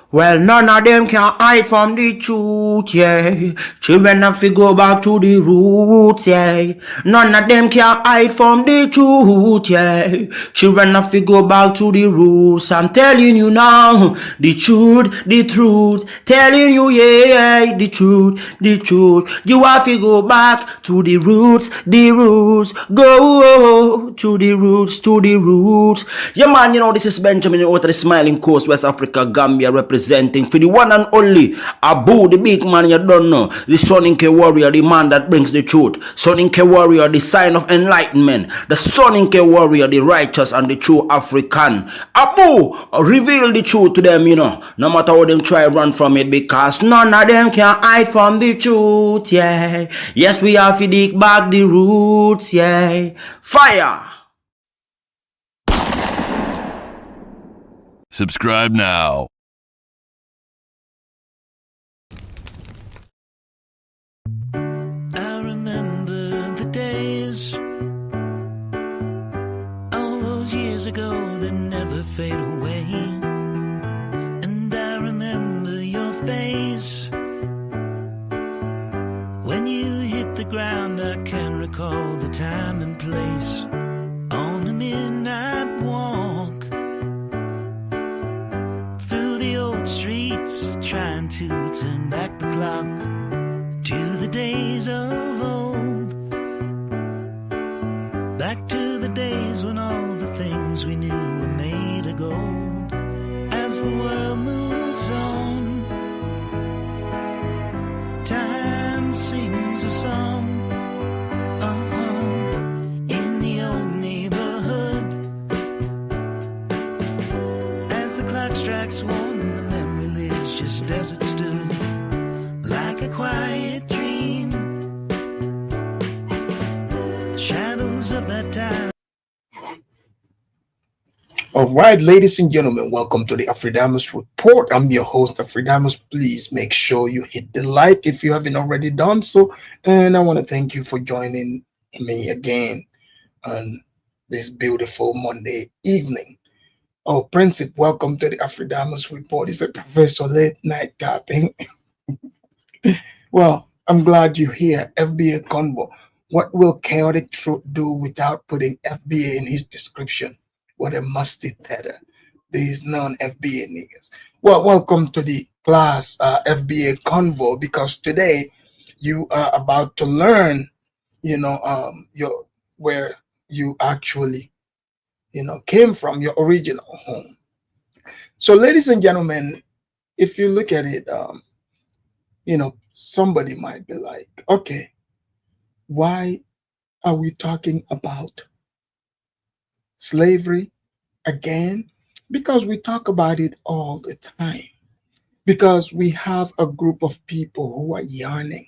Well, none of them can hide from the truth, yeah. Children have to go back to the roots, yeah. None of them can hide from the truth, yeah. Children have to go back to the roots. I'm telling you now, the truth, the truth. Telling you, yeah, the truth, the truth. You have to go back to the roots, the roots. Go to the roots, to the roots. Yeah, man, this is Benjamin out of the Smiling Coast, West Africa, Gambia, representing for the one and only Abu, the big man you don't know, the Soninke warrior, the man that brings the truth, Soninke warrior, the sign of enlightenment, the Soninke warrior, the righteous and the true African. Abu, reveal the truth to them, no matter how them try run from it, because none of them can hide from the truth, yeah. Yes, we have to dig back the roots, yeah. Fire! Subscribe now. I remember the days, all those years ago that never fade away. And I remember your face when you hit the ground. I can recall the time and place on a midnight walk through the old streets, trying to turn back the clock to the days of old, back to the days when all the things we knew were made of gold. As the world moves on, time sings a song. In the old neighborhood, as the clock strikes one, the memory lives just as it stood, like a quiet dream. The shadows of that time. All right, ladies and gentlemen, welcome to the Afridamus Report. I'm your host, Afridamus. Please make sure you hit the like if you haven't already done so. And I want to thank you for joining me again on this beautiful Monday evening. Oh, Princip, welcome to the Afridamus Report. It's a professional late night tapping. Well, I'm glad you're here. FBA Convo. What will Chaotic Truth do without putting FBA in his description? What a musty tether. These non-FBA niggas. Well, welcome to the class FBA Convo, because today you are about to learn, where you actually, came from, your original home. So, ladies and gentlemen, if you look at it, somebody might be like, okay, why are we talking about slavery again? Because we talk about it all the time. Because we have a group of people who are yearning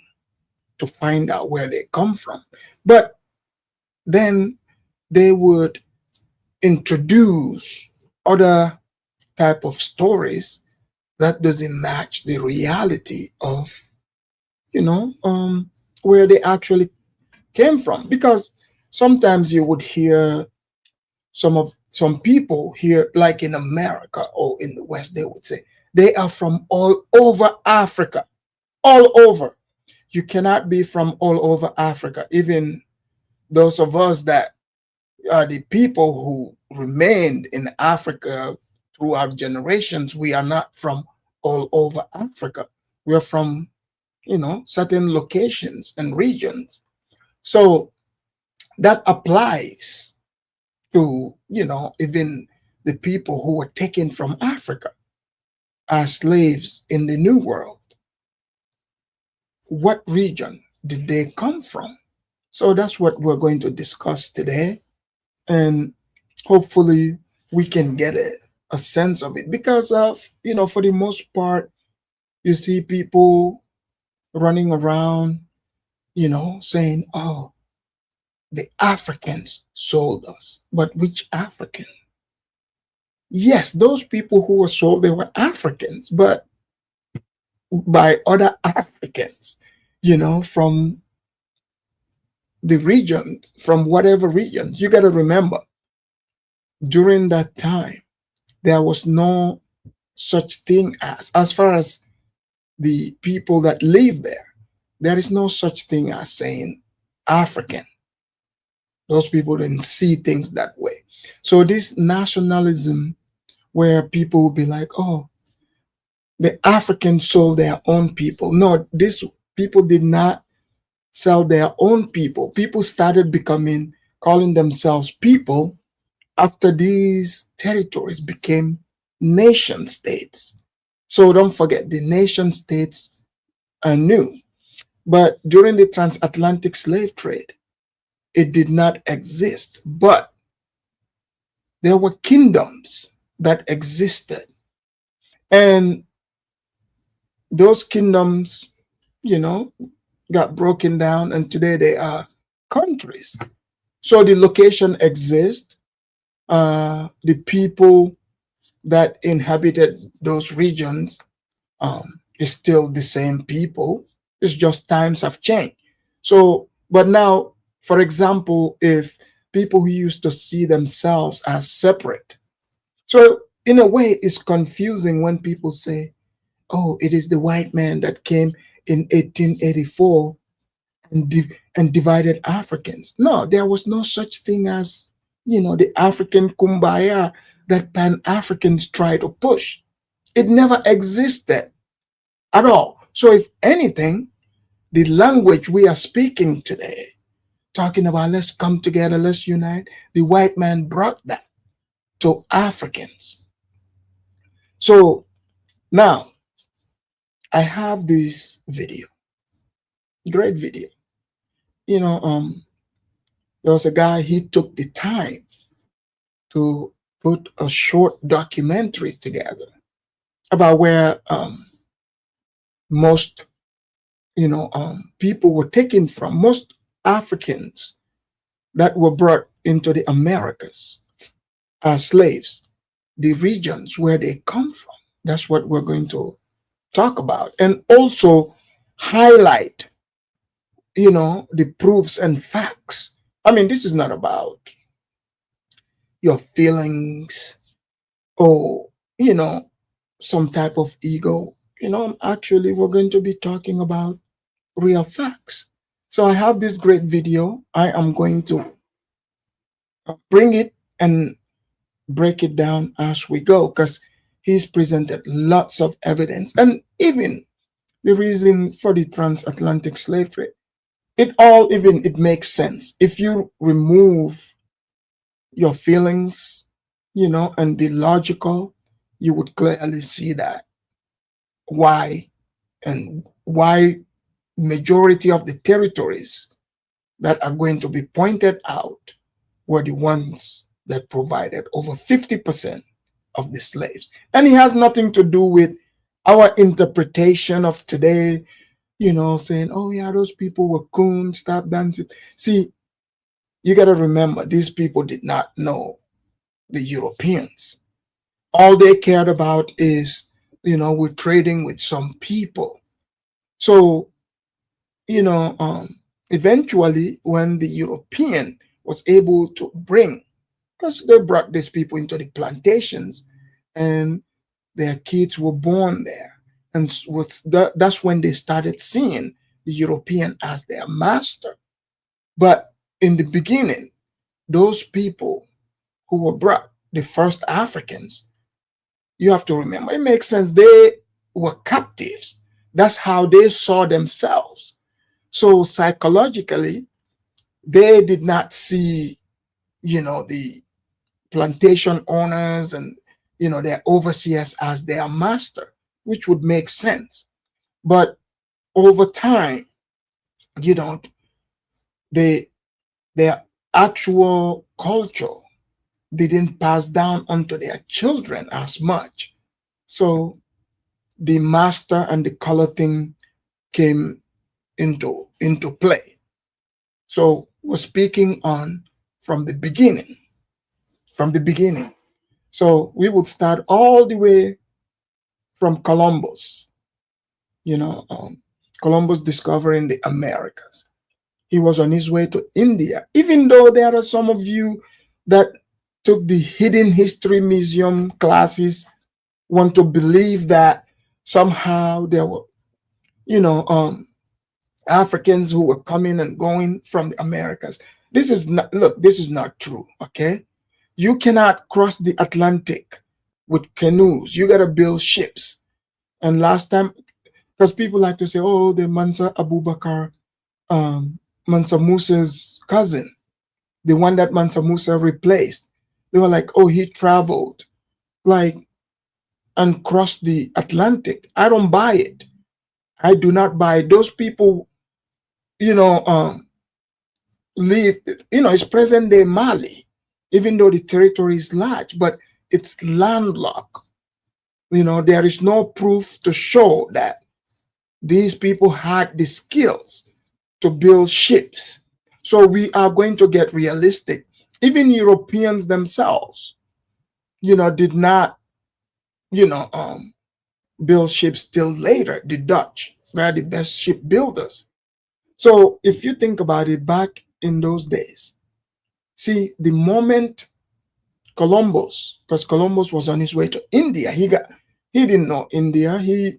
to find out where they come from. But then they would introduce other type of stories that doesn't match the reality of, where they actually came from. Because sometimes you would hear some people here, like in America or in the West, they would say they are from all over Africa. All over. You cannot be from all over Africa. Even those of us that are the people who remained in Africa throughout generations, we are not from all over Africa. We are from, certain locations and regions. So that applies to, even the people who were taken from Africa as slaves in the New World. What region did they come from? So that's what we're going to discuss today. And hopefully we can get a sense of it. Because, for the most part, you see people running around, saying, oh, the Africans sold us. But which African? Yes, those people who were sold, they were Africans, but by other Africans, from the regions, from whatever regions. You got to remember, during that time, there was no such thing as far as the people that live there is no such thing as saying African. Those people didn't see things that way. So this nationalism where people will be like, oh, the Africans sold their own people. No, these people did not sell their own people. People started calling themselves people after these territories became nation states. So don't forget, the nation states are new. But during the transatlantic slave trade, it did not exist. But there were kingdoms that existed. And those kingdoms, got broken down, and today they are countries. So the location exists. The people that inhabited those regions is still the same people. It's just times have changed. So, but now, for example, if people who used to see themselves as separate, so in a way, it's confusing when people say, oh, it is the white man that came in 1884 and divided Africans. No, there was no such thing as, the African kumbaya that Pan Africans try to push. It never existed at all. So, if anything, the language we are speaking today, talking about let's come together, let's unite, the white man brought that to Africans. So now I have this video, great video. There was a guy, he took the time to put a short documentary together about where most people were taken from, most Africans that were brought into the Americas as slaves, the regions where they come from. That's what we're going to talk about, and also highlight the proofs and facts. I mean, this is not about your feelings or some type of ego. Actually, we're going to be talking about real facts. So I have this great video. I am going to bring it and break it down as we go, because he's presented lots of evidence, and even the reason for the transatlantic slave trade. It makes sense if you remove your feelings, and be logical. You would clearly see that why majority of the territories that are going to be pointed out were the ones that provided over 50% of the slaves. And it has nothing to do with our interpretation of today, saying, oh yeah, those people were coons, stop dancing. See, you got to remember, these people did not know the Europeans. All they cared about is, we're trading with some people. So, eventually when the European was able to bring, because they brought these people into the plantations and their kids were born there. And that's when they started seeing the European as their master. But in the beginning, those people who were brought, the first Africans, you have to remember, it makes sense, they were captives. That's how they saw themselves. So psychologically, they did not see, the plantation owners and, their overseers as their master, which would make sense. But over time, their actual culture didn't pass down onto their children as much. So the master and the color thing came into play. So we're speaking on from the beginning. So we would start all the way from Columbus. Columbus discovering the Americas. He was on his way to India, even though there are some of you that took the Hidden History Museum classes. want to believe that somehow there were, you know, Africans who were coming and going from the Americas. This is not, look, this is not true, okay? You cannot cross the Atlantic with canoes. You got to build ships. And last time, because people like to say, oh, the Mansa Abubakar, Mansa Musa's cousin, the one that Mansa Musa replaced. They were like, oh, he traveled like and crossed the Atlantic. I don't buy it. I do not buy it. Those people, you know, live, you know, it's present day Mali, even though the territory is large, but it's landlocked. You know, there is no proof to show that these people had the skills to build ships. So we are going to get realistic. Even Europeans themselves, you know, did not, you know, build ships till later. The Dutch were the best ship builders. So if you think about it, back in those days, see, the moment Columbus, because Columbus was on his way to India, he didn't know India,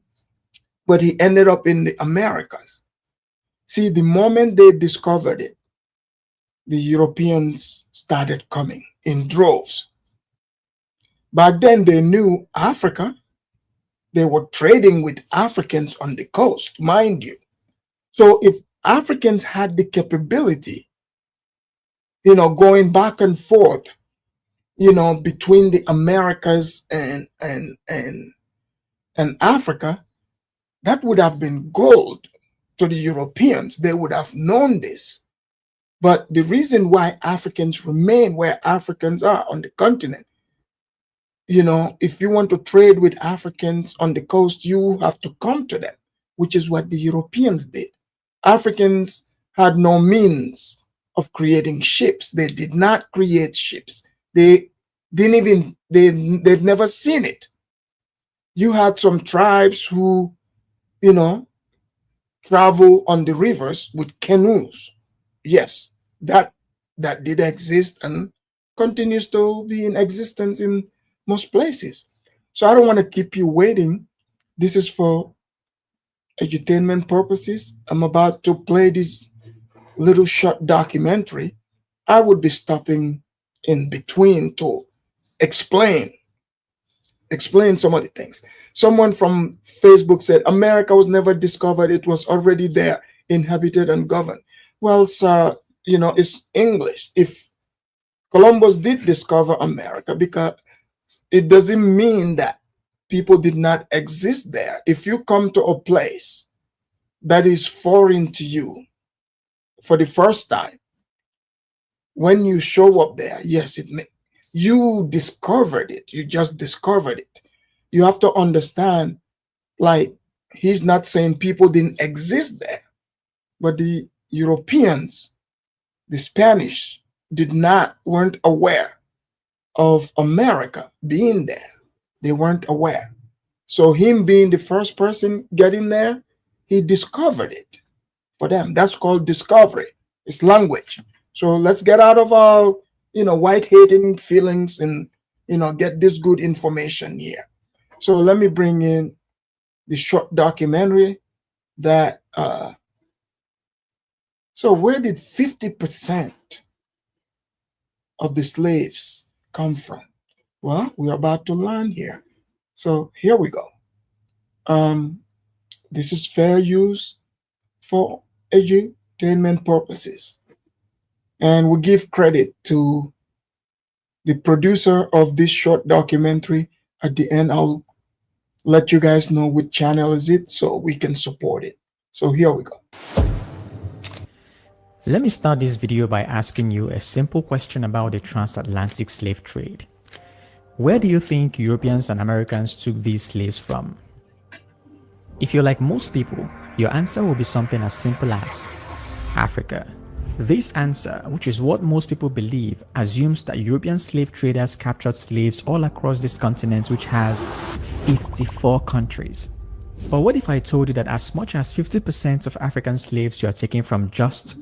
but he ended up in the Americas. See, the moment they discovered it, the Europeans started coming in droves. Back then, they knew Africa. They were trading with Africans on the coast, mind you. So if Africans had the capability, you know, going back and forth, you know, between the Americas and Africa, that would have been gold to the Europeans. They would have known this. But the reason why Africans remain where Africans are on the continent, you know, if you want to trade with Africans on the coast, you have to come to them, which is what the Europeans did. Africans had no means of creating ships. They did not create ships. They didn't even, they've never seen it. You had some tribes who, you know, travel on the rivers with canoes. Yes, that did exist and continues to be in existence in most places. So I don't want to keep you waiting. This is for entertainment purposes. I'm about to play this little short documentary. I would be stopping in between to explain some of the things. Someone from Facebook said America was never discovered, it was already there, inhabited and governed. Well, sir, you know, it's English. If Columbus did discover America, because it doesn't mean that people did not exist there. If you come to a place that is foreign to you for the first time, when you show up there, yes, you discovered it. You just discovered it. You have to understand, like, he's not saying people didn't exist there, but the Europeans, the Spanish, weren't aware of America being there. They weren't aware. So him being the first person getting there, he discovered it for them. That's called discovery. It's language. So let's get out of our, you know, white hating feelings and, you know, get this good information here. So let me bring in the short documentary that, so where did 50% of the slaves come from? Well, we're about to learn here. So here we go. This is fair use for edutainment purposes. And we give credit to the producer of this short documentary. At the end, I'll let you guys know which channel is it so we can support it. So here we go. Let me start this video by asking you a simple question about the transatlantic slave trade. Where do you think Europeans and Americans took these slaves from? If you're like most people, your answer will be something as simple as Africa. This answer, which is what most people believe, assumes that European slave traders captured slaves all across this continent, which has 54 countries. But what if I told you that as much as 50% of African slaves you are taking from just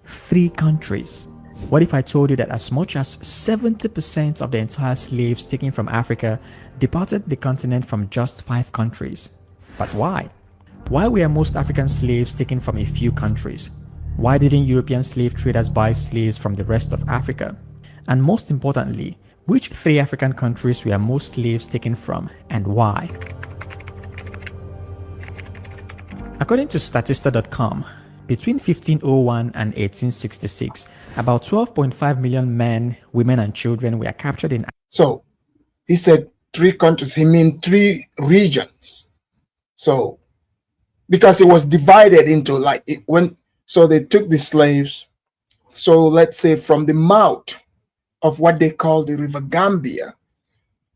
3 countries? What if I told you that as much as 70% of the entire slaves taken from Africa departed the continent from just 5 countries? But why? Why were most African slaves taken from a few countries? Why didn't European slave traders buy slaves from the rest of Africa? And most importantly, which 3 African countries were most slaves taken from and why? According to Statista.com, between 1501 and 1866, about 12.5 million men, women, and children were captured in. So he said 3 countries, he meant 3 regions. So because it was divided into so they took the slaves. So let's say from the mouth of what they call the River Gambia.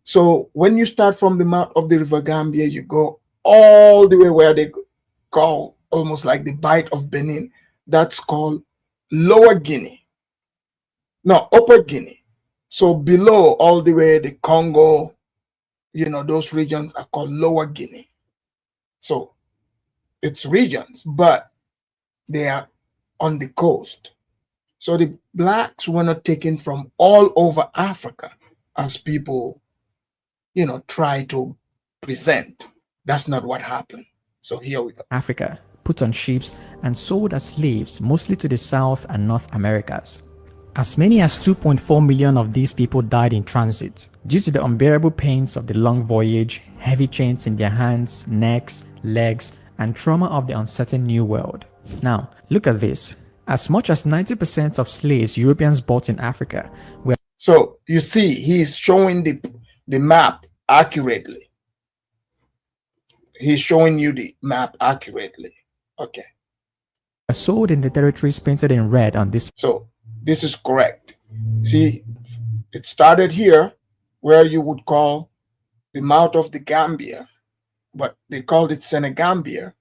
So when you start from the mouth of the River Gambia, you go all the way where they call almost like the Bight of Benin. That's called Lower Guinea. No, Upper Guinea. So below all the way the Congo, those regions are called Lower Guinea. So it's regions, but they are on the coast. So the blacks were not taken from all over Africa as people, try to present. That's not what happened. So here we go. Africa, put on ships and sold as slaves mostly to the South and North Americas. As many as 2.4 million of these people died in transit due to the unbearable pains of the long voyage, heavy chains in their hands, necks, legs, and trauma of the uncertain new world. Now, look at this. As much as 90% of slaves Europeans bought in Africa were. So you see, he's showing the map accurately. He's showing you the map accurately. Okay. Sold in the territories painted in red on this. So this is correct. See, it started here where you would call the mouth of the Gambia, but they called it Senegambia,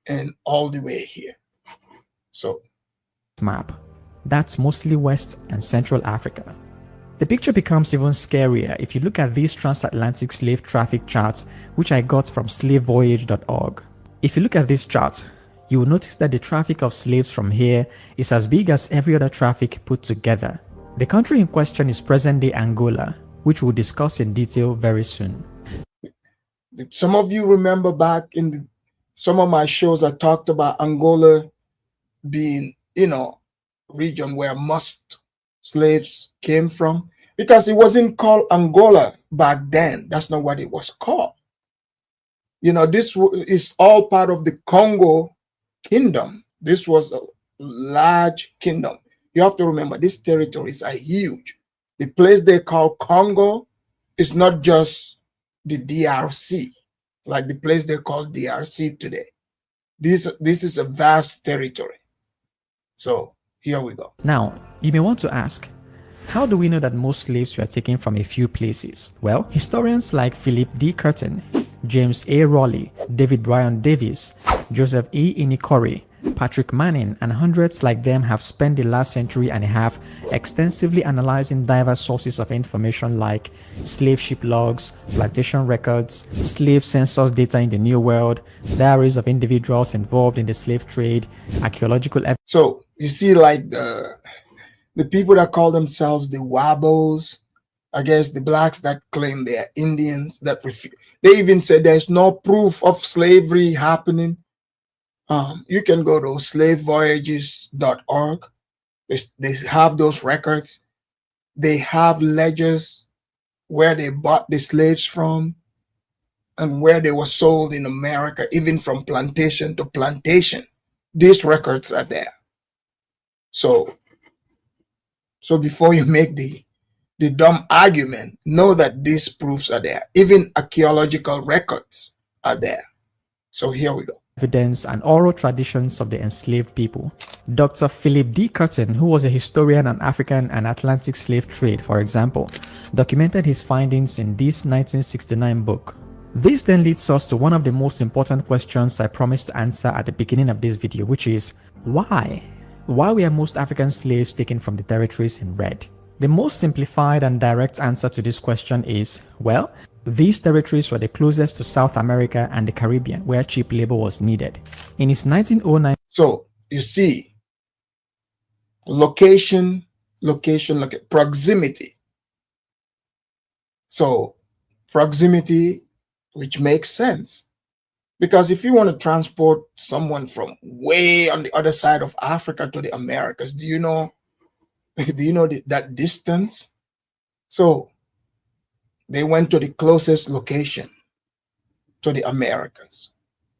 and all the way here. So map. That's mostly West and Central Africa. The picture becomes even scarier if you look at these transatlantic slave traffic charts, which I got from slavevoyage.org. If you look at this chart, you will notice that the traffic of slaves from here is as big as every other traffic put together. The country in question is present-day Angola, which we'll discuss in detail very soon. Some of you remember back in some of my shows, I talked about Angola being, region where most slaves came from, because it wasn't called Angola back then. That's not what it was called. This is all part of the Congo kingdom. This was a large kingdom. You have to remember, these territories are huge. The place they call Congo is not just the DRC, like the place they call DRC today. This is a vast territory. So here we go. Now, you may want to ask, how do we know that most slaves were taken from a few places? Well, historians like Philip D. Curtin, James A. Rowley, David Bryan Davis, Joseph E. Inikori, Patrick Manning, and hundreds like them have spent the last century and a half extensively analyzing diverse sources of information like slave ship logs, plantation records, slave census data in the New World, diaries of individuals involved in the slave trade, archaeological evidence. So you see, like the people that call themselves the Wabos, I guess the blacks that claim they are Indians, that they even said there's no proof of slavery happening. You can go to slavevoyages.org. They have those records. They have ledgers where they bought the slaves from and where they were sold in America, even from plantation to plantation. These records are there. So before you make the dumb argument, know that these proofs are there. Even archaeological records are there. So here we go. Evidence and oral traditions of the enslaved people. Dr. Philip D. Curtin, who was a historian on African and Atlantic slave trade, for example, documented his findings in this 1969 book. This then leads us to one of the most important questions I promised to answer at the beginning of this video, which is why? Why were most African slaves taken from the territories in red? The most simplified and direct answer to this question is, well, these territories were the closest to South America and the Caribbean, where cheap labor was needed. In its 1909... So, you see, location location, proximity. So proximity, which makes sense. Because if you want to transport someone from way on the other side of Africa to the Americas, do you know that distance? So they went to the closest location to the Americas.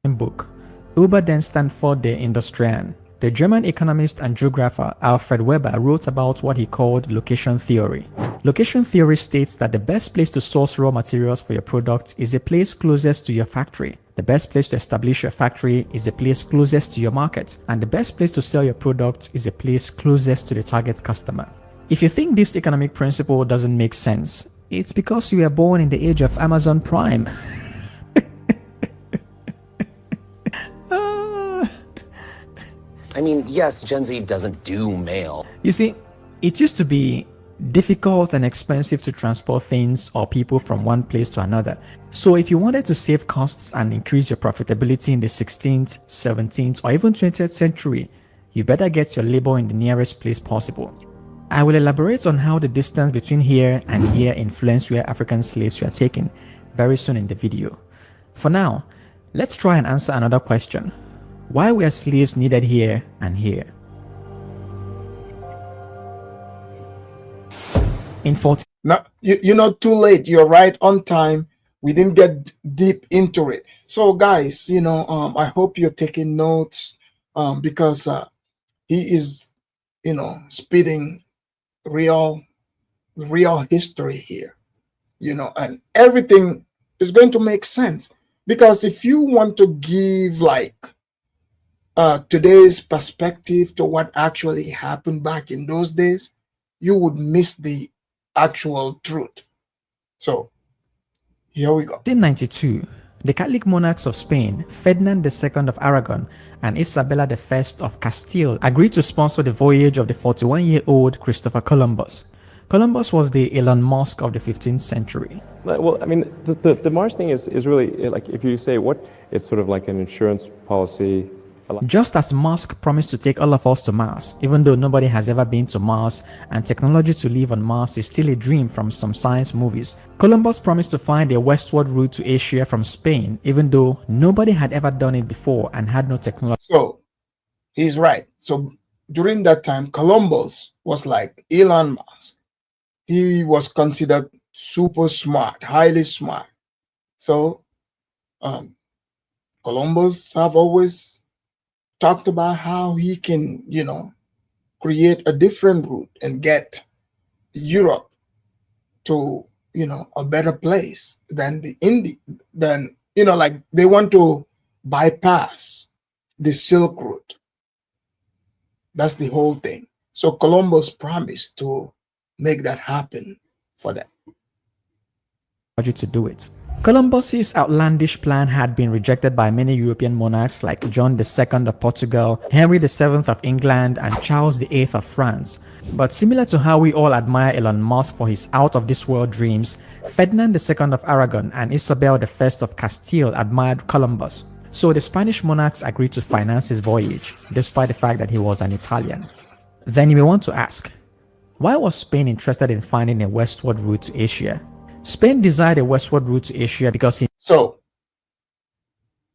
Book. Über den Stanford der Industrien. The German economist and geographer Alfred Weber wrote about what he called location theory. Location theory states that the best place to source raw materials for your product is a place closest to your factory. The best place to establish your factory is a place closest to your market. And the best place to sell your product is a place closest to the target customer. If you think this economic principle doesn't make sense, it's because you were born in the age of Amazon Prime. I mean, yes, Gen Z doesn't do mail. You see, it used to be difficult and expensive to transport things or people from one place to another. So if you wanted to save costs and increase your profitability in the 16th, 17th, or even 20th century, you better get your labor in the nearest place possible. I will elaborate on how the distance between here and here influenced where African slaves were taken very soon in the video. For now, let's try and answer another question. Why were slaves needed here and here? In 14... Now, you're not too late. You're right on time. We didn't get deep into it. So guys, I hope you're taking notes because he is, spitting real history here, and everything is going to make sense. Because if you want to give today's perspective to what actually happened back in those days, you would miss the actual truth. So here we go. 1592, the Catholic monarchs of Spain, Ferdinand II of Aragon and Isabella I of Castile, agreed to sponsor the voyage of the 41-year-old Christopher Columbus. Columbus was the Elon Musk of the 15th century. Well, I mean, the Mars thing is really, like, if you say it's sort of like an insurance policy. Just as Musk promised to take all of us to Mars, even though nobody has ever been to Mars and technology to live on Mars is still a dream from some science movies, Columbus promised to find a westward route to Asia from Spain, even though nobody had ever done it before and had no technology. So he's right. So during that time, Columbus was like Elon Musk. He was considered super smart, highly smart. So Columbus have always talked about how he can, create a different route and get Europe to, a better place than they want to bypass the Silk Route. That's the whole thing. So Columbus promised to make that happen for them. To do it. Columbus's outlandish plan had been rejected by many European monarchs like John II of Portugal, Henry VII of England, and Charles VIII of France. But similar to how we all admire Elon Musk for his out-of-this-world dreams, Ferdinand II of Aragon and Isabel I of Castile admired Columbus. So the Spanish monarchs agreed to finance his voyage, despite the fact that he was an Italian. Then you may want to ask, why was Spain interested in finding a westward route to Asia? Spain desired a westward route to Asia because so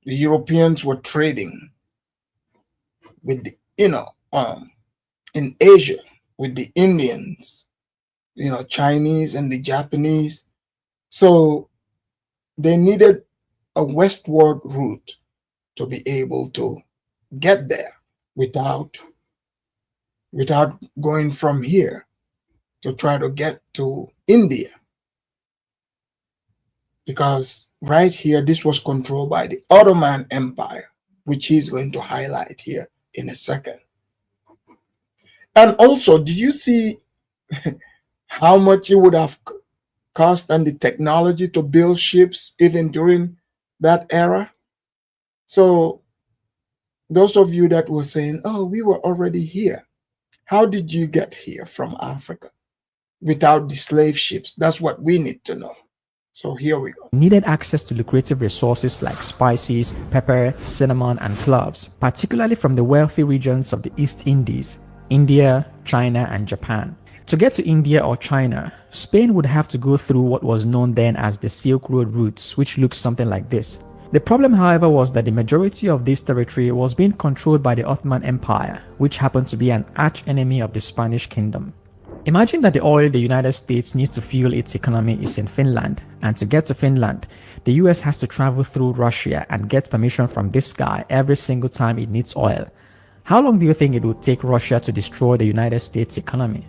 the Europeans were trading with the, in Asia with the Indians, Chinese and the Japanese. So they needed a westward route to be able to get there without going from here to try to get to India. Because right here, this was controlled by the Ottoman Empire, which he's going to highlight here in a second. And also, did you see how much it would have cost and the technology to build ships even during that era? So those of you that were saying, oh, we were already here. How did you get here from Africa without the slave ships? That's what we need to know. So here we go. Needed access to lucrative resources like spices, pepper, cinnamon, and cloves, particularly from the wealthy regions of the East Indies, India, China, and Japan. To get to India or China, Spain would have to go through what was known then as the Silk Road routes, which looks something like this. The problem, however, was that the majority of this territory was being controlled by the Ottoman Empire, which happened to be an arch-enemy of the Spanish kingdom. Imagine that the oil the United States needs to fuel its economy is in Finland, and to get to Finland, the US has to travel through Russia and get permission from this guy every single time it needs oil. How long do you think it would take Russia to destroy the United States economy?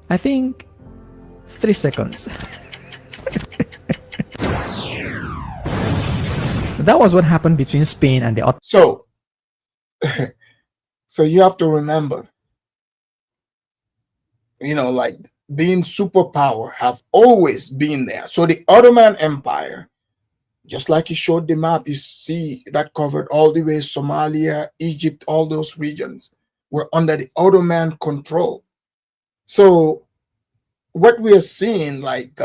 I think 3 seconds. That was what happened between Spain and the Ottoman. So, so you have to remember, you know, like being superpower have always been there. So the Ottoman Empire, just like you showed the map, you see that covered all the way Somalia, Egypt, all those regions were under the Ottoman control. So what we are seeing, like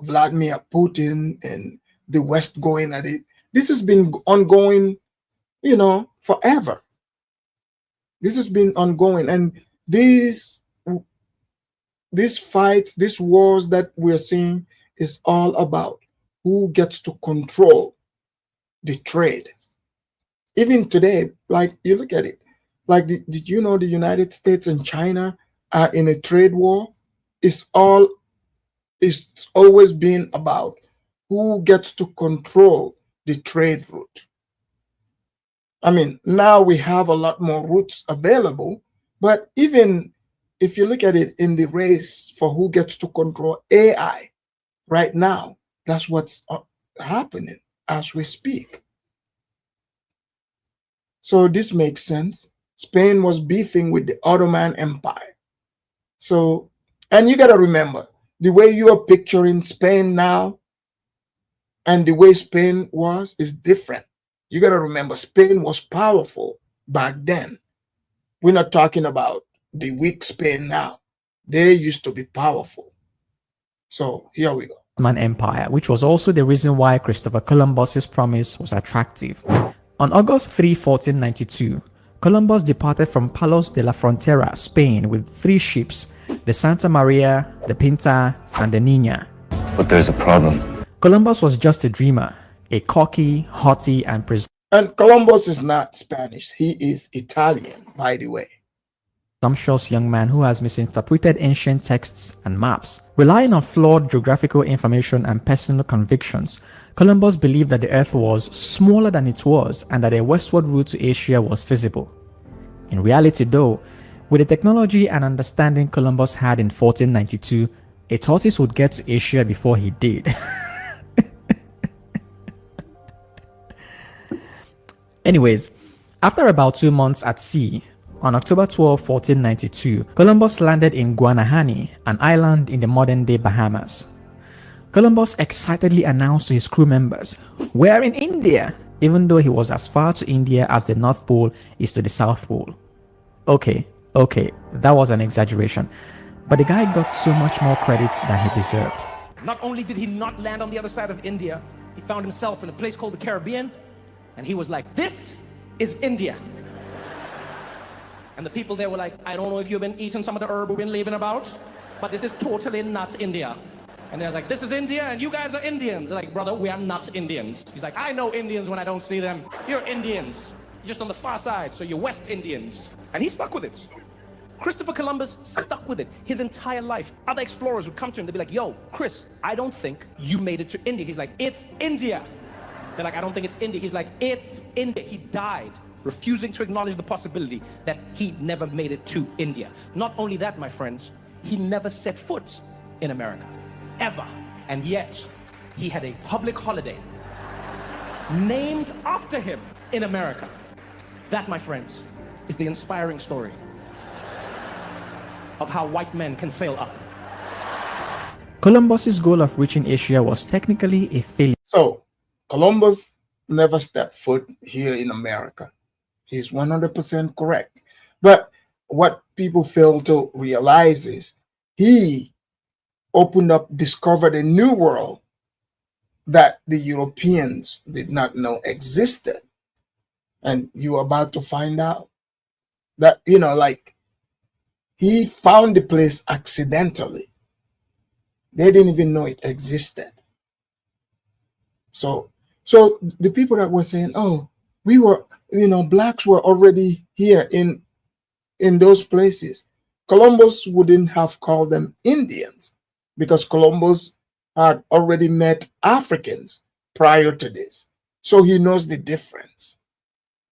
Vladimir Putin and the West going at it, this has been ongoing, you know, forever. This has been ongoing. And these fights, these wars that we're seeing is all about who gets to control the trade. Even today, like you look at it, like did you know the United States and China are in a trade war? It's always been about who gets to control the trade route. I mean, now we have a lot more routes available, but even if you look at it in the race for who gets to control AI right now, that's what's happening as we speak. So this makes sense. Spain was beefing with the Ottoman Empire. So, and you got to remember, the way you are picturing Spain now and the way Spain was is different. You got to remember, Spain was powerful back then. We're not talking about the weak Spain now. They used to be powerful. So here we go. Ottoman Empire, which was also the reason why Christopher Columbus's promise was attractive. On August 3, 1492, Columbus departed from Palos de la Frontera, Spain, with 3 ships, the Santa Maria, the Pinta, and the Niña. But there's a problem. Columbus was just a dreamer, a cocky, haughty, and And Columbus is not Spanish. He is Italian, by the way. presumptuous young man who has misinterpreted ancient texts and maps. Relying on flawed geographical information and personal convictions, Columbus believed that the Earth was smaller than it was and that a westward route to Asia was feasible. In reality though, with the technology and understanding Columbus had in 1492, a tortoise would get to Asia before he did. Anyways, after about 2 months at sea, on October 12, 1492, Columbus landed in Guanahani, an island in the modern-day Bahamas. Columbus excitedly announced to his crew members, "We're in India," even though he was as far to India as the North Pole is to the South Pole. Okay, that was an exaggeration, but the guy got so much more credit than he deserved. Not only did he not land on the other side of India, he found himself in a place called the Caribbean, and he was like, "This is India." And the people there were like, "I don't know if you've been eating some of the herb we've been leaving about, but this is totally not India." And they're like, "This is India, and you guys are Indians." They're like, "Brother, we are not Indians." He's like, "I know Indians when I don't see them. You're Indians. You're just on the far side, so you're West Indians." And he stuck with it. Christopher Columbus stuck with it his entire life. Other explorers would come to him, they'd be like, "Yo, Chris, I don't think you made it to India." He's like, "It's India." They're like, "I don't think it's India." He's like, "It's India." He died refusing to acknowledge the possibility that he never made it to India. Not only that, my friends, he never set foot in America, ever. And yet, he had a public holiday named after him in America. That, my friends, is the inspiring story of how white men can fail up. Columbus's goal of reaching Asia was technically a failure. So Columbus never stepped foot here in America. He's 100% correct. But what people fail to realize is he discovered a new world that the Europeans did not know existed. And you're about to find out that, you know, like He found the place accidentally. They didn't even know it existed. So the people that were saying, oh, we were, blacks were already here in those places. Columbus wouldn't have called them Indians because Columbus had already met Africans prior to this. So he knows the difference.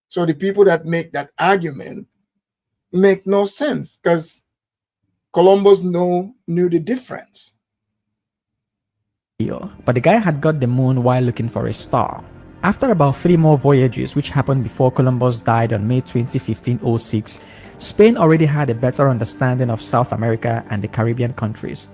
So the people that make that argument make no sense because Columbus knew the difference. But the guy had got the moon while looking for a star. After about 3 more voyages, which happened before Columbus died on May 20, 1506, Spain already had a better understanding of South America and the Caribbean countries.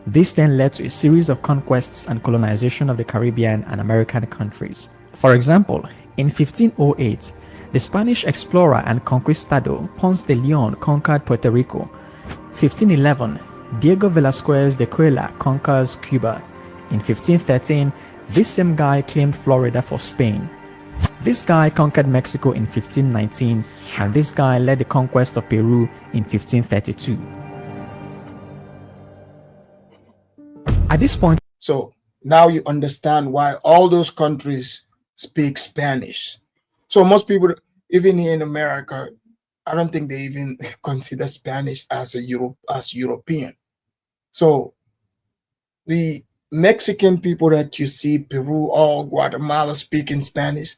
This then led to a series of conquests and colonization of the Caribbean and American countries. For example, in 1508, the Spanish explorer and conquistador Ponce de Leon conquered Puerto Rico. 1511, Diego Velázquez de Cuellar conquers Cuba. In 1513, this same guy claimed Florida for Spain. This guy conquered Mexico in 1519, and this guy led the conquest of Peru in 1532. At this point, so now you understand why all those countries speak Spanish. So most people, even here in America, I don't think they even consider Spanish as European. So the Mexican people that you see, Peru or Guatemala speaking Spanish,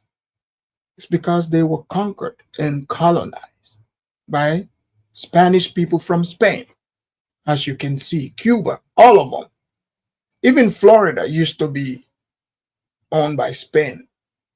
it's because they were conquered and colonized by Spanish people from Spain. As you can see, Cuba, all of them. Even Florida used to be owned by Spain.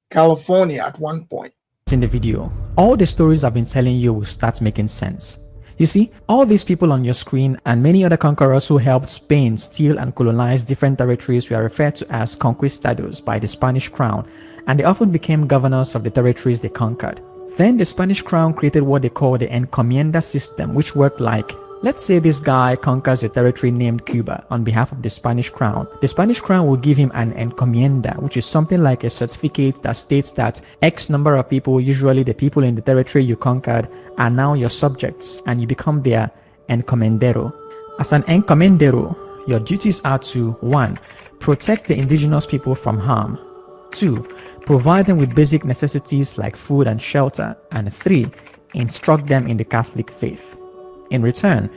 California at one point. in the video, all the stories I've been telling you will start making sense. You see, all these people on your screen and many other conquerors who helped Spain steal and colonize different territories were referred to as conquistadors by the Spanish crown, and they often became governors of the territories they conquered. Then the Spanish crown created what they call the encomienda system, which worked like, let's say this guy conquers a territory named Cuba on behalf of the Spanish crown. The Spanish crown will give him an encomienda, which is something like a certificate that states that X number of people, usually the people in the territory you conquered, are now your subjects and you become their encomendero. As an encomendero, your duties are to 1. Protect the indigenous people from harm, 2. Provide them with basic necessities like food and shelter, and 3. Instruct them in the Catholic faith. In return,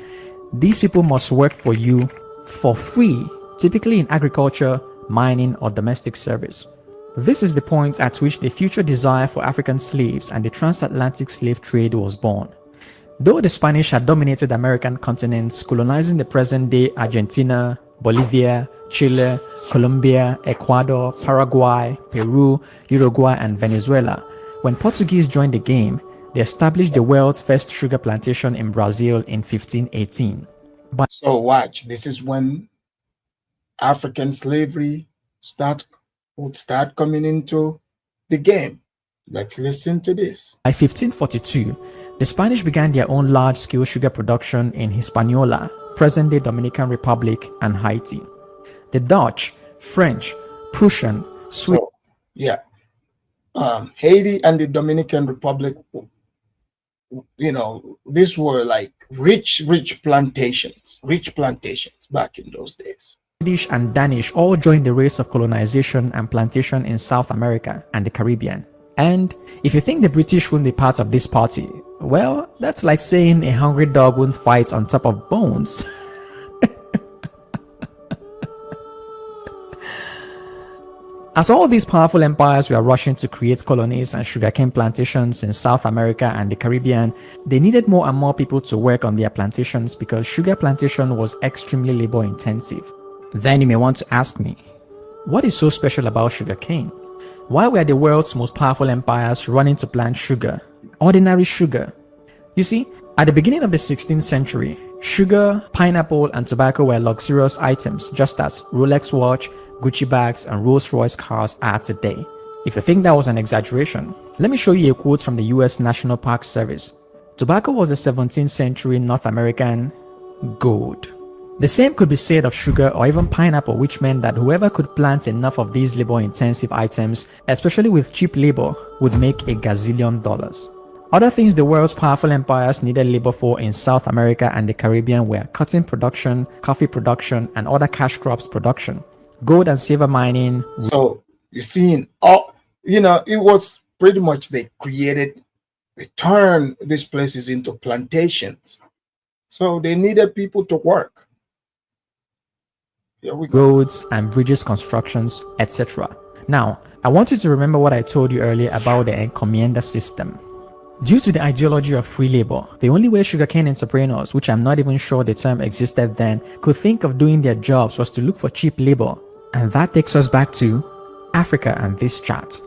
these people must work for you for free, typically in agriculture, mining, or domestic service. This is the point at which the future desire for African slaves and the transatlantic slave trade was born. Though the Spanish had dominated the American continent, colonizing the present-day Argentina, Bolivia, Chile, Colombia, Ecuador, Paraguay, Peru, Uruguay, and Venezuela, when Portuguese joined the game, they established the world's first sugar plantation in Brazil in 1518. So watch, this is when African slavery would start coming into the game. Let's listen to this. By 1542, the Spanish began their own large-scale sugar production in Hispaniola, present-day Dominican Republic, and Haiti. The Dutch, French, Prussian, Swiss... So, yeah. Haiti and the Dominican Republic, you know, these were like rich plantations back in those days. Swedish and Danish all joined the race of colonization and plantation in South America and the Caribbean. And if you think the British wouldn't be part of this party, well, that's like saying a hungry dog wouldn't fight on top of bones. As all these powerful empires were rushing to create colonies and sugarcane plantations in South America and the Caribbean, they needed more and more people to work on their plantations because sugar plantation was extremely labor intensive. Then you may want to ask me, what is so special about sugarcane? Why were the world's most powerful empires running to plant sugar? Ordinary sugar. You see, at the beginning of the 16th century, sugar, pineapple, and tobacco were luxurious items, just as Rolex watch, Gucci bags, and Rolls-Royce cars are today. If you think that was an exaggeration, let me show you a quote from the US National Park Service. Tobacco was a 17th century North American gold. The same could be said of sugar or even pineapple, which meant that whoever could plant enough of these labor-intensive items, especially with cheap labor, would make $1 gazillion. Other things the world's powerful empires needed labor for in South America and the Caribbean were cotton production, coffee production, and other cash crops production, gold and silver mining. So you're seeing all, it was pretty much they turned these places into plantations. So they needed people to work. Here we go. Roads and bridges constructions, etc. Now, I want you to remember what I told you earlier about the encomienda system. Due to the ideology of free labor, the only way sugarcane entrepreneurs, which I'm not even sure the term existed then, could think of doing their jobs was to look for cheap labor. And that takes us back to Africa and this chart.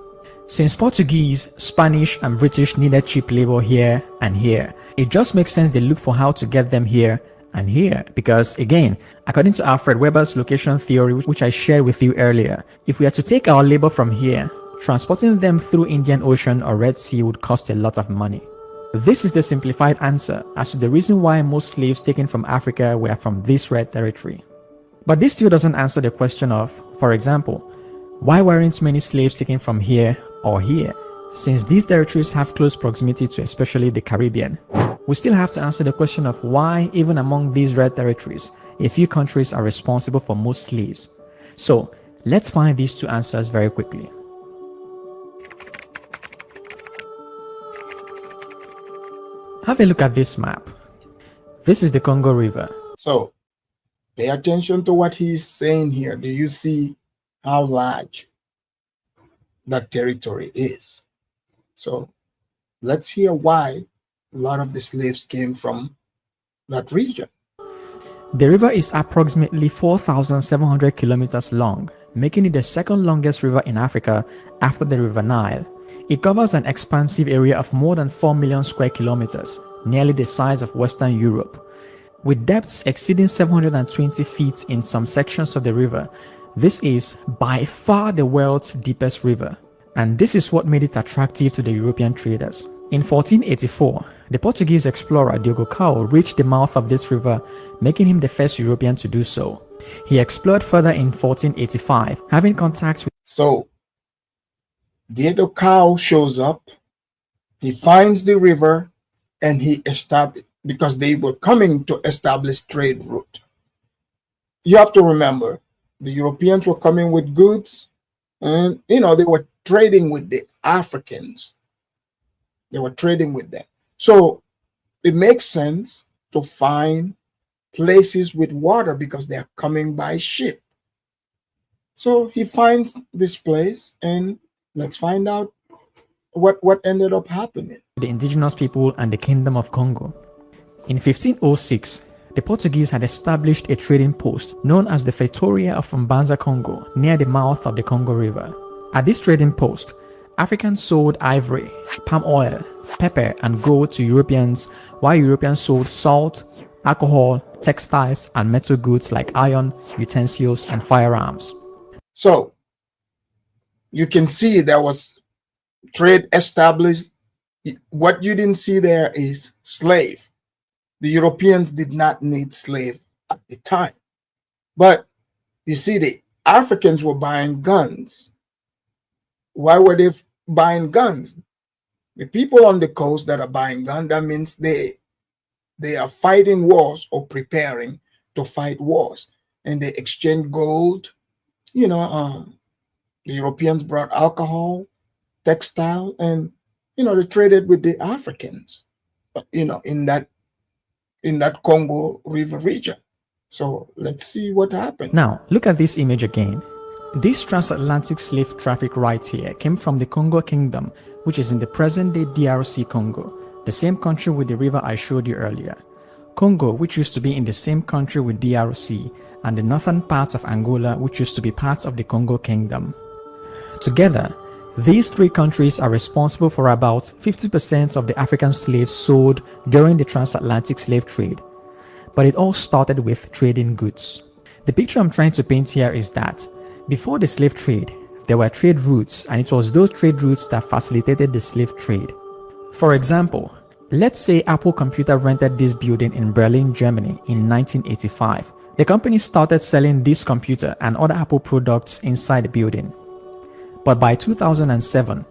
Since Portuguese, Spanish, and British needed cheap labor here and here, it just makes sense they look for how to get them here and here. Because again, according to Alfred Weber's location theory, which I shared with you earlier, if we are to take our labor from here, transporting them through Indian Ocean or Red Sea would cost a lot of money. This is the simplified answer as to the reason why most slaves taken from Africa were from this red territory. But this still doesn't answer the question of, for example, why weren't many slaves taken from here or here? Since these territories have close proximity to especially the Caribbean, we still have to answer the question of why, even among these red territories, a few countries are responsible for most slaves. So let's find these two answers very quickly. Have a look at this map. This is the Congo River. So pay attention to what he's saying here. Do you see how large that territory is? So let's hear why a lot of the slaves came from that region. The river is approximately 4,700 kilometers long, making it the second longest river in Africa after the River Nile. It covers an expansive area of more than 4 million square kilometers, nearly the size of Western Europe. With depths exceeding 720 feet in some sections of the river, this is by far the world's deepest river. And this is what made it attractive to the European traders. In 1484, the Portuguese explorer Diogo Cao reached the mouth of this river, making him the first European to do so. He explored further in 1485, having contact with... So Diego Cao shows up, he finds the river, and he established, because they were coming to establish trade route. You have to remember, the Europeans were coming with goods, and they were trading with the Africans. They were trading with them. So it makes sense to find places with water because they are coming by ship. So he finds this place, and let's find out what ended up happening. The indigenous people and the Kingdom of Congo. In 1506, the Portuguese had established a trading post known as the Feitoria of Mbanza, Congo, near the mouth of the Congo River. At this trading post, Africans sold ivory, palm oil, pepper, and gold to Europeans, while Europeans sold salt, alcohol, textiles, and metal goods like iron, utensils, and firearms. So you can see there was trade established. What you didn't see there is slave. The Europeans did not need slave at the time. But you see, the Africans were buying guns. Why were they buying guns? The people on the coast that are buying guns, that means they are fighting wars or preparing to fight wars. And they exchange gold. The Europeans brought alcohol, textile, and they traded with the Africans, in that Congo River region. So let's see what happened. Now, look at this image again. This transatlantic slave traffic right here came from the Congo Kingdom, which is in the present-day DRC Congo, the same country with the river I showed you earlier. Congo, which used to be in the same country with DRC, and the northern parts of Angola, which used to be part of the Congo Kingdom. Together, these three countries are responsible for about 50% of the African slaves sold during the transatlantic slave trade. But it all started with trading goods. The picture I'm trying to paint here is that before the slave trade, there were trade routes, and it was those trade routes that facilitated the slave trade. For example, let's say Apple Computer rented this building in Berlin, Germany in 1985. The company started selling this computer and other Apple products inside the building. But by 2007,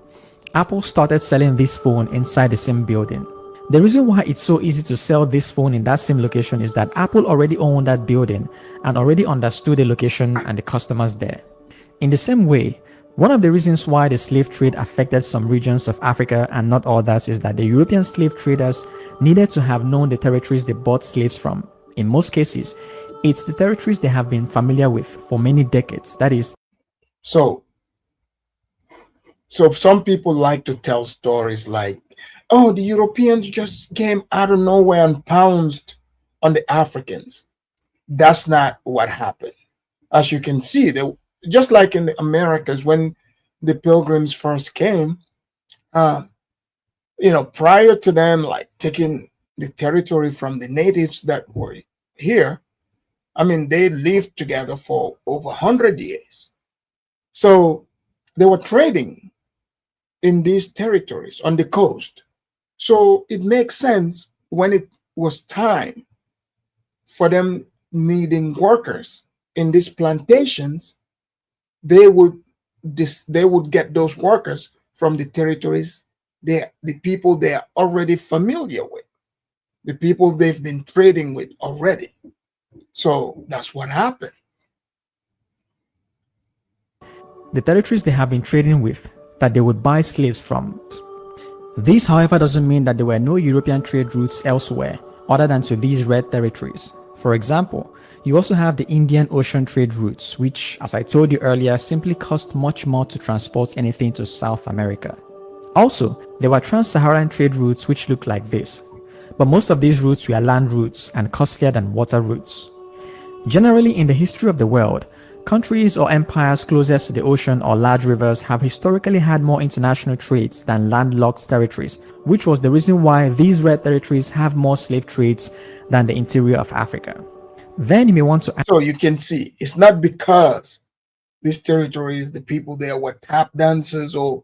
Apple started selling this phone inside the same building. The reason why it's so easy to sell this phone in that same location is that Apple already owned that building and already understood the location and the customers there. In the same way, one of the reasons why the slave trade affected some regions of Africa and not others is that the European slave traders needed to have known the territories they bought slaves from. In most cases, it's the territories they have been familiar with for many decades. That is, So some people like to tell stories like, oh, the Europeans just came out of nowhere and pounced on the Africans. That's not what happened. As you can see, just like in the Americas, when the Pilgrims first came, prior to them like taking the territory from the natives that were here, I mean, they lived together for over 100 years. So they were trading in these territories on the coast. So it makes sense when it was time for them needing workers in these plantations, they would get those workers from the territories the people they are already familiar with, the people they've been trading with already. So that's what happened. the territories they have been trading with that they would buy slaves from. This, however, doesn't mean that there were no European trade routes elsewhere other than to these red territories. For example, you also have the Indian Ocean trade routes, which, as I told you earlier, simply cost much more to transport anything to South America. Also, there were trans-Saharan trade routes which look like this, but most of these routes were land routes and costlier than water routes. Generally, in the history of the world, countries or empires closest to the ocean or large rivers have historically had more international trades than landlocked territories, which was the reason why these red territories have more slave trades than the interior of Africa. Then you may want to ask, So you can see it's not because these territories, the people there were tap dancers or,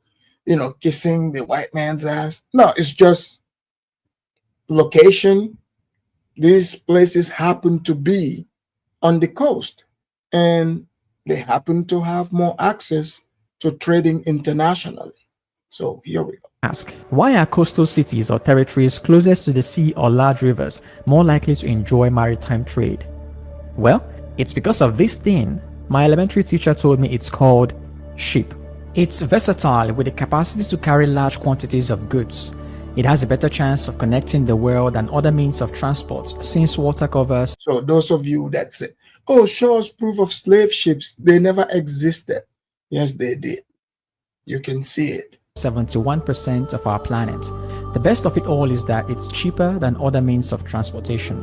kissing the white man's ass. No, it's just location. These places happen to be on the coast and they happen to have more access to trading internationally. So here we go. why are coastal cities or territories closest to the sea or large rivers more likely to enjoy maritime trade? Well, it's because of this thing. My elementary teacher told me it's called ship. It's versatile with the capacity to carry large quantities of goods. It has a better chance of connecting the world than other means of transport since water covers. So those of you that say, oh, show us proof of slave ships, they never existed. Yes, they did. You can see it. 71% of our planet. The best of it all is that it's cheaper than other means of transportation.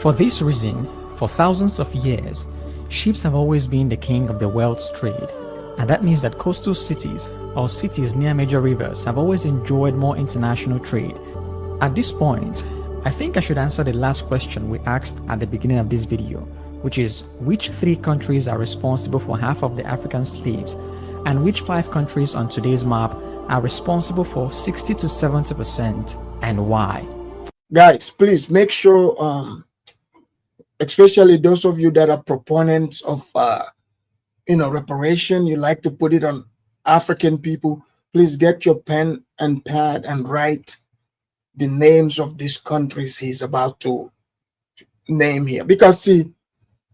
For this reason, for thousands of years, ships have always been the king of the world's trade. And that means that coastal cities or cities near major rivers have always enjoyed more international trade. At this point, I think I should answer the last question we asked at the beginning of this video, which is which 3 countries are responsible for half of the African slaves and which 5 countries on today's map are responsible for 60 to 70% and why? Guys, please make sure, especially those of you that are proponents of reparation, you like to put it on African people, please get your pen and pad and write the names of these countries he's about to name here. Because see,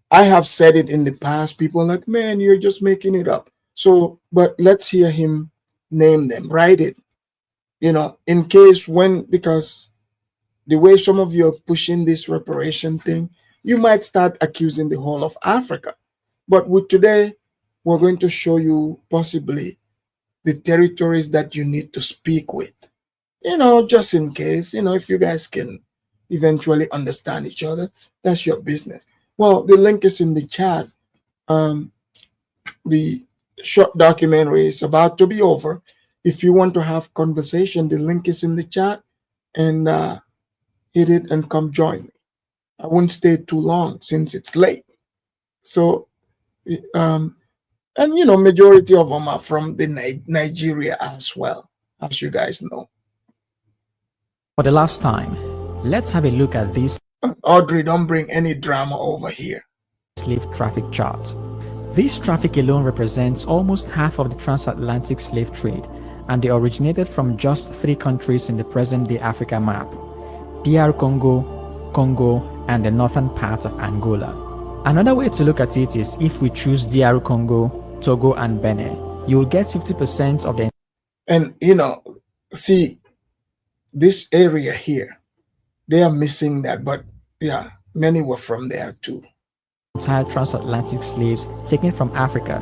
I have said it in the past, people are like, man, you're just making it up. So, but let's hear him name them, write it, in case because the way some of you are pushing this reparation thing, you might start accusing the whole of Africa. But with today, we're going to show you possibly the territories that you need to speak with, just in case, if you guys can eventually understand each other, that's your business. Well, the link is in the chat. The short documentary is about to be over. If you want to have conversation, the link is in the chat, and hit it and come join me. I won't stay too long since it's late. So, and majority of them are from the Nigeria as well, as you guys know. For the last time, let's have a look at this Audrey, don't bring any drama over here. Slave traffic chart. This traffic alone represents almost half of the transatlantic slave trade and they originated from just 3 countries in the present-day Africa map: DR Congo, and the northern part of Angola. Another way to look at it is if we choose DR Congo, Togo, and Benin, you will get 50% of the And see this area here, they are missing that, but yeah, many were from there too. entire transatlantic slaves taken from Africa.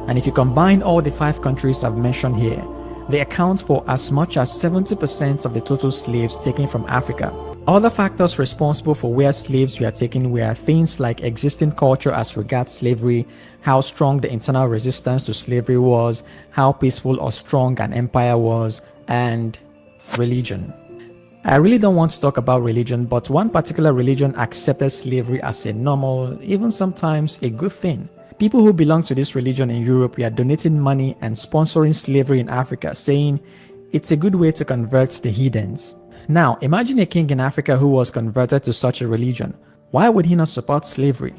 And if you combine all the 5 countries I've mentioned here, they account for as much as 70% of the total slaves taken from Africa. Other factors responsible for where slaves were taken were things like existing culture as regards slavery, how strong the internal resistance to slavery was, how peaceful or strong an empire was, and religion. I really don't want to talk about religion, but one particular religion accepted slavery as a normal, even sometimes a good thing. People who belong to this religion in Europe were donating money and sponsoring slavery in Africa, saying it's a good way to convert the heathens. Now, imagine a king in Africa who was converted to such a religion. Why would he not support slavery?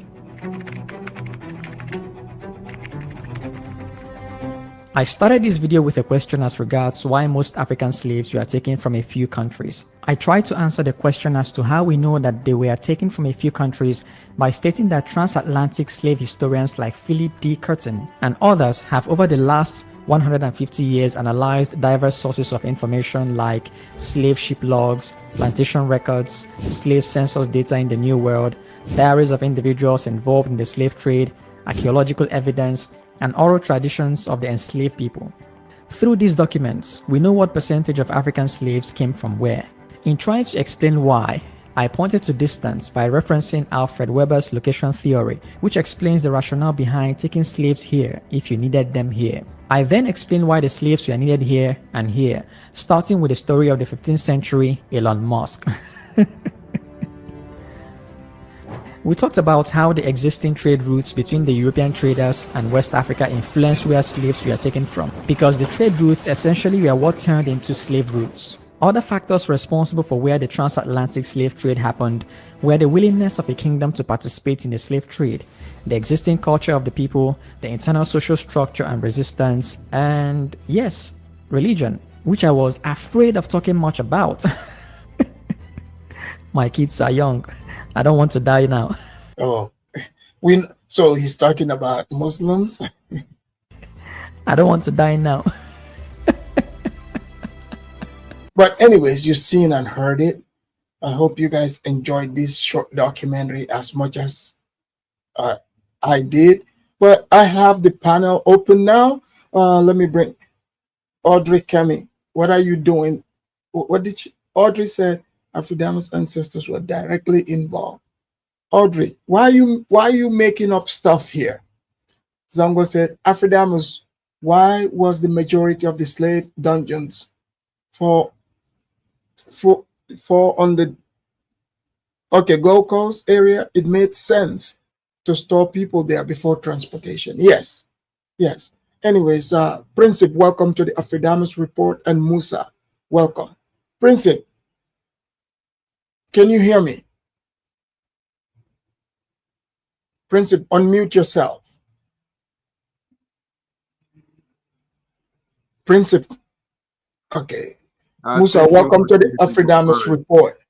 I started this video with a question as regards why most African slaves were taken from a few countries. I tried to answer the question as to how we know that they were taken from a few countries by stating that transatlantic slave historians like Philip D. Curtin and others have over the last 150 years analyzed diverse sources of information like slave ship logs, plantation records, slave census data in the New World, diaries of individuals involved in the slave trade, archaeological evidence, and oral traditions of the enslaved people. Through these documents, we know what percentage of African slaves came from where. In trying to explain why, I pointed to distance by referencing Alfred Weber's location theory, which explains the rationale behind taking slaves here if you needed them here. I then explained why the slaves were needed here and here, starting with the story of the 15th century Elon Musk. We talked about how the existing trade routes between the European traders and West Africa influenced where slaves were taken from, because the trade routes essentially were what turned into slave routes. Other factors responsible for where the transatlantic slave trade happened were the willingness of a kingdom to participate in the slave trade, the existing culture of the people, the internal social structure and resistance, and yes, religion, which I was afraid of talking much about. My kids are young. I don't want to die now. Oh, so he's talking about Muslims. I don't want to die now. But anyways, you've seen and heard it. I hope you guys enjoyed this short documentary as much as I did. But I have the panel open now. Let me bring Audrey Kemi. What are you doing? What did Audrey said? Afridama's ancestors were directly involved. Audrey, why are you making up stuff here? Zongo said, Afridamus, why was the majority of the slave dungeons for on the Gold Coast area? It made sense to store people there before transportation. Yes. Anyways, Princip, welcome to the Afridamus report, and Musa, welcome. Princip, can you hear me? Princip, unmute yourself. Princip, okay. Musa, welcome to the Afridamus report.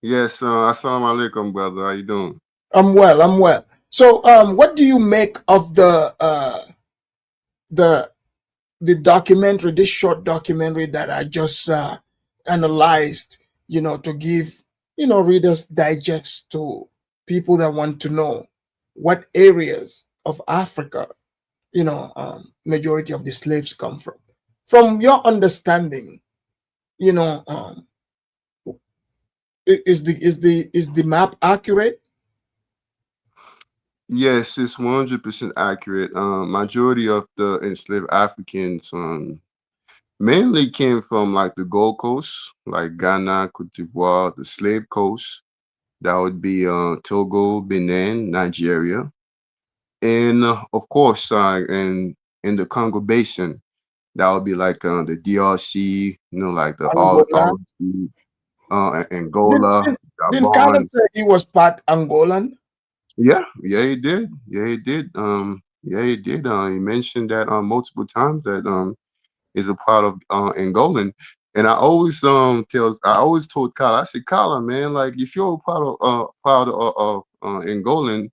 Yes, assalamu alaikum, brother. How you doing? I'm well. So, what do you make of the documentary, this short documentary that I just analyzed, to give, Reader's Digest to people that want to know what areas of Africa, majority of the slaves come from? From your understanding, is the map accurate? Yes, it's 100% accurate. Majority of the enslaved Africans mainly came from like the Gold Coast, like Ghana, Cote d'Ivoire, the Slave Coast. That would be Togo, Benin, Nigeria, and of course, in the Congo Basin, that would be like the DRC, like the Angola. Angola. Did Ghana say he was part Angolan? Yeah, he did. He did. He mentioned that multiple times that is a part of Angolan. And I always told Kyle, I said, Kyle, man, like if you're a part of Angolan,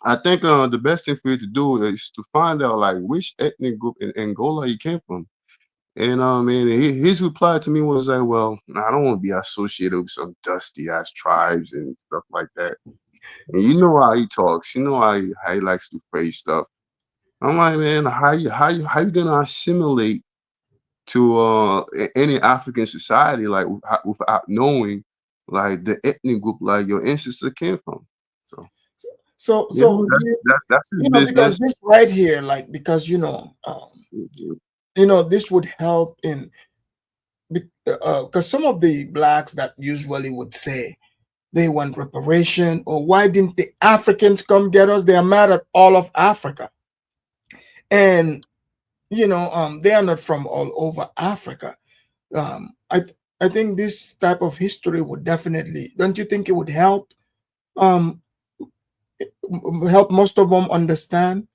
I think the best thing for you to do is to find out like which ethnic group in Angola he came from. And his reply to me was like, "Well, I don't want to be associated with some dusty ass tribes and stuff like that." And you know how he talks, you know how he likes to phrase stuff. I'm like, man, how you gonna assimilate to any African society like without knowing like the ethnic group like your ancestor came from? So So you know that's his because business. this right here, like, because Mhm. this would help in, because some of the blacks that usually would say they want reparation, or why didn't the Africans come get us? They are mad at all of Africa, and they are not from all over Africa. Um, I I think this type of history would definitely. Don't you think it would um help most of them understand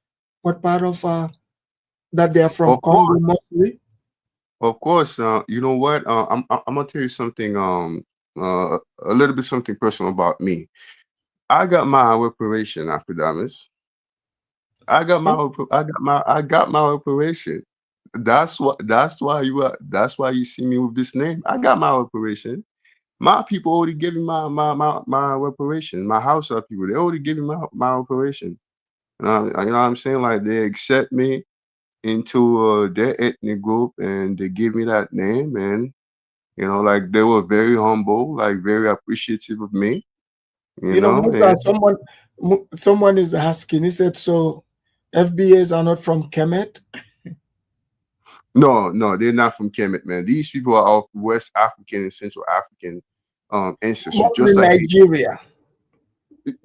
what part of that they are from Of Congo course, mostly? of course. You know what? I'm gonna tell you something. A little bit something personal about me. I got my reparation after Damas. I got my reparation. That's why you see me with this name. I got my reparation. My people already gave me my reparation. My house up people, they already gave me my reparation. You know what I'm saying? Like they accept me into their ethnic group and they give me that name, and like they were very humble, like very appreciative of me, Musa, and someone is asking. He said, "So, FBAs are not from Kemet, no, they're not from Kemet, man. These people are of West African and Central African ancestry, mostly just like me, Nigeria."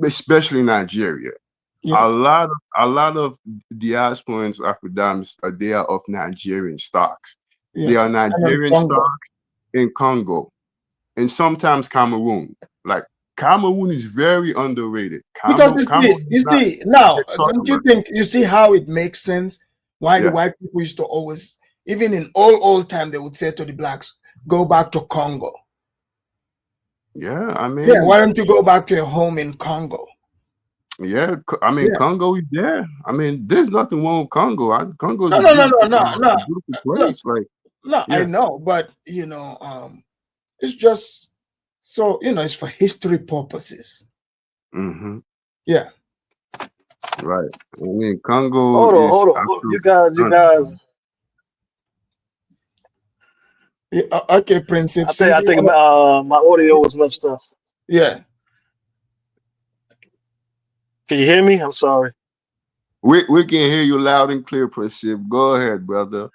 especially Nigeria. A Yes, lot of a lot of diasporans Afro-Dams are they are of Nigerian stocks. They yeah, are and in Nigerian Congo. stocks in Congo and sometimes Cameroon. Like Cameroon is very underrated. Because Cameroon is you not see now, talked don't you about. think you see how it makes sense? Why the Yeah, white people used to always, even in old time, they would say to the blacks, "Go back to Congo." yeah. I Yeah, mean, why don't you go back to your home in Congo? yeah. I mean, Yeah. Congo is there. I mean, there's nothing wrong with Congo. Congo is No, no, no, no, no, no. a beautiful Look, place. Like, no, I yeah. know, but it's just so it's for history purposes. Hmm. Yeah. Right. I mean, Congo Hold on, is hold on. You absolutely guys, you stunning. guys. Yeah, okay, Princip. I Since you think wanna, my audio was messed up. yeah, Can you hear me? I'm sorry. We can hear you loud and clear, Princip. Go ahead, brother.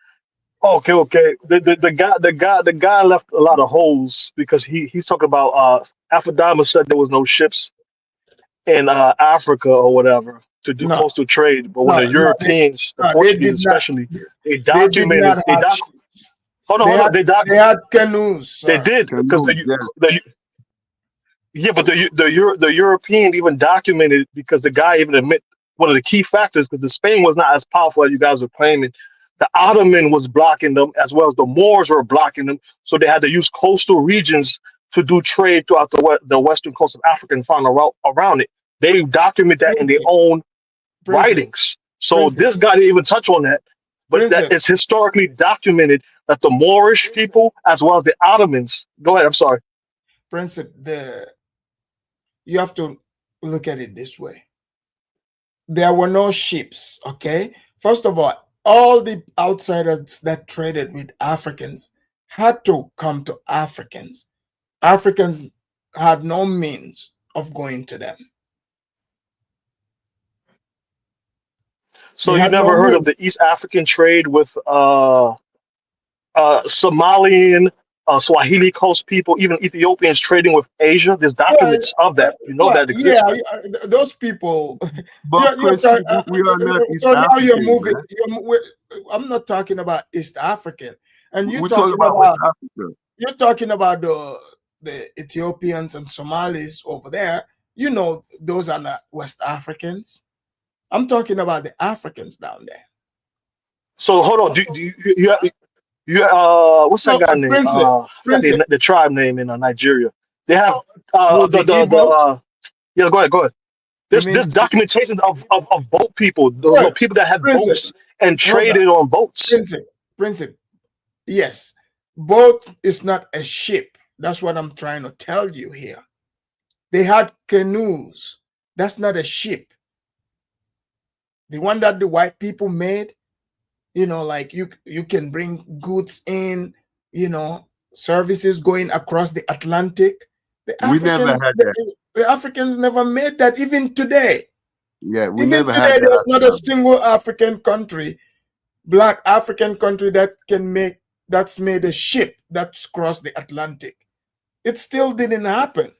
Okay, okay. The guy left a lot of holes because he talked about Alpha said there was no ships in Africa or whatever to do no, coastal trade, but when no, the no, Europeans, the no, they Portuguese did not. especially, they They did documented not they have. doc They hold on had they had canoes, they sir. did because Canoe, yeah. the yeah, but the European even documented because the guy even admit one of the key factors because the Spain was not as powerful as you guys were claiming. The Ottoman was blocking them as well as the Moors were blocking them, so they had to use coastal regions to do trade throughout the western coast of Africa and find a route around it. They document that in their Princip, own Princip, writings. So Princip, this guy didn't even touch on that, but that Princip, is historically documented that the Moorish people as well as the Ottomans. Go ahead. I'm sorry. Princip. You have to look at it this way. There were no ships. Okay, first of all the outsiders that traded with Africans had to come to Africans. Africans had no means of going to them. They So you had no never heard of means. the East African trade with Somalian, Swahili coast people, even Ethiopians trading with Asia? There's Well, documents of that. You know well, that yeah, exists, right? those people. But Princip, we are not East So now you're Africans, moving. man. I'm not talking about East African, and We're talking about West Africa. you're talking about the Ethiopians and Somalis over there. Those are not West Africans. I'm talking about the Africans down there. So hold on. Do you You what's that No, guy name? I forgot Prince, the tribe name in Nigeria. They have who the the Igbos? yeah. Go ahead, go ahead. You There's mean documentation of boat people, the well, people that had Prince? boats and Hold on, traded on boats. Prince. Yes, boat is not a ship. That's what I'm trying to tell you here. They had canoes. That's not a ship. The one that the white people made, like you can bring goods in, services going across the Atlantic. The We never Africans, had that. the Africans never made that. Even today, Yeah, we even never had today, there's not a that. single African country, black African country that's made a ship that's crossed the Atlantic. It still didn't happen.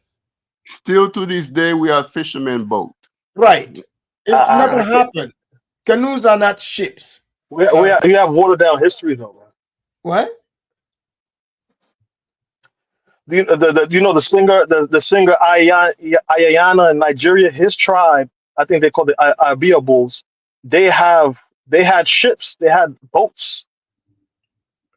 Still to this day, we have fishermen boat. Right. It's never I can't. happened. Canoes are not ships. We have watered down history though, man. What? The singer the singer Ayana in Nigeria, his tribe, I think they call the Abia Bulls. They had ships, they had boats.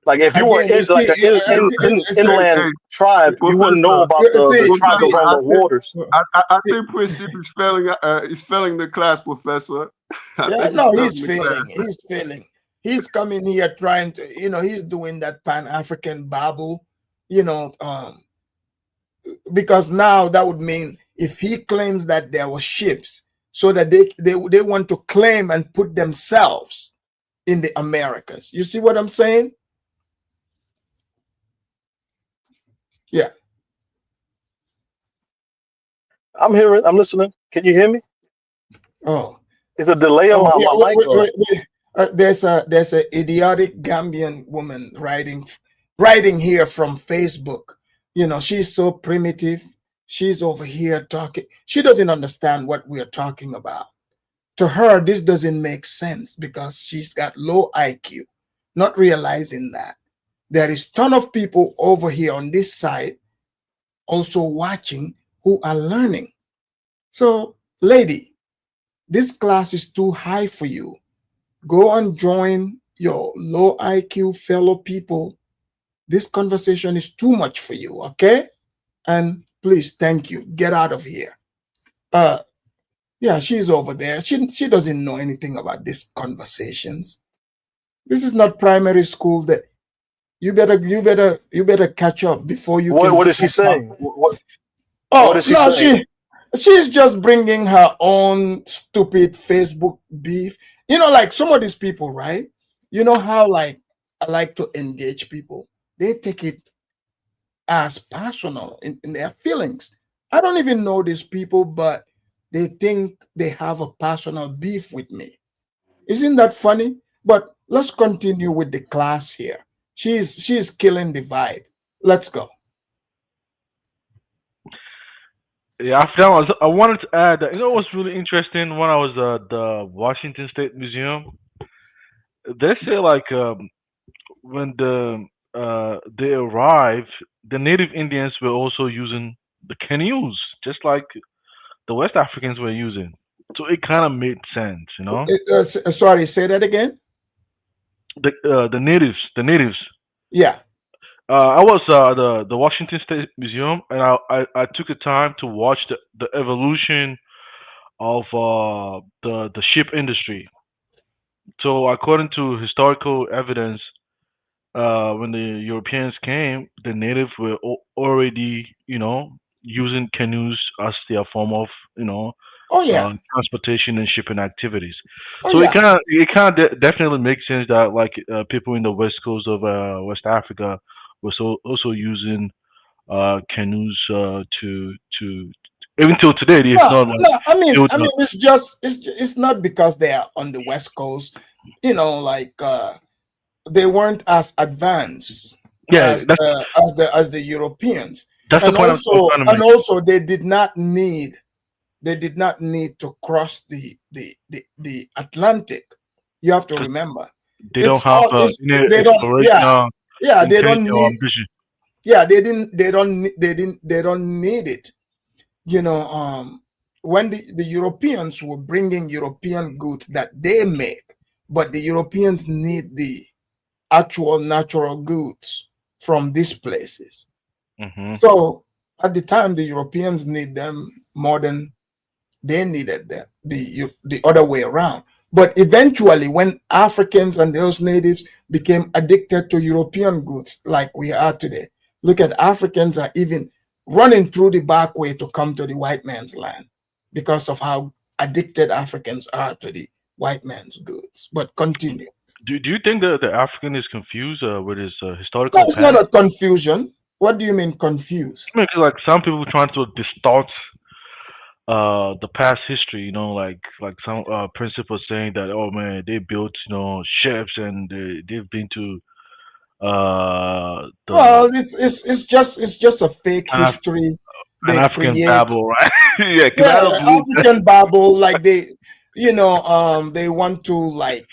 Like if you were Again, you in see, like an Hey, inland hey, tribe, you wouldn't know Professor, about the tribes see, Professor, around the waters. I think Princip is failing the class, Professor. I yeah, think he's no, failing he's the class. failing. He's failing. He's coming here trying to, he's doing that Pan-African babble, you know, um, because now that would mean if he claims that there were ships, so that they want to claim and put themselves in the Americas. You see what I'm saying? Yeah. I'm listening. Can you hear me? Oh. Is a delay on Oh, yeah. my mic or Wait. There's a idiotic Gambian woman writing here from Facebook. She's so primitive. She's over here talking. She doesn't understand what we are talking about. To her, this doesn't make sense because she's got low IQ, not realizing that there is ton of people over here on this side also watching who are learning. So, lady, this class is too high for you. Go and join your low IQ fellow people. This conversation is too much for you, okay? And please, thank you. Get out of here. Yeah, she's over there. She doesn't know anything about these conversations. This is not primary school day. You better catch up before you can what is she start saying? talking. What Oh is she no, saying? she's just bringing her own stupid Facebook beef. Like some of these people, right? You know how like I like to engage people. They take it as personal in their feelings. I don't even know these people, but they think they have a personal beef with me. Isn't that funny? But let's continue with the class here. She's killing the vibe. Let's go. Yeah, after that, I wanted to add that what's really interesting when I was at the Washington State Museum. They say like when they arrived, the native Indians were also using the canoes, just like the West Africans were using. So it kind of made sense, you know. Sorry, say that again. The natives. Yeah. I was the Washington State Museum, and I took the time to watch the evolution of the ship industry. So according to historical evidence, when the Europeans came, the natives were already, using canoes as their form of, Oh yeah. transportation and shipping activities. Oh So yeah. it kind of definitely makes sense that like people in the west coast of West Africa were also using canoes to even till today, if No, not like no. I mean, still I mean, it's not because they are on the West Coast. Like they weren't as advanced yeah, as the Europeans, that's the and point I was also trying to make. they did not need to cross the Atlantic. You have to 'Cause remember, they don't it's have all it's, any they don't. Yeah, exploration yeah. They intent don't or need. ambition. Yeah, they didn't. They don't need it. You know, when the Europeans were bringing European goods that they make, but the Europeans need actual natural goods from these places. Mm-hmm. So at the time, the Europeans need them more than they needed them, the other way around. But eventually, when Africans and those natives became addicted to European goods like we are today, look at Africans are even running through the back way to come to the white man's land because of how addicted Africans are to the white man's goods. But continue. Do you think that the African is confused with his No, historical it's not past? a confusion. What do you mean confused? I mean, 'cause, like some people trying to distort the past history, like some principals saying that, oh man, they built ships and they've been to the Well, it's just a fake Af- history an they African create. Babel, right? Yeah, because I Yeah, don't believe that. African Bible, like they want to like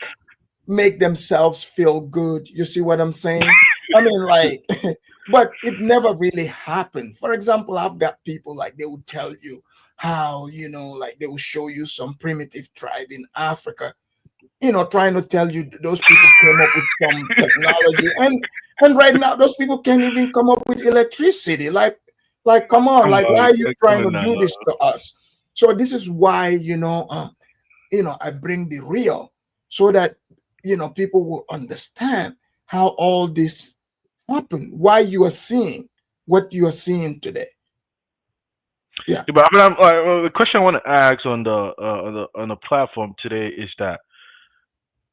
make themselves feel good. You see what I'm saying? I mean, like, but it never really happened. For example, I've got people like they would tell you how, like they will show you some primitive tribe in Africa, trying to tell you those people came up with some technology. And right now, those people can't even come up with electricity. Like, come on, Come like, why on, are you come trying on to now. do this to us? So this is why, I bring the real so that people will understand how all this happened, why you are seeing what you are seeing today. Yeah. Yeah, but I'm like, the question I want to ask on the platform today is that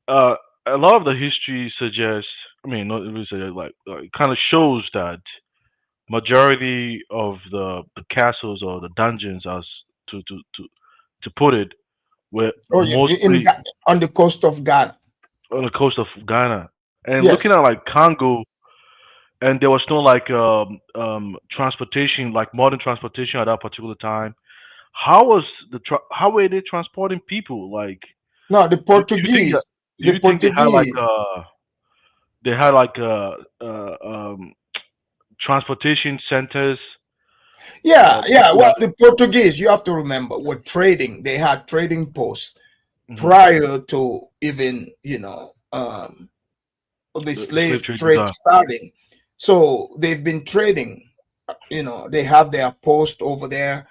uh, a lot of the history suggests, I mean, not really suggest, like kind of shows that majority of the castles or the dungeons, as to to to to put it, were Oh, yeah, mostly on the coast of Ghana. on the coast of Ghana. And looking Yes. at like Congo, and there was no like transportation, like modern transportation at that particular time. How were they transporting people? Like, No, the do you think that Portuguese. do The you think Portuguese. they had like transportation centers? Yeah, yeah. People Well, that. the Portuguese, you have to remember, were trading. They had trading posts Mhm. prior to even, the The slave slave trade trade began. starting. So they've been trading. They have their post over there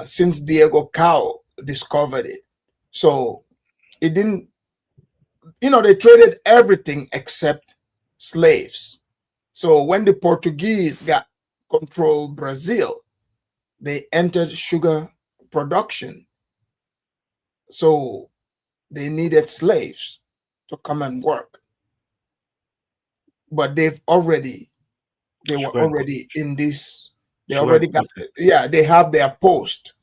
since Diego Cao discovered it. So it didn't, they traded everything except slaves. So when the Portuguese got control Brazil, they entered sugar production. So they needed slaves to come and work. But they were Sugar and already in this, they sugar and already got, cotton. yeah, they have their post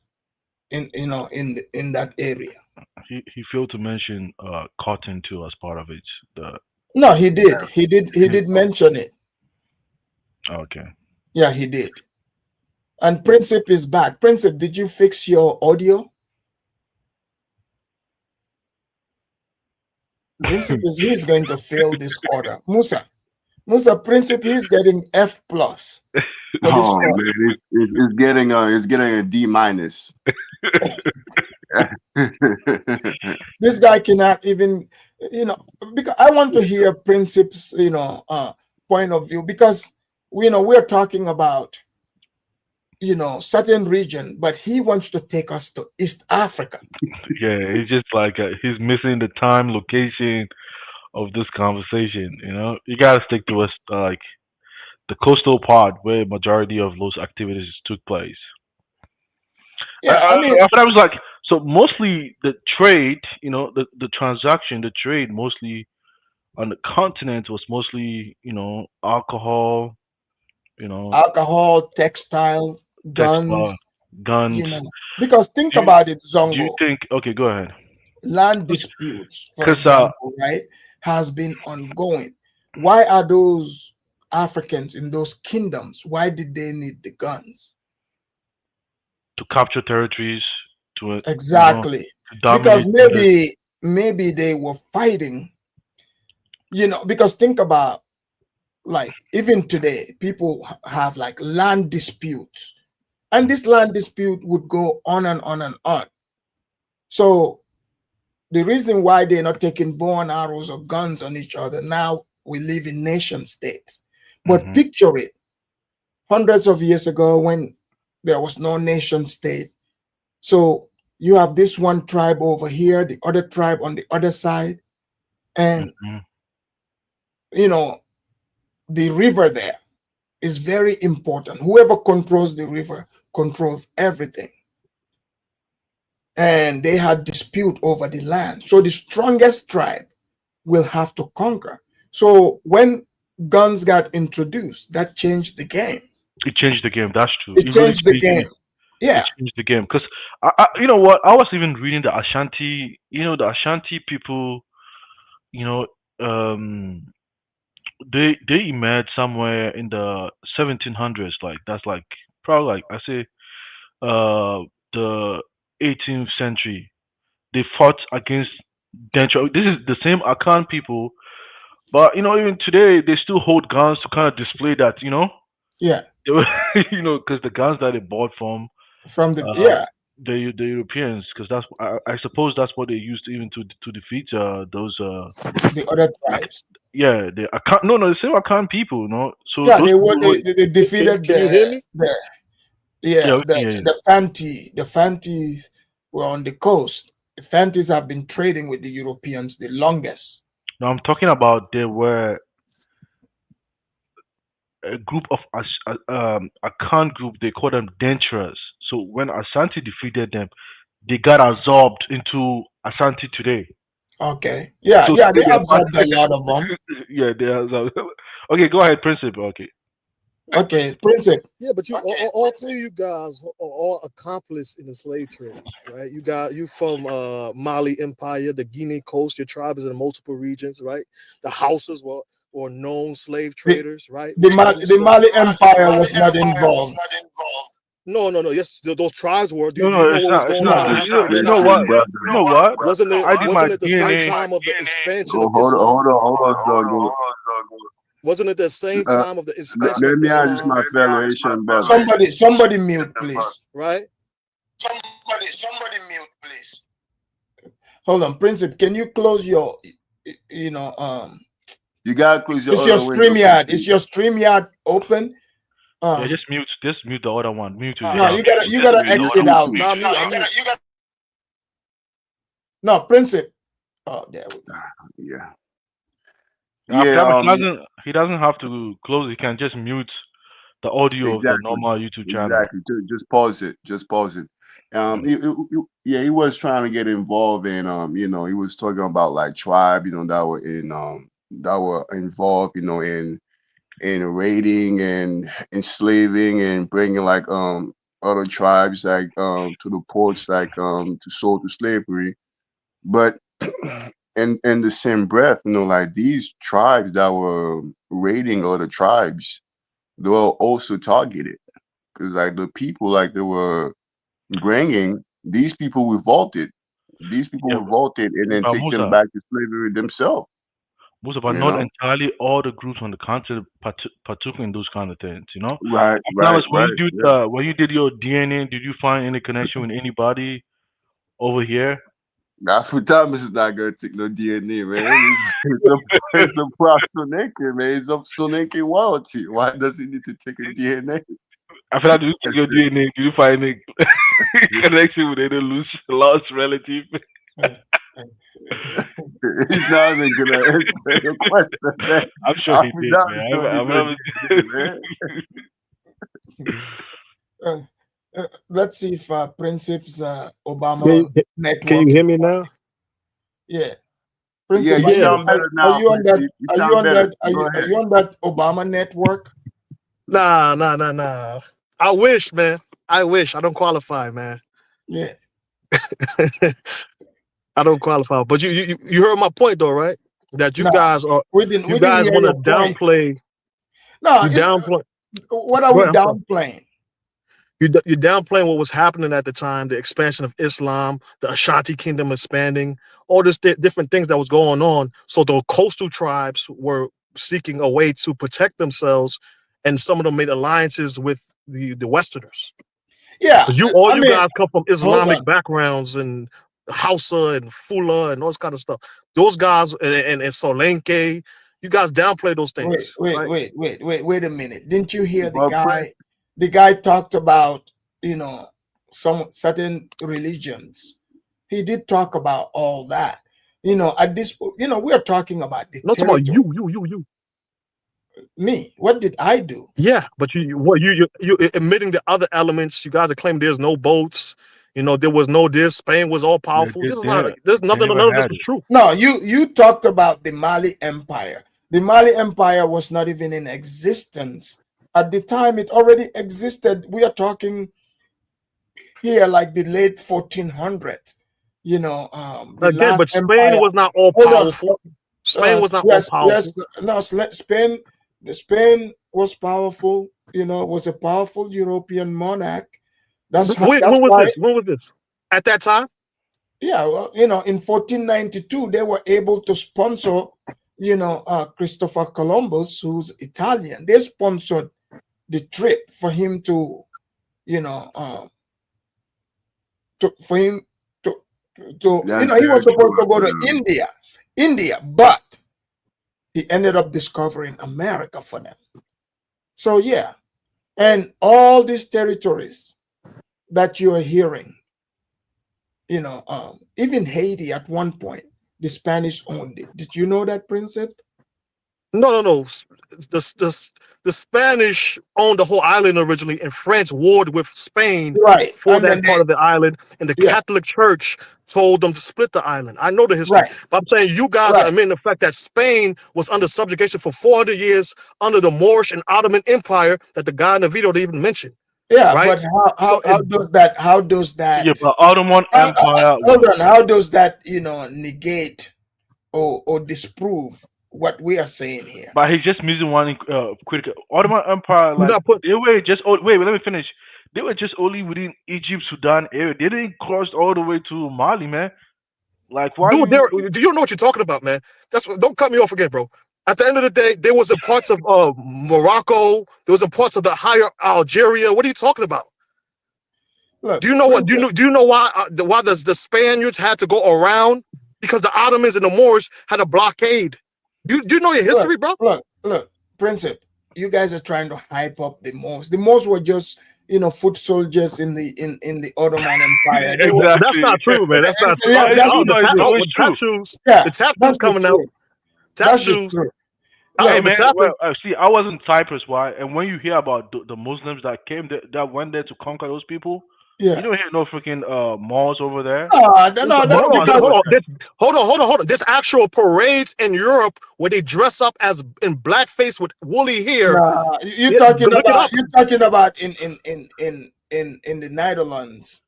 in that area. He failed to mention cotton too as part of it. The No, he did mention it. Okay. Yeah, he did. And Princip is back. Princip, did you fix your audio? Princip is he's going to fail this order. Musa Princip, he's getting F plus for this Oh order. man, it's getting a D minus. This guy cannot even, because I want to hear Princip's, point of view, because we're talking about certain region, but he wants to take us to East Africa. Yeah, he's just like he's missing the time, location of this conversation. You gotta stick to us like the coastal part where majority of those activities took place. Yeah, I mean, But I was like, so mostly the trade, the transaction, the trade mostly on the continent was mostly, alcohol, you know, alcohol, textile, textile, guns, guns. because think Do you, about it, do you Zongo, think? Okay, go ahead. land disputes, for Because example, right, has been ongoing. Why are those Africans in those kingdoms, why did they need the guns? to capture territories, Exactly. to Because dominate others, maybe they were fighting, because think about, like, even today, people have like land disputes, and this land dispute would go on and on and on. So the reason why they're not taking bow and arrows or guns on each other now, we live in nation states. But picture it, hundreds of years ago when there was no nation state. So you have this one tribe over here, the other tribe on the other side, and you know, the river there is very important. Whoever controls the river controls everything. And they had dispute over the land. So the strongest tribe will have to conquer. So when guns got introduced, that changed the game. It changed the game. That's true. It Really changed the speaking, game. Yeah. it changed the game. Because you know what? I was even reading the Ashanti. You know, the Ashanti people. You know, they emerged somewhere in the 1700s. Like that's like probably like I say, the 18th century. They fought against Dencho. This is the same Akan people, but you know, even today they still hold guns to kind of display that, you know, Yeah. they were, you know, because the guns that they bought from the uh, the Europeans, because I suppose that's what they used even to defeat those the other tribes. yeah, the Akan, no, the same Akan people, you know. So Yeah, those they were people they defeated Can you hear me? yeah, we can hear you. the Fantis were on the coast. The Fantis have been trading with the Europeans the longest. Now I'm talking about there were a group of Akan group. They call them Denturers. So when Asante defeated them, they got absorbed into Asante today. Okay. Yeah, So yeah, they today they're absorbed a lot of them. yeah, they absorbed. Okay, go ahead, Principal. Okay. Okay, Princep. Yeah, but you all three of you guys are all accomplices in the slave trade, right? You from Mali Empire, the Guinea Coast. Your tribe is in multiple regions, right? The Hausas were known slave traders, right? The Mali Empire was not involved. No. Yes, those tribes were. Do you No, know it's what was not. It's going on not. in Africa? You know what? You know what? Wasn't I did my it the same DNA. time of the expansion Go, of Islam? hold on, Doug. Wasn't it the same time of the expansion Let of me ask Islam? my fellow Asian brother. Somebody mute, please. Right? Somebody mute, please. Hold on, Princep. Can you close your, you gotta close your. It's your StreamYard. Is your StreamYard open? Yeah, just mute the other one. Mute it. No, you gotta exit out. No, Princep. Oh, there we go. Yeah. He doesn't have to close. He can just mute the audio of the normal YouTube channel. Exactly. Just pause it. He was trying to get involved in you know, he was talking about like tribe, you know, that were involved, you know, in raiding and enslaving and bringing like other tribes like to the ports like to sold to slavery. But in the same breath, you know, like these tribes that were raiding other tribes, they were also targeted because like the people like they were bringing, these people revolted. These people revolted and then take them back to slavery themselves. But not entirely all the groups on the continent partook in those kind of things, you know. Right. When you did your DNA, did you find any connection with anybody over here? Afro Thomas is not gonna take no DNA, man. It's a prof Sonenke, man. It's of Sonenke royalty. Why does he need to take a DNA? After that, did you take your DNA? Did you find any connection with any lost relative? He's not even gonna answer the question, man. I'm sure he did, man. Let's see if Princip's Obama network. Can you hear me now? Yeah. Princip, you sound better now. Are you on that Obama network? Nah. I wish, man. I don't qualify, man. Yeah. I don't qualify. But you heard my point though, right? That you guys want to downplay. No, what are we downplaying? You're downplaying what was happening at the time, the expansion of Islam, the Ashanti kingdom expanding, all this different things that was going on. So the coastal tribes were seeking a way to protect themselves, and some of them made alliances with the Westerners. Yeah, you guys come from Islamic backgrounds and Hausa and Fula and all this kind of stuff. Those guys and Solenke, You guys downplay those Wait, things. wait, Right? wait a minute. Didn't you hear the But guy? The guy talked about, some certain religions. He did talk about all that. At this, we are talking about the Not talking about territory. you. Me, what did I do? Yeah, but you admitting the other elements. You guys are claiming there's no boats. There was no this. Spain was all powerful. This is not. There's nothing. never None of this had is it. true. No, you talked about the Mali Empire. The Mali Empire was not even in existence at the time. It already existed. We are talking here like the late 1400s. The Again, last but Spain empire. was not all Hold on. powerful. Spain was not all Yes, powerful. no, Spain was powerful. Was a powerful European monarch. That's When was why. this? When was this? At that time? Yeah, well, in 1492, they were able to sponsor, Christopher Columbus, who's Italian. They sponsored the trip for him to, for him to he was supposed to go to India, but he ended up discovering America for them. So yeah, and all these territories that you are hearing, even Haiti at one point, the Spanish owned it. Did you know that, Princess? No. The Spanish owned the whole island originally, and France warred with Spain Right. for And that then part of the island. And the Catholic Church told them to split the island. I know the history, but I'm saying you guys are admitting the fact that Spain was under subjugation for 400 years under the Moorish and Ottoman Empire that the guy in the video didn't mention. Yeah, right? but how does that? Yeah, but Ottoman Empire. Hold on. How does that negate or disprove what we are saying here? But he's just missing one critical. Ottoman Empire, like they were just. Wait, let me finish. They were just only within Egypt, Sudan area. They didn't cross all the way to Mali, man. Like why? Dude, do you know what you're talking about, man? Don't cut me off again, bro. At the end of the day, there was in parts of Morocco. There was in parts of the higher Algeria. What are you talking about? Look, do you know what? Do you know why? Why the Spaniards had to go around? Because the Ottomans and the Moors had a blockade. Do you know your history, bro? Look, Princip, you guys are trying to hype up the Moors. The Moors were just foot soldiers in the Ottoman Empire. That's not true, man. That's not true. The tattoos coming out. Tattoos. Hey man, well, see, I was in Cyprus, right? And when you hear about the Muslims that came that went there to conquer those people, you don't hear no freaking malls over there. Hold on. There's actual parades in Europe where they dress up as in blackface with woolly hair. You're talking about in the Netherlands.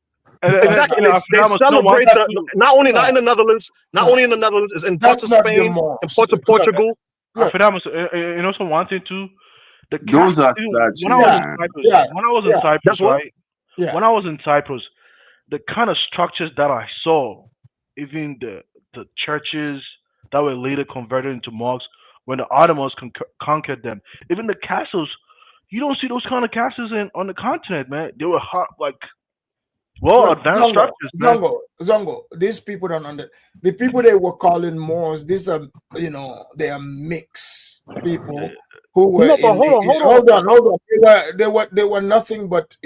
Exactly. They celebrate not only in the Netherlands, it's in parts of Spain, in parts of Portugal. You know, one thing too. Those are when I was in Cyprus, right? Yeah. When I was in Cyprus, the kind of structures that I saw, even the churches that were later converted into mosques when the Ottomans conquered them, even the castles, you don't see those kind of castles on the continent, man. They were hot, like advanced structures, man. Zongo, these people don't understand. The people they were calling Moors, these are they are mixed people who were. Hold on. They were nothing but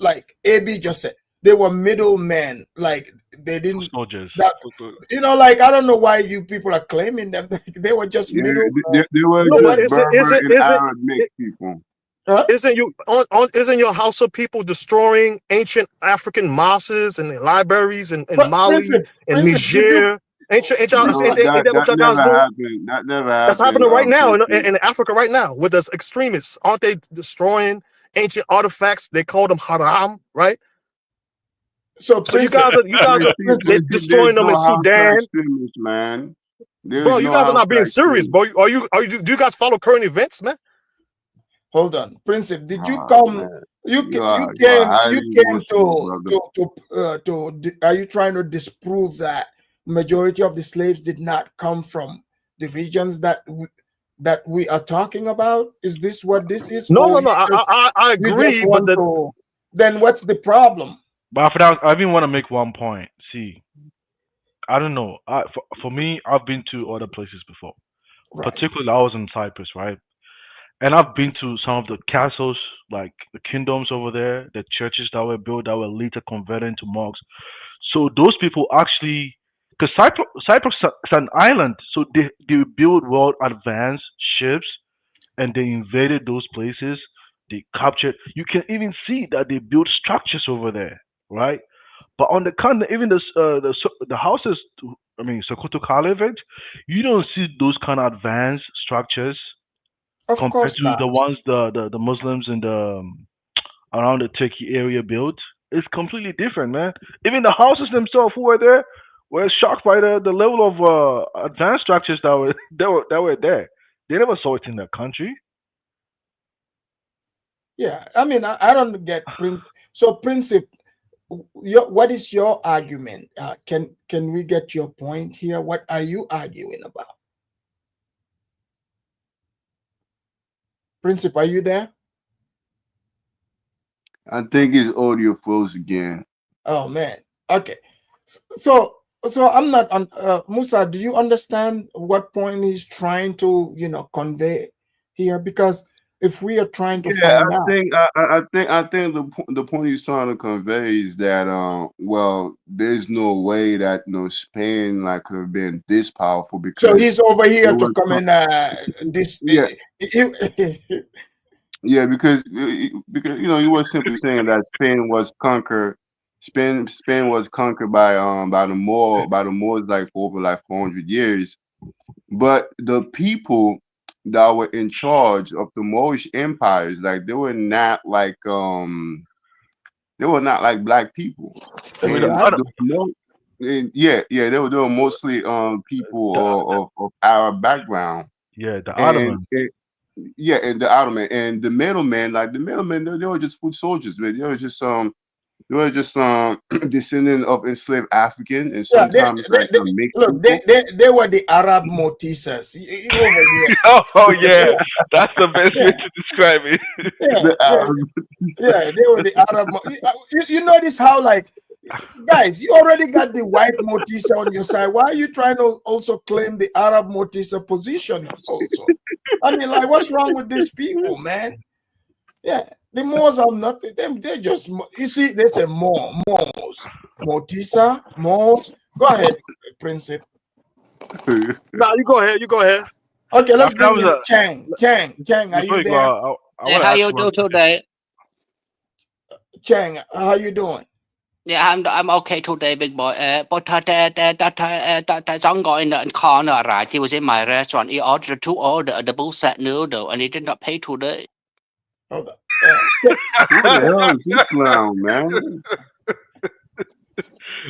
like AB just said, they were middlemen. Like they didn't. Soldiers. Like I don't know why you people are claiming them. They were just middle. They were just Berber and Arab mixed people. Huh? Isn't your House of people destroying ancient African mosques and libraries in Mali and Niger? That never happened. That's happening right now in Africa right now with us extremists. Aren't they destroying ancient artifacts? They call them haram, right? So you guys are destroying them in Sudan, man. Bro, you guys are not being serious, bro. Do you guys follow current events, man? Hold on, Princip. Did you come? You came to. Are you trying to disprove that majority of the slaves did not come from the regions that we are talking about? Is this what this is? No. I agree, but then what's the problem? But I even want to make one point. See, I don't know. For me, I've been to other places before. Right. Particularly, I was in Cyprus, right? And I've been to some of the castles, like the kingdoms over there, the churches that were built that were later converted into mosques. So those people actually, because Cyprus is an island, so they build world advanced ships and they invaded those places. They captured. You can even see that they built structures over there, right? But on the continent, even the houses, I mean, Sokoto Caliphate, you don't see those kind of advanced structures Of compared course to the not. ones the Muslims in the around the Turkey area built. It's completely different, man. Even the houses themselves who were there were shocked by the level of advanced structures that were there. They never saw it in their country. Yeah, I mean, I don't get Prince. So, Princip, what is your argument? Can we get your point here? What are you arguing about? Princip, are you there? I think his audio froze again. Oh man. Okay. So I'm not on Musa, do you understand what point he's trying to, convey here? Because if we are trying to Yeah, find out. I think the point he's trying to convey is that well, there's no way that Spain like could have been this powerful So because he's over it here to was come and this yeah, yeah, because you were simply saying that Spain was conquered by the Moors like for over like 400 years. But the people that were in charge of the Moorish empires, like they were not like black people. With the And other, Exactly. the Moor yeah, they were mostly people the, of Arab background. yeah, the And Ottoman. yeah, and the Ottoman and the middlemen, like the middlemen, they were just foot soldiers, man. They were just descendant of enslaved African and Yeah, sometimes like mixed look, people. they were the Arab Mortisas over here. Oh yeah, Yeah, that's the best way yeah, to describe it. yeah, The yeah, Arab yeah. They were the Arab. You notice how, like, guys, you already got the white Mortisa on your side. Why are you trying to also claim the Arab Mortisa position also? I mean, like, what's wrong with these people, man? Yeah, the Moors are not them. They're just you see. They say Moors, Mortisa, Moors. Go ahead, Princip. No, you go ahead. You go ahead. Okay, let's After that bring was in Chang. Chang, are before you you go, there? I Yeah, want to how ask you you one do question. today? Chang, how you doing? Yeah, I'm okay today, big boy. But that song guy in the corner, right? He was in my restaurant. He ordered two order the bull set noodle, and he did not pay today. Hold on. Who the hell is this clown, man? Who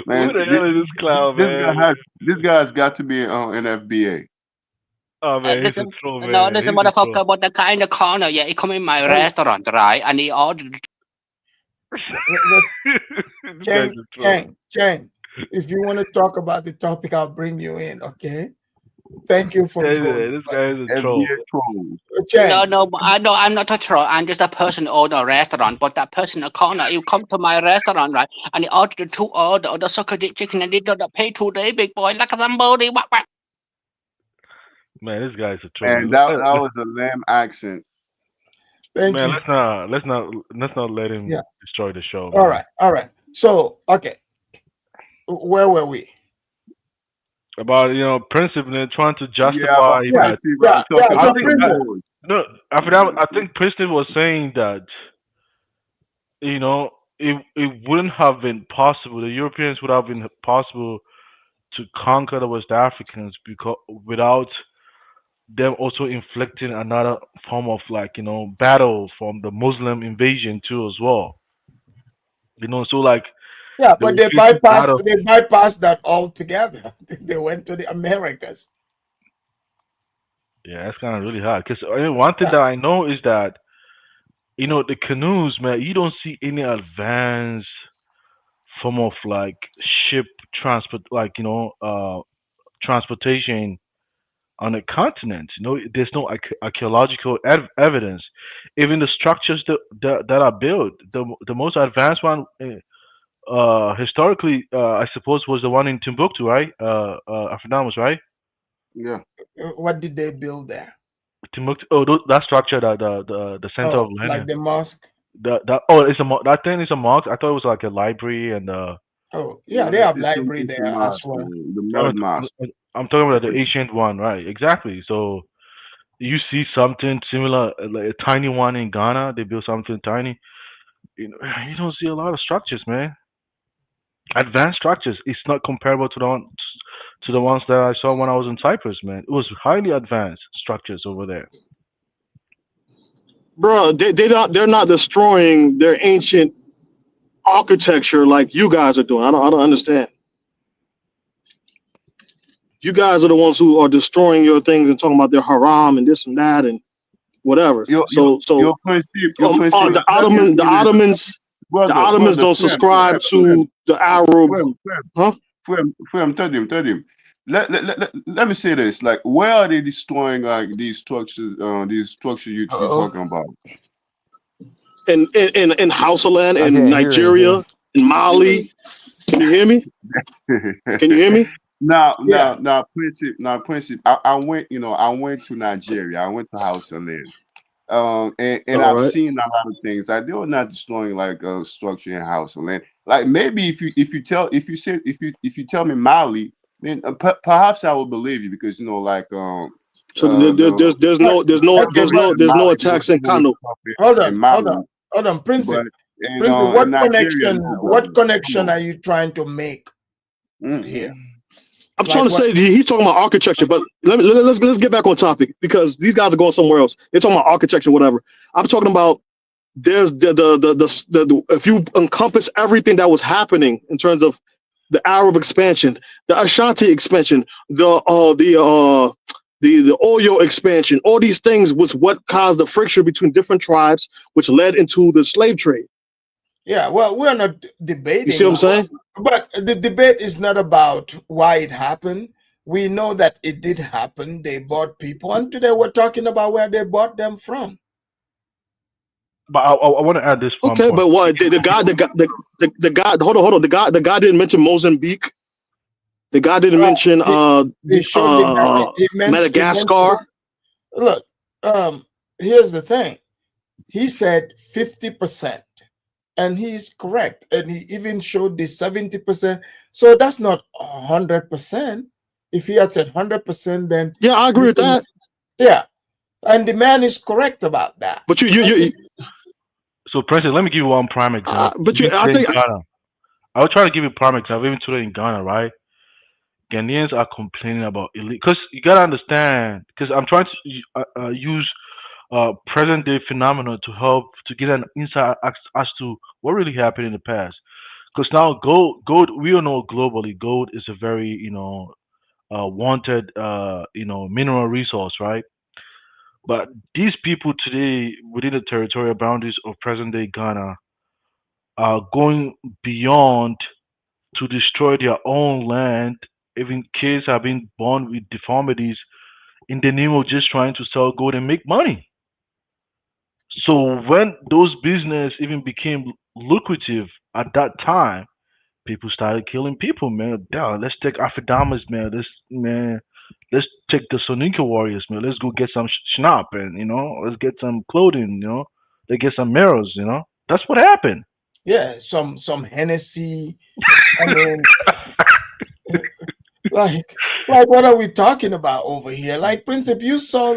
Man, the hell is this clown, man? this guy's got to be an FBA. Oh man, This he's a troll, no, man. this He's a troll. motherfucker, but the guy in the corner, yeah, he come in my restaurant, right? And he ordered. This guy's a troll. Chang, if you want to talk about the topic, I'll bring you in, okay? Thank you for trolling. This guy is a troll. FBA trolls. No, Chang, no, I know I'm not a troll. I'm just a person who own a restaurant. But that person in the corner, you come to my restaurant, right? And he ordered two order of the sucker dick chicken and he did not pay today, big boy. Like somebody, whack, whack. Man, this guy's a troll. And that was a lame accent. thank Man, you. let's not let him Yeah. destroy the show, All man. right. So, okay, where were we? About principle trying to Yeah, about justify that. Prince, I'm talking I So about think the that Princip, Moors. no. After that, I think Princeton was saying that it wouldn't have been possible. The Europeans would have been possible to conquer the West Africans because without them also inflicting another form of battle from the Muslim invasion too as well. So like yeah, they but were facing battle. they bypassed that altogether. They went to the Americas. Yeah, that's kind of really hard. Because one thing Yeah, that I know is that the canoes, man, you don't see any advanced form of like ship transport, like transportation on a continent. There's no archaeological evidence. Even the structures that are built, the most advanced one historically, I suppose, was the one in Timbuktu, right? Afridam was right. Yeah. What did they build there? Timbuktu. Oh, that structure, the center of Oh, like learning. the mosque. It's that thing is a mosque. I thought it was like a library and Oh, yeah, they Yeah, have it's library it's a there as mosque, well. man. The I'm, mud mosque. I'm talking about the ancient one, right? Exactly. So you see something similar, like a tiny one in Ghana. They built something tiny. You don't see a lot of structures, man. Advanced structures. It's not comparable to the ones that I saw when I was in Cyprus, man. It was highly advanced structures over there. Bro, they're not destroying their ancient architecture like you guys are doing. I don't understand. You guys are the ones who are destroying your things and talking about their haram and this and that and whatever. So Your principle, your principle. the Let me The give you The Ottomans brother, don't friend, subscribe to the Arab, huh? friend, tell him. Let me say this. Like, where are they destroying like these structures you're Uh-oh. talking about? In Hausaland, I in can't hear Nigeria, anything. in Mali. Can you hear me? Can you hear me? Yeah. Principe. I went, I went to Nigeria. I went to House and Land. And All I've right. seen a lot of things. Like they were not destroying like structure in House and Land. Like maybe if you tell me Mali, then perhaps I will believe you because like So the But okay, but there's no Mali they were attacks in doing Kano. stuff hold in on, hold on, Mali, hold on, but Princip. Princip, in Nigeria, no, what brother. Come connection on. are you trying to make here? Mm. I'm trying Like to what? say he's talking about architecture, but let's get back on topic because these guys are going somewhere else. They're talking about architecture, whatever. I'm talking about there's the if you encompass everything that was happening in terms of the Arab expansion, the Ashanti expansion, the Oyo expansion, all these things was what caused the friction between different tribes, which led into the slave trade. Yeah, well, we're not You see what I'm debating, saying? but the debate is not about why it happened. We know that it did happen. They bought people, and today we're talking about where they bought them from. But I want to add this one Okay, point. but what the guy hold on the guy didn't mention Mozambique. The guy didn't Uh, mention he, he showed me that Madagascar. look, here's the thing. He said 50%, and he's correct. And he even showed the 70%. So that's not 100%. If he had said 100%, then Yeah, I agree with that. yeah. And the man is correct about that. But you So, President, let me give you one prime example. but Even I today in think Ghana, I will try to give you a prime example. Even today in Ghana, right? Ghanaians are complaining about illegal. Because you gotta understand. Because I'm trying to use present day phenomena to help to get an insight as to what really happened in the past. Because now gold, we all know globally, gold is a very wanted mineral resource, right? But these people today within the territorial boundaries of present day Ghana are going beyond to destroy their own land. Even kids have been born with deformities in the name of just trying to sell gold and make money. So when those business even became lucrative at that time, people started killing people, man. Yeah, let's take Afrodamas, man. Let's take the Soninka warriors, man. Let's go get some schnapp and let's get some clothing, let's get some mirrors, That's what happened. Yeah, some Hennessy. I mean, like what are we talking about over here? Like Princip, you saw,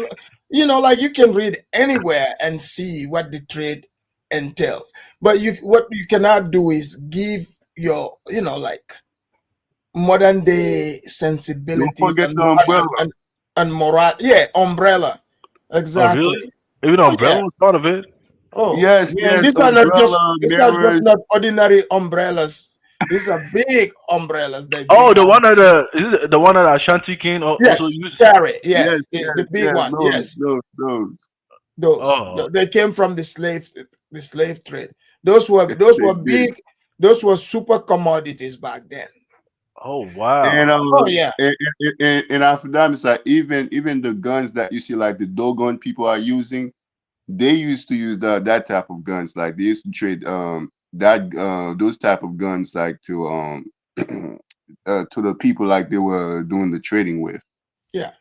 like you can read anywhere and see what the trade entails. But what you cannot do is give your, like modern day Don't sensibilities forget the umbrella. and moral. Yeah, umbrella. Oh, really? Exactly. Even Oh yeah. umbrella was part of it. Oh Yes, man, yes, umbrella, these are just mirrors. not ordinary umbrellas. These are big umbrellas they've been Oh, the having. one that is it the one that Ashanti King also Yes, used. carry. Yeah, Yes, the big yes, one. Yes, those. those. Oh, They came from the slave trade. Those were They did. big. Those were super commodities back then. oh And wow. Oh yeah. after that, it's like even the guns that you see, like the Dogon people are using, they used to use that type of guns. Like they used to trade that those type of guns like to to the people like they were doing the trading with. Yeah.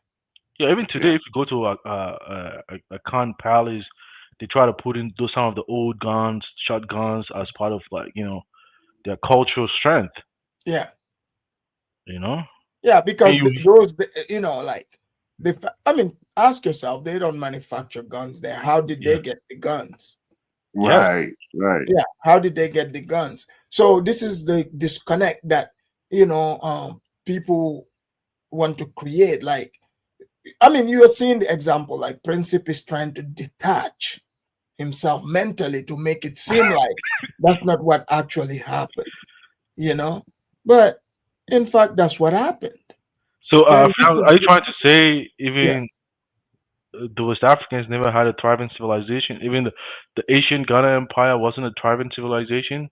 Yeah, even Yeah. today, if you go to a Khan palace, they try to put in some of the old guns, shotguns, as part of like their cultural strength. Yeah, You know, yeah, and because you those, like I mean, ask yourself, they don't manufacture guns there. How did yeah they get the guns? yes. Right. Right. Yeah, how did they get the guns? So this is the disconnect that people want to create. Like, I mean, you are seeing the example. Like, Princip is trying to detach himself mentally to make it seem like that's not what actually happened. You know, but in fact, that's what happened. So, Then are you trying to say yeah. even the West Africans never had a thriving civilization? Even the ancient Ghana Empire wasn't a thriving civilization.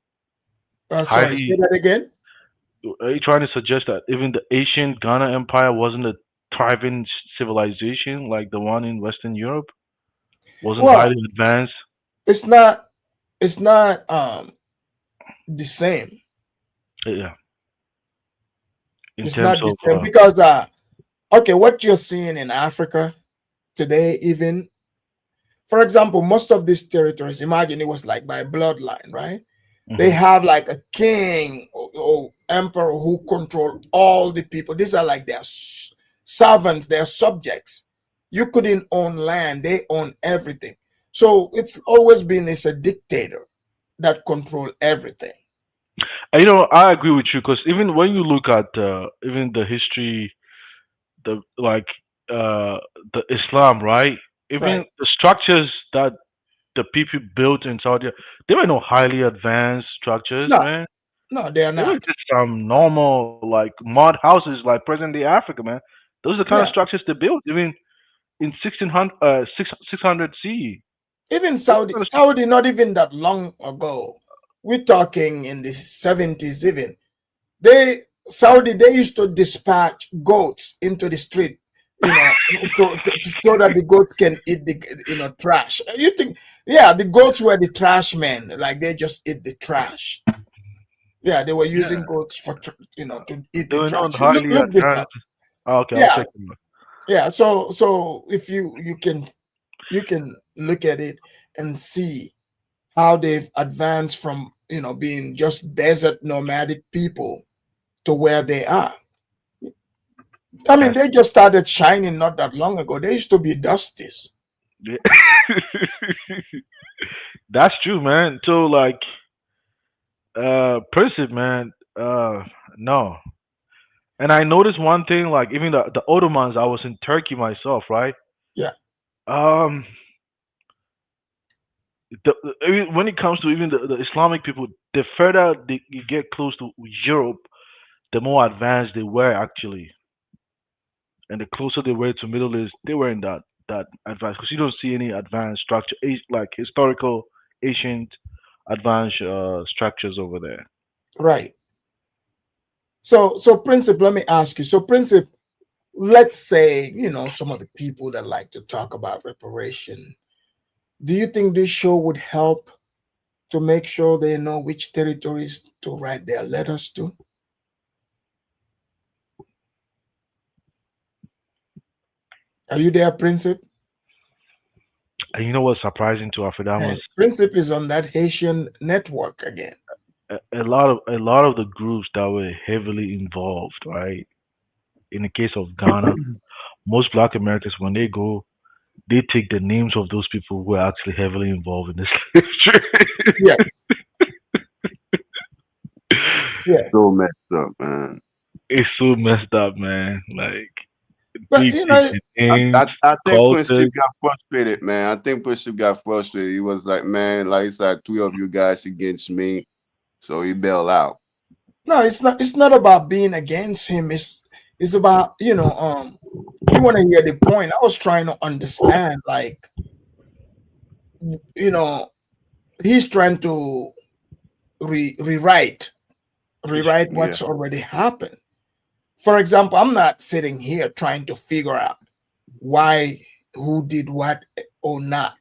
Sorry, say Highly. that again. Are you trying to suggest that even the ancient Ghana Empire wasn't a thriving civilization like the one in Western Europe? Wasn't Well, highly advanced? it's not. It's not the same. Yeah, in It's terms not the of same because okay, what you're seeing in Africa today, even for example, most of these territories, imagine it was like by bloodline, right? They mhm. have like a king or emperor who control all the people. These are like their servants, their subjects. You couldn't own land; they own everything. So it's always been it's a dictator that control everything. And, I agree with you because even when you look at even the history, the like uh, the Islam, right? Even Right? the structures that the people built in Saudi, they were no highly advanced structures, No, man. no, they are They were not. just some normal like mud houses, like present day Africa, man. Those are the kind of Yeah, structures they built, even in 1600, 600 CE. even Those Saudi, kind of Saudi, not even that long ago. We're talking in the 70s, even they Saudi they used to dispatch goats into the street, so that the goats can eat the trash. You think, yeah, the goats were the trash men, like they just eat the trash. Yeah, they were yeah, using goats for to eat they the were not trash. Look, highly look this advanced. up. Oh, okay, I'll Yeah, take a look. yeah. So if you can look at it and see how they've advanced from being just desert nomadic people to where they are. I mean, That's they just started shining not that long ago. They used to be dusties. yeah. That's true, man. So like, Princip, man, no. And I noticed one thing, like even the Ottomans. I was in Turkey myself, right? Yeah, Um, when it comes to even the Islamic people, the further you get close to Europe, the more advanced they were actually, and the closer they were to Middle East, they weren't that advanced because you don't see any advanced structure, like historical ancient advanced structures over there. right. So Princip, let me ask you. So Princip, let's say some of the people that like to talk about reparation. Do you think this show would help to make sure they know which territories to write their letters to? Are you there, Princip? And you know what's surprising to Afrodamus? And Princip is on that Haitian network again. A lot of the groups that were heavily involved, right? In the case of Ghana, most Black Americans when they go, they take the names of those people who are actually heavily involved in this slave trade. Yes, yes. So messed up, man. It's so messed up, man. Like But they take the I, names, I, I think Quincy cultures. got frustrated, man. I think Quincy got frustrated. He was like, man, like it's like three of you guys against me. So he bailed out. No, it's not about being against him. It's about you want to hear the point. I was trying to understand, like, you know he's trying to rewrite Yeah. what's already happened. For example, I'm not sitting here trying to figure out why, who did what or not.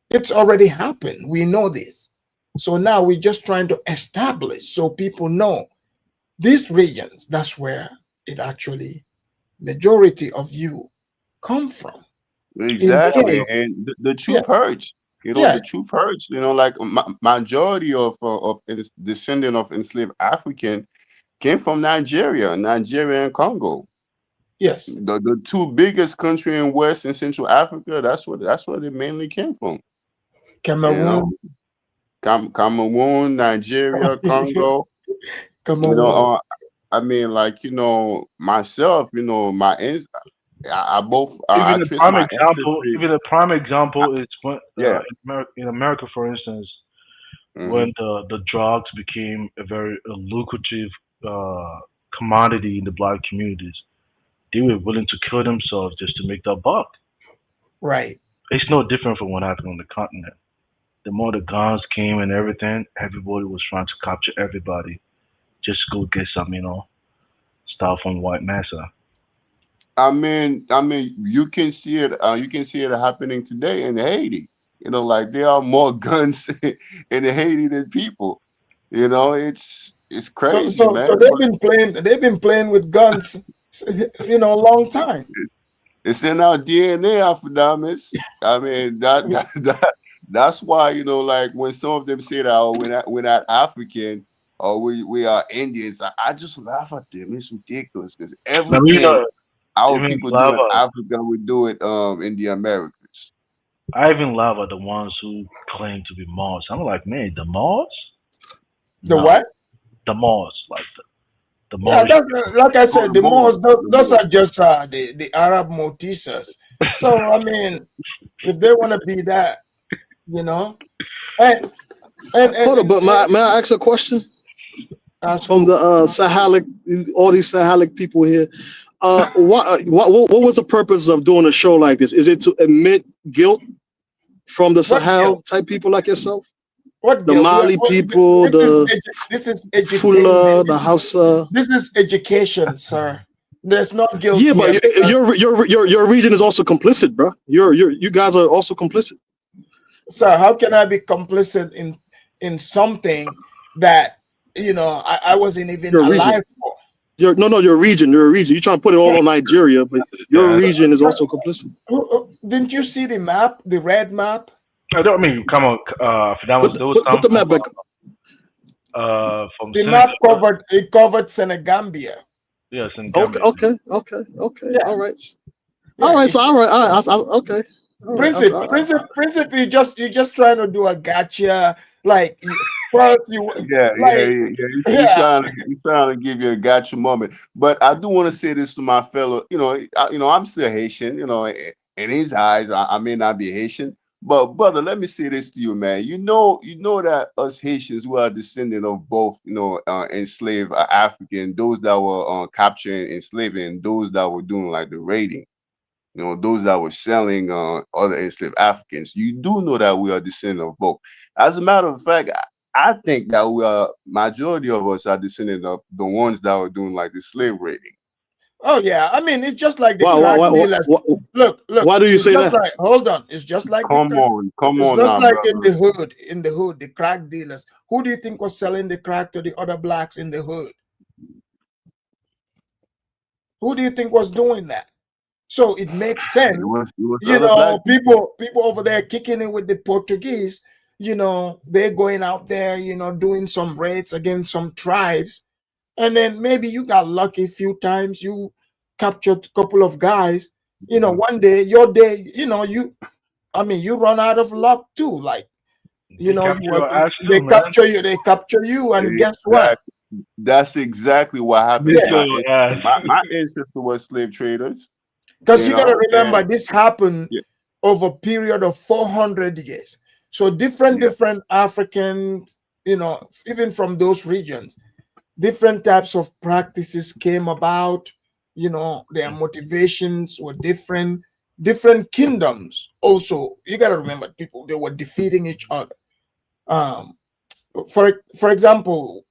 It's already happened. We know this. So now we're just trying to establish so people know these regions. That's where it actually majority of you come from. In Exactly, case, and the true yeah, purge. yeah, The true purge. Like majority of descendant of enslaved African came from Nigeria and Congo. yes. The two biggest country in West and Central Africa. That's where they mainly came from. You know, Cameroon, Cameroon, Nigeria, Congo. You know, Cameroon. I mean, like myself. I both I Even a trace prime my example, ancestry. even a prime example is when Yeah. in America, for instance, Hmm. when the drugs became a very lucrative uh, commodity in the black communities, they were willing to kill themselves just to make that buck. Right. It's no different from what happened on the continent. The more the guns came and everything, everybody was trying to capture everybody just to go get some, stuff from white massa. I mean, you can see it. You can see it happening today in Haiti. Like there are more guns in Haiti than people. It's So crazy, so so man. they've But been playing. They've been playing with guns, a long time. it's in our DNA, Afrodamis. I mean, that's why like when some of them say that, oh, we're not African, or we are Indians. I just laugh at them. It's ridiculous because I mean, everything our even people do laugh in Africa, we do it in the Americas. I even laugh at the ones who claim to be Moors. I'm like, man, the Moors? The No, what? the Moors, like the Yeah, Moorish that's people. like I Oh, said. the The Moors, Moors, the those Moors. are just the Arab Motisas. So I mean, if they want to be that, you know, and and and, Hold on, and, but and may I ask a question that's from the cool. Sahelic, all these Sahelic people here? What was the purpose of doing a show like this? Is it to admit guilt from the What Sahel guilt? type people like yourself? What The guilt? Mali people, the This is edutainment. Fula, the Hausa. This is education, sir. There's no guilt Yeah, here but because, your region is also complicit, bro. You guys are also complicit. sir, how can I be complicit in something that I wasn't even Your region. alive for? Your region. Your region. You're trying to put it all on Nigeria, but your Yeah, region is also complicit. Didn't you see the map, the red map? I don't mean come on. That was those Put come the map back. from The Senegal. map covered Senegambia. Yes, in Okay, Gambia. okay. Yeah, All right. yeah. So all right. Okay. All right. Princip, you just trying to do a gotcha. Like first you Yeah, yeah, like yeah, yeah. yeah. He's trying to give you a gotcha moment. But I do want to say this to my fellow. I'm still Haitian. In his eyes, I may not be Haitian, but brother, let me say this to you, man. You know that us Haitians, we are descendant of both, enslaved African, those that were capturing, enslaving, and those that were doing like the raiding. Those that were selling other enslaved Africans. You do know that we are descendant of both. As a matter of fact, I think that we are majority of us are descendant of the ones that were doing like the slave raiding. Oh yeah. I mean, it's just like the Why, why, crack why, why, dealers. why Look. why do you It's say just that? like hold on. It's just like Come it's on just now, like in brother. the hood. In the hood, the crack dealers. Who do you think was selling the crack to the other blacks in the hood? Who do you think was doing that? So it makes sense. It was other black people. People over there kicking it with the Portuguese, they're going out there, doing some raids against some tribes. And then maybe you got lucky a few times, you captured a couple of guys. One day, your day, you run out of luck too. Like, They capture your ass they too, man. capture you, and guess what? Exactly. That's exactly what They happened to Yeah. steal my your ancestor. ass. My ancestor was slave traders, Because you got to remember, and this happened yeah, over a period of 400 years. So different yeah. different Africans, even from those regions, different types of practices came about. Their motivations were different. Different kingdoms also. You got to remember, people, they were defeating each other. Um, for example,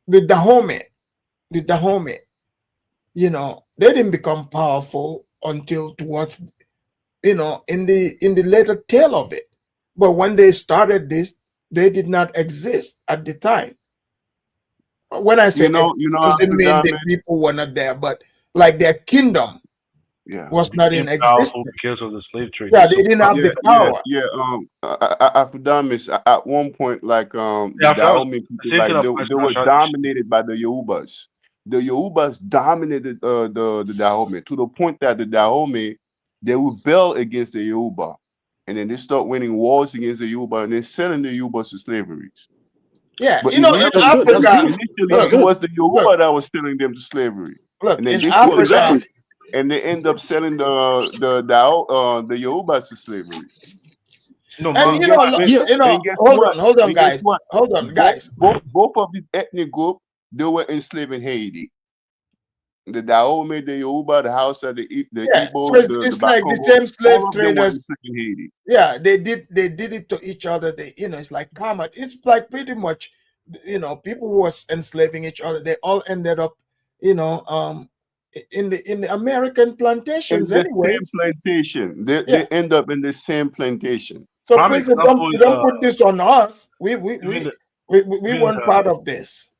the Dahomey, they didn't become powerful until towards in the later tail of it. But when they started this, they did not exist at the time. When I say You know, exist, doesn't after mean that, the people were not there, but like their kingdom, Yeah. was not in Became powerful existence. because of the slave trade. Yeah, They're they so didn't have powerful. the power. Afrodamis, at one point, like the Yeah, I was Dahomey people, same like thing applies they to were Ashanti. dominated by the Yorubas. The Yorubas dominated the Dahomey to the point that the Dahomey they rebel against the Yoruba, and then they start winning wars against the Yoruba, and they're selling the Yorubas to slavery. Yeah, But you know, in That's good. That's Africa, good. initially, That's it look, good. was the look, Yoruba that was selling them to slavery, and look, then in they Well, split Africa, up, exactly. and they end up selling the Yorubas to slavery. No, and man, And guess Yeah. what? hold on, And guess guys, what? hold on, guys. Both of these ethnic group they were enslaved in Haiti. The Dahomey, the Yoruba, the Hausa, the Yeah, so Igbo, the it's like the Bakongo, same slave all of them were traders. enslaved in Haiti. Yeah, they did it to each other. They, you know, it's like karma. It's like pretty much, you know, people who was enslaving each other. They all ended up, you know, in the American In plantations, the same anyways. plantation. Yeah. They end up in the same plantation. So prime please example is don't put this on us. even the We even weren't part of this.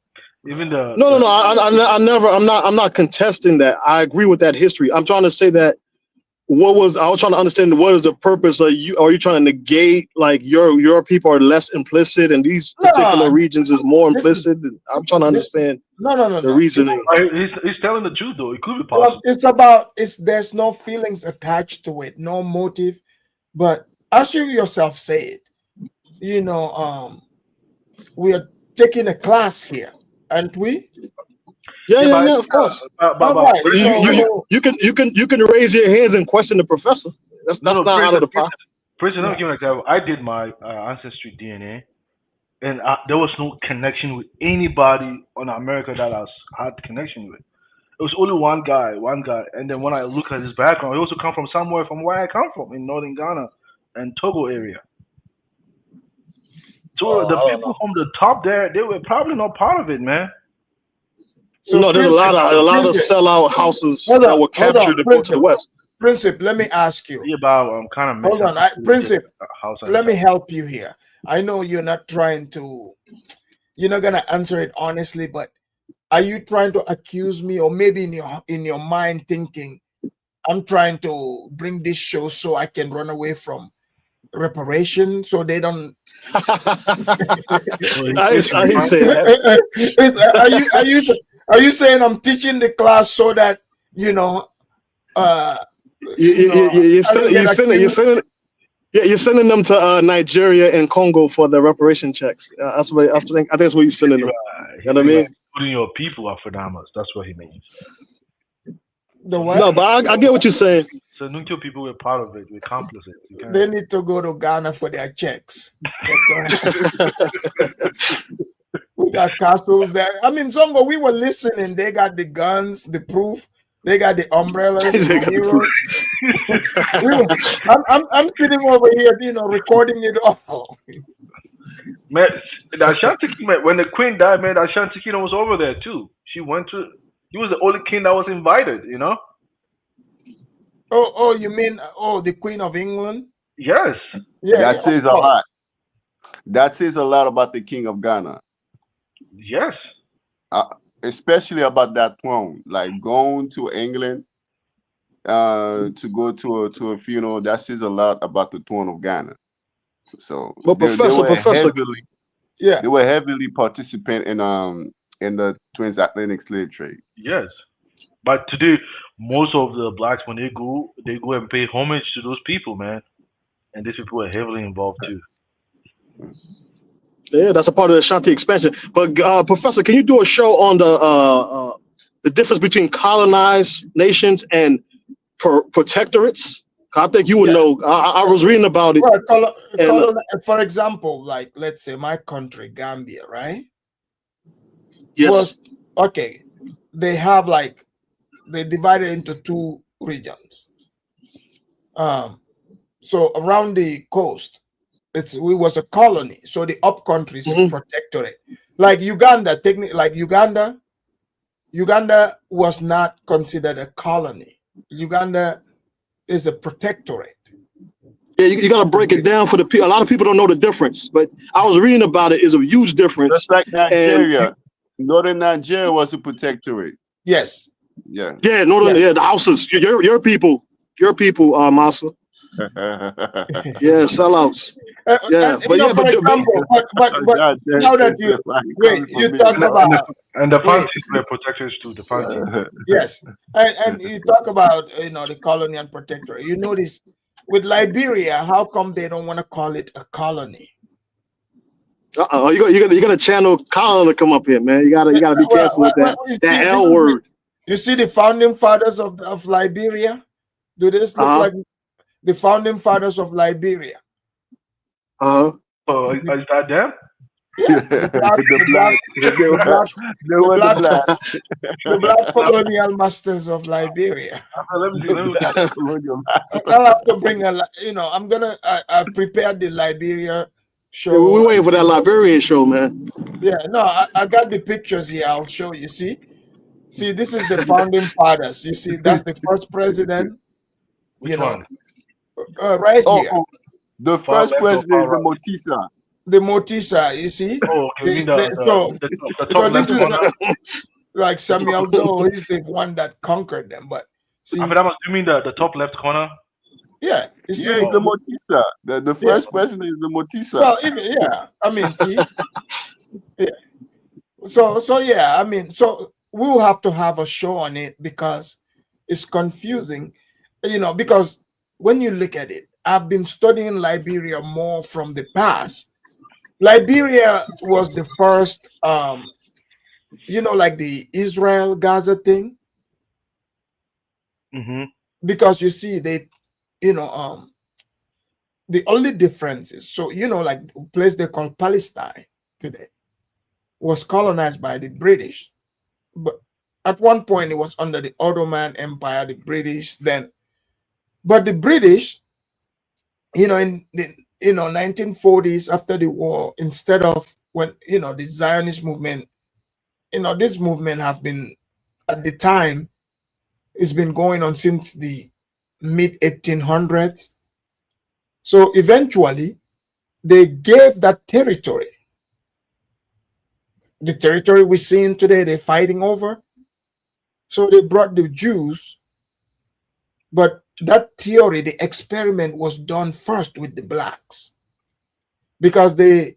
even the No, no, no. I never. I'm not contesting that. I agree with that history. I'm trying to say that I was trying to understand what is the purpose of you? Are you trying to negate like your people are less implicit and these particular No, regions is more this is implicit? I'm trying to this, understand no, the no. reasoning. he's telling the truth though. It could be Well, possible. it's about there's no feelings attached to it, no motive. But as you yourself said, you know, we are taking a class here, aren't we? Yeah, Yeah, yeah, yeah. Of course. All right. But So you can raise your hands and question the professor. no, That's not out of the pot. President, let me yeah. give you an example. I did my ancestry DNA, and there was no connection with anybody on America that I had connection with. It was only one guy, and then when I look at his background, he also come from somewhere from where I come from in northern Ghana and Togo area. So the I don't people know. from the top there, they were probably not part of it, man. So No, there's a lot of Princip, sellout houses hold that on, were captured and brought to the West. Princip, let me ask you. Yeah, but I'm kind of Hold mixing on, up the Princip, house and let me help you here. I know you're not trying to, you're not gonna answer it honestly, but are you trying to accuse me, or maybe in your mind thinking, I'm trying to bring this show so I can run away from reparation, so they don't. I didn't say that. Are you saying I'm teaching the class so that you know You're I don't get accused? you're sending them to Nigeria and Congo for the reparation checks. I think that's what you're sending them. You know what I mean? Putting your people are phenomenal. That's what he means. The what? No, but I get what you're saying. So Nuncio people were part of it. We're complicit. They need to go to Ghana for their checks. We got castles there. I mean, Zongo, we were listening. They got the guns, the proof. They got the umbrellas, They the got the mirrors. I'm sitting over here, you know, recording it all. Man, the Ashanti man, when the queen died, man, the Ashanti Kingdom was over there too. She went to. He was the only king that was invited. You know. Oh, you mean the Queen of England? Yes. Yeah, That of says a course. lot. That says a lot about the king of Ghana. Yes. Especially about that throne. Like going to England to go to a funeral, that says a lot about the throne of Ghana. So But they professor, were heavily participant in the transatlantic slave trade. Yes. But today, most of the blacks when they go and pay homage to those people, man, and these people are heavily involved too. yeah, that's a part of the Ashanti expansion. But professor, can you do a show on the difference between colonized nations and protectorates? I think you would know. I was reading about it. Well, for example, like let's say my country, Gambia, right? Yes. Okay. They have they divided into two regions. So around the coast, we was a colony. So the up country is a protectorate. Like Uganda, technically, like Uganda was not considered a colony. Uganda is a protectorate. Yeah, you got to break it down for the people. A lot of people don't know the difference, but I was reading about it. It's a huge difference. Just like Nigeria. Northern Nigeria was a protectorate. Yes. Yeah. Yeah, northern. Yeah, the houses. Your people, Massa. Yeah, sellouts. Yeah, You but know, yeah, for example, but God damn, now that you like wait, coming you from me. talk about And the wait, Fantis were protectors too. The Fantis. yes, and you talk about the colony and protectorate. You notice with Liberia, how come they don't want to call it a colony? You gotta channel Colin to come up here, man. You gotta be Well, careful with that you that see, L word. you see the founding fathers of Liberia. Do this look like the founding fathers of Liberia? Uh-huh. Oh, is that them? Yeah, the black colonial masters of Liberia. Let me see. Let me look at it. I'll have to bring I'm gonna I prepared the Liberia show. Yeah, we're waiting for that Liberian show, man. Yeah, no, I got the pictures here. I'll show you. See, this is the founding fathers. You see, that's the first president. Which one? Right here. The first president is the Motisa. The Motisa, you see. Oh, okay. You mean the So top this left is corner? like Samuel Doe. He's the one that conquered them. But see, you mean the top left corner? Yeah, you see the Motisa. The first president is the Motisa. Well, I mean, see, yeah. So yeah, I mean, so we'll have to have a show on it because it's confusing, because when you look at it, I've been studying Liberia more from the past. Liberia was the first, like the Israel-Gaza thing. Mm-hmm. Because you see, they, the only difference is, so, like the place they call Palestine today was colonized by the British. But at one point, it was under the Ottoman Empire, the British then. But the British, in the 1940s, after the war, instead of when, the Zionist movement, this movement have been, at the time, it's been going on since the mid 1800s. So eventually, they gave that territory. The territory we're seeing today, they're fighting over. So they brought the Jews. But that theory, the experiment was done first with the blacks. Because the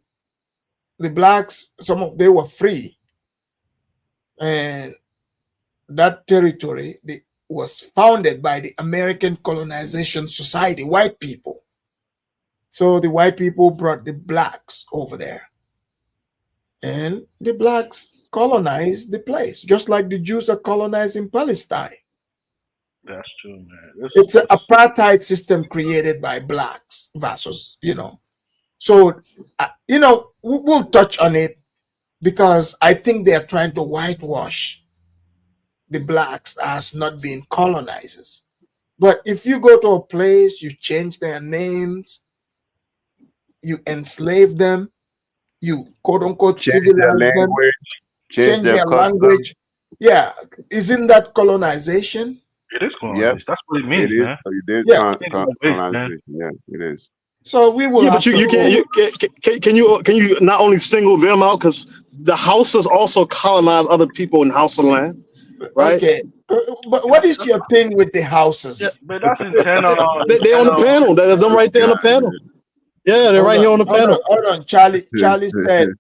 blacks, they were free. And that territory was founded by the American Colonization Society, white people. So the white people brought the blacks over there. And the blacks colonized the place, just like the Jews are colonizing Palestine. That's true, man. It's an apartheid system created by blacks versus, So, we'll touch on it because I think they are trying to whitewash the blacks as not being colonizers. But if you go to a place, you change their names, you enslave them, you quote unquote civilize them, change their language. Yeah, isn't that colonization? It is colonization. That's what it means, man. It is colonization. Yeah, it is. So we will. Yeah, but can you not only single them out, because the Hausas also colonize other people in Hausa land, right? Okay, but what is your thing with the houses? Yeah, but that's internal. They on the panel. That's them right there on the panel. Yeah, they're right here on the panel. Hold on, Charlie. Charlie said.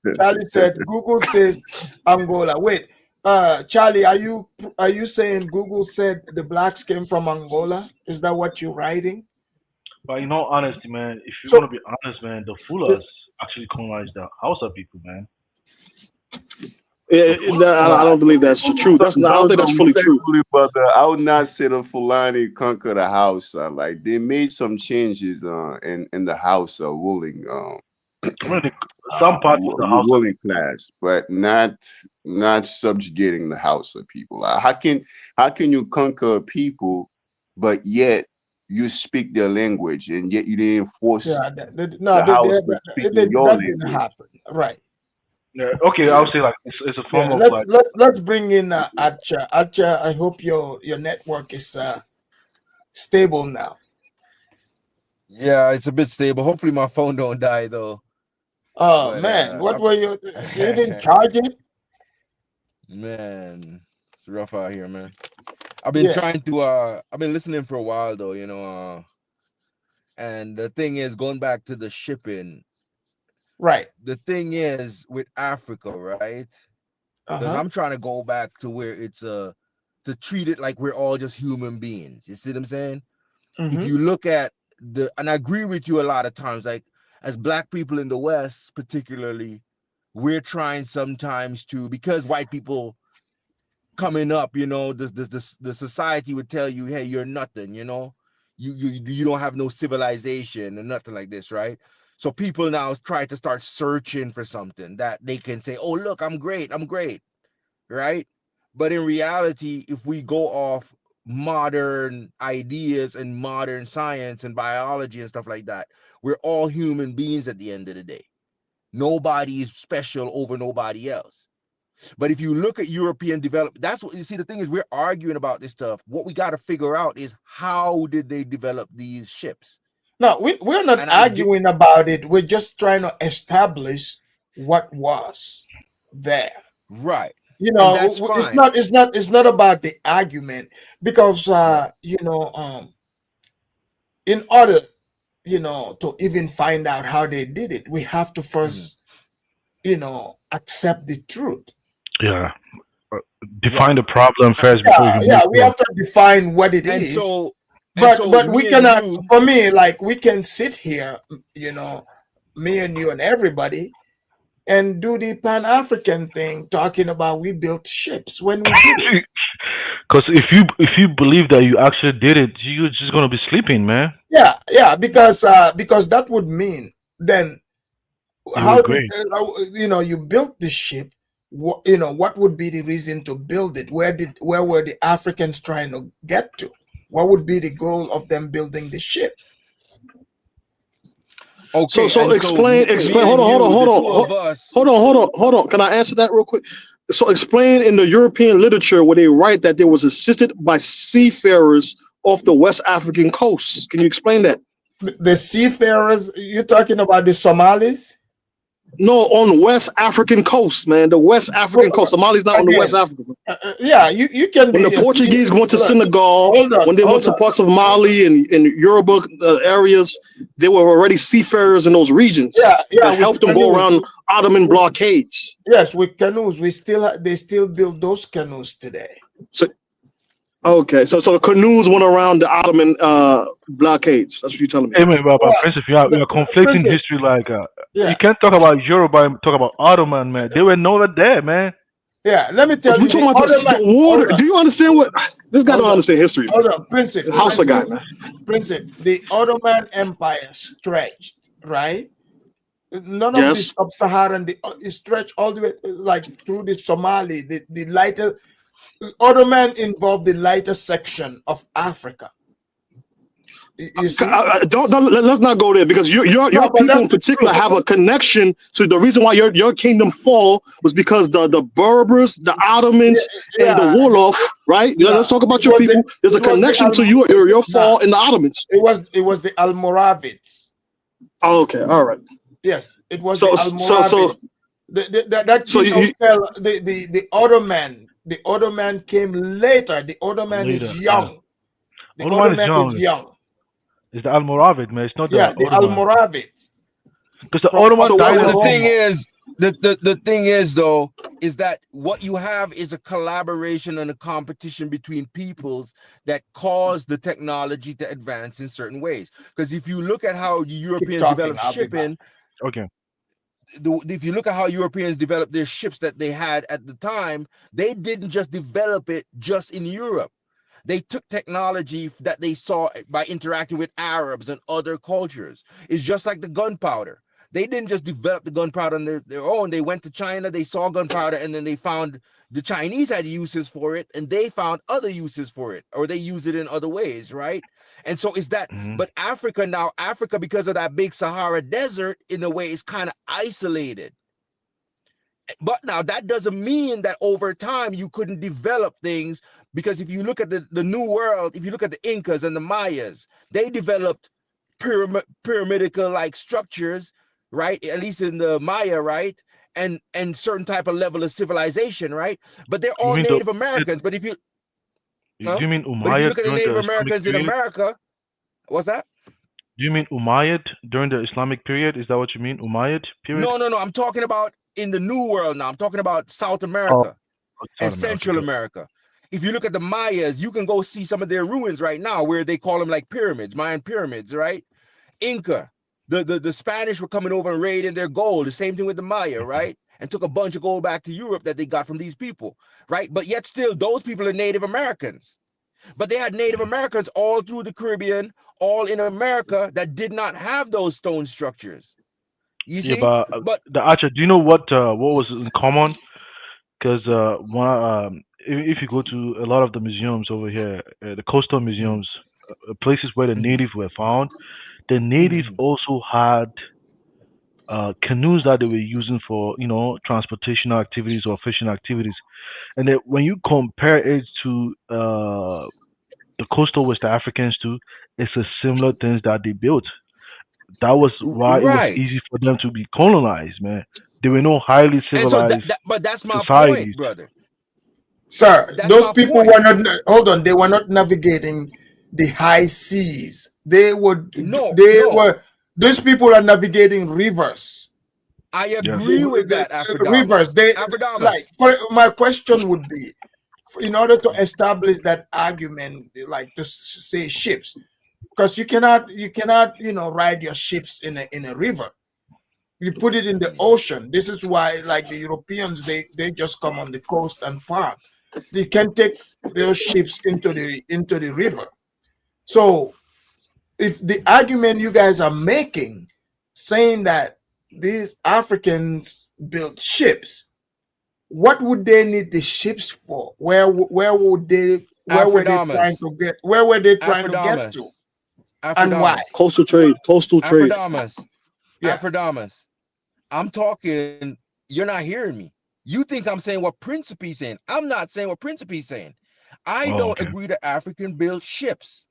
Google says Angola. Wait, Charlie, are you saying Google said the blacks came from Angola? Is that what you're writing? But in all honesty, man, if you want to be honest, man, the Fullers actually colonized the Hausa people, man. Yeah, I don't believe that's true. I don't think that's fully true. But I would not say the Fulani conquered the house. Like they made some changes in the house ruling some parts of the house ruling class, but not subjugating the house of people. How can you conquer people, but yet you speak their language and yet you didn't force the house to speak your language? Didn't happen, right? Yeah, okay, I'll say like it's a form of like. Let's bring in Archer. Archer, I hope your network is stable now. Yeah, it's a bit stable. Hopefully my phone don't die though. Oh but, man, what were you didn't charge it? Man, it's rough out here, man. I've been Yeah. trying to I've been listening for a while though, you know, and the thing is, going back to the shipping, Right. the thing is with Africa, right? Because I'm trying to go back to where it's to treat it like we're all just human beings. You see what I'm saying? If you look at and I agree with you a lot of times, like as Black people in the West, particularly, we're trying sometimes to, because white people coming up, you know, the society would tell you, hey, you're nothing, you know, you don't have no civilization and nothing like this, right? So people now try to start searching for something that they can say, oh, look, I'm great, right? But in reality, if we go off modern ideas and modern science and biology and stuff like that, we're all human beings at the end of the day. Nobody is special over nobody else. But if you look at European development, that's what you see. The thing is, we're arguing about this stuff. What we got to figure out is, how did they develop these ships? No, we're not arguing about it. We're just trying to establish what was there. Right. You know, that's it's fine. not about the argument, because you know, in order, you know, to even find out how they did it, we have to first, you know, accept the truth. Yeah. Define the problem first before you can move We have to define what it is. But we cannot, for me, like, we can sit here, you know, me and you and everybody, and do the Pan-African thing, talking about we built ships when we did. Because if you believe that you actually did it, you're just gonna be sleeping, man. Yeah, because that would mean then how did, you know, you built the ship? You know, what would be the reason to build it? Where were the Africans trying to get to? What would be the goal of them building the ship? Okay, so explain. Hold on. Can I answer that real quick? So explain in the European literature where they write that there was assisted by seafarers off the West African coast. Can you explain that? The seafarers? You're talking about the Somalis? No, on West African coast, man. The West African coast. Somali's not on the West African. Yeah, you can. When the Portuguese went to Senegal, when they went to parts of Mali and Yoruba areas, they were already seafarers in those regions. That helped them go around Ottoman blockades. Yes, with canoes. They still build those canoes today. So the canoes went around the Ottoman blockades. That's what you're telling me. Hey man, but Prince, if you're conflicting history, like you can't talk about Yoruba and talk about Ottoman, man. They were never there, man. Yeah, let me tell you. We're talking about the water. Do you understand what this guy don't understand history? Hold on, Prince. Hausa guy, man. Prince, the Ottoman Empire stretched, right? None of the sub-Saharan, it stretched all the way like through the Somali, the lighter. Ottoman involved the lighter section of Africa. You see? Let's not go there, because your people in particular have a connection to the reason why your kingdom fall was because the Berbers, the Ottomans, and the Wolof, right? Let's talk about your people. There's a connection to your fall in the Ottomans. It was the Almoravids. Oh, okay, all right. Yes, it was the Almoravids. That kingdom fell. The Ottoman came later. The Ottoman is young. The Ottoman is young. It's the Almoravid, man. It's not the Almoravid. Because the Ottoman dynasty. The thing is, the thing is though, is that what you have is a collaboration and a competition between peoples that cause the technology to advance in certain ways. Because if you look at how the Europeans developed shipping, if you look at how Europeans developed their ships that they had at the time, they didn't just develop it just in Europe. They took technology that they saw by interacting with Arabs and other cultures. It's just like the gunpowder. They didn't just develop the gunpowder on their own. They went to China, they saw gunpowder, and then they found the Chinese had uses for it, and they found other uses for it, or they use it in other ways, right? And so is that, but Africa, because of that big Sahara desert, in a way, is kind of isolated. But now that doesn't mean that over time you couldn't develop things, because if you look at the New World, if you look at the Incas and the Mayas, they developed pyramidical like structures, right? At least in the Maya, right? And certain type of level of civilization, right? But they're all Native Americans. But if you Do you mean But if you Umayyad look at the during Native the Islamic Americans in period? America, what's that? Do you mean Umayyad during the Islamic period? Is that what you mean, Umayyad period? No. I'm talking about in the New World now. I'm talking about South Oh, America and South America. Central America. If you look at the Mayas, you can go see some of their ruins right now where they call them like pyramids, Mayan pyramids, right? Inca, the Spanish were coming over and raiding their gold. The same thing with the Maya, right? And took a bunch of gold back to Europe that they got from these people, right? But yet still, those people are Native Americans. But they had Native Americans all through the Caribbean, all in America that did not have those stone structures. You Yeah, see? but the Archer, do you know what was in common? Because if you go to a lot of the museums over here, the coastal museums, places where the natives were found, the natives also had canoes that they were using for transportational activities or fishing activities, and then when you compare it to the coastal West Africans too, it's a similar things that they built. That was why it was Right. easy for them to be colonized, man. There were no highly And so civilized but that's my societies. point, brother. Sir, That's those my people point. were not, hold on, they were not navigating the high seas. They were, No. those people are navigating rivers. I agree with that, Rivers. Afrodamus. Like, my question would be, in order to establish that argument, like to say ships, because you cannot, ride your ships in a river. You put it in the ocean. This is why, like the Europeans, they just come on the coast and park. They can take those ships into the river. So if the argument you guys are making, saying that these Africans built ships, what would they need the ships for? Where were they trying to get? Where were they trying to get to? And why? Coastal trade. Afrodamus. Yeah. Afrodamus. I'm talking, you're not hearing me. You think I'm saying what Principe's saying. I'm not saying what Principe's saying. I don't agree that African built ships.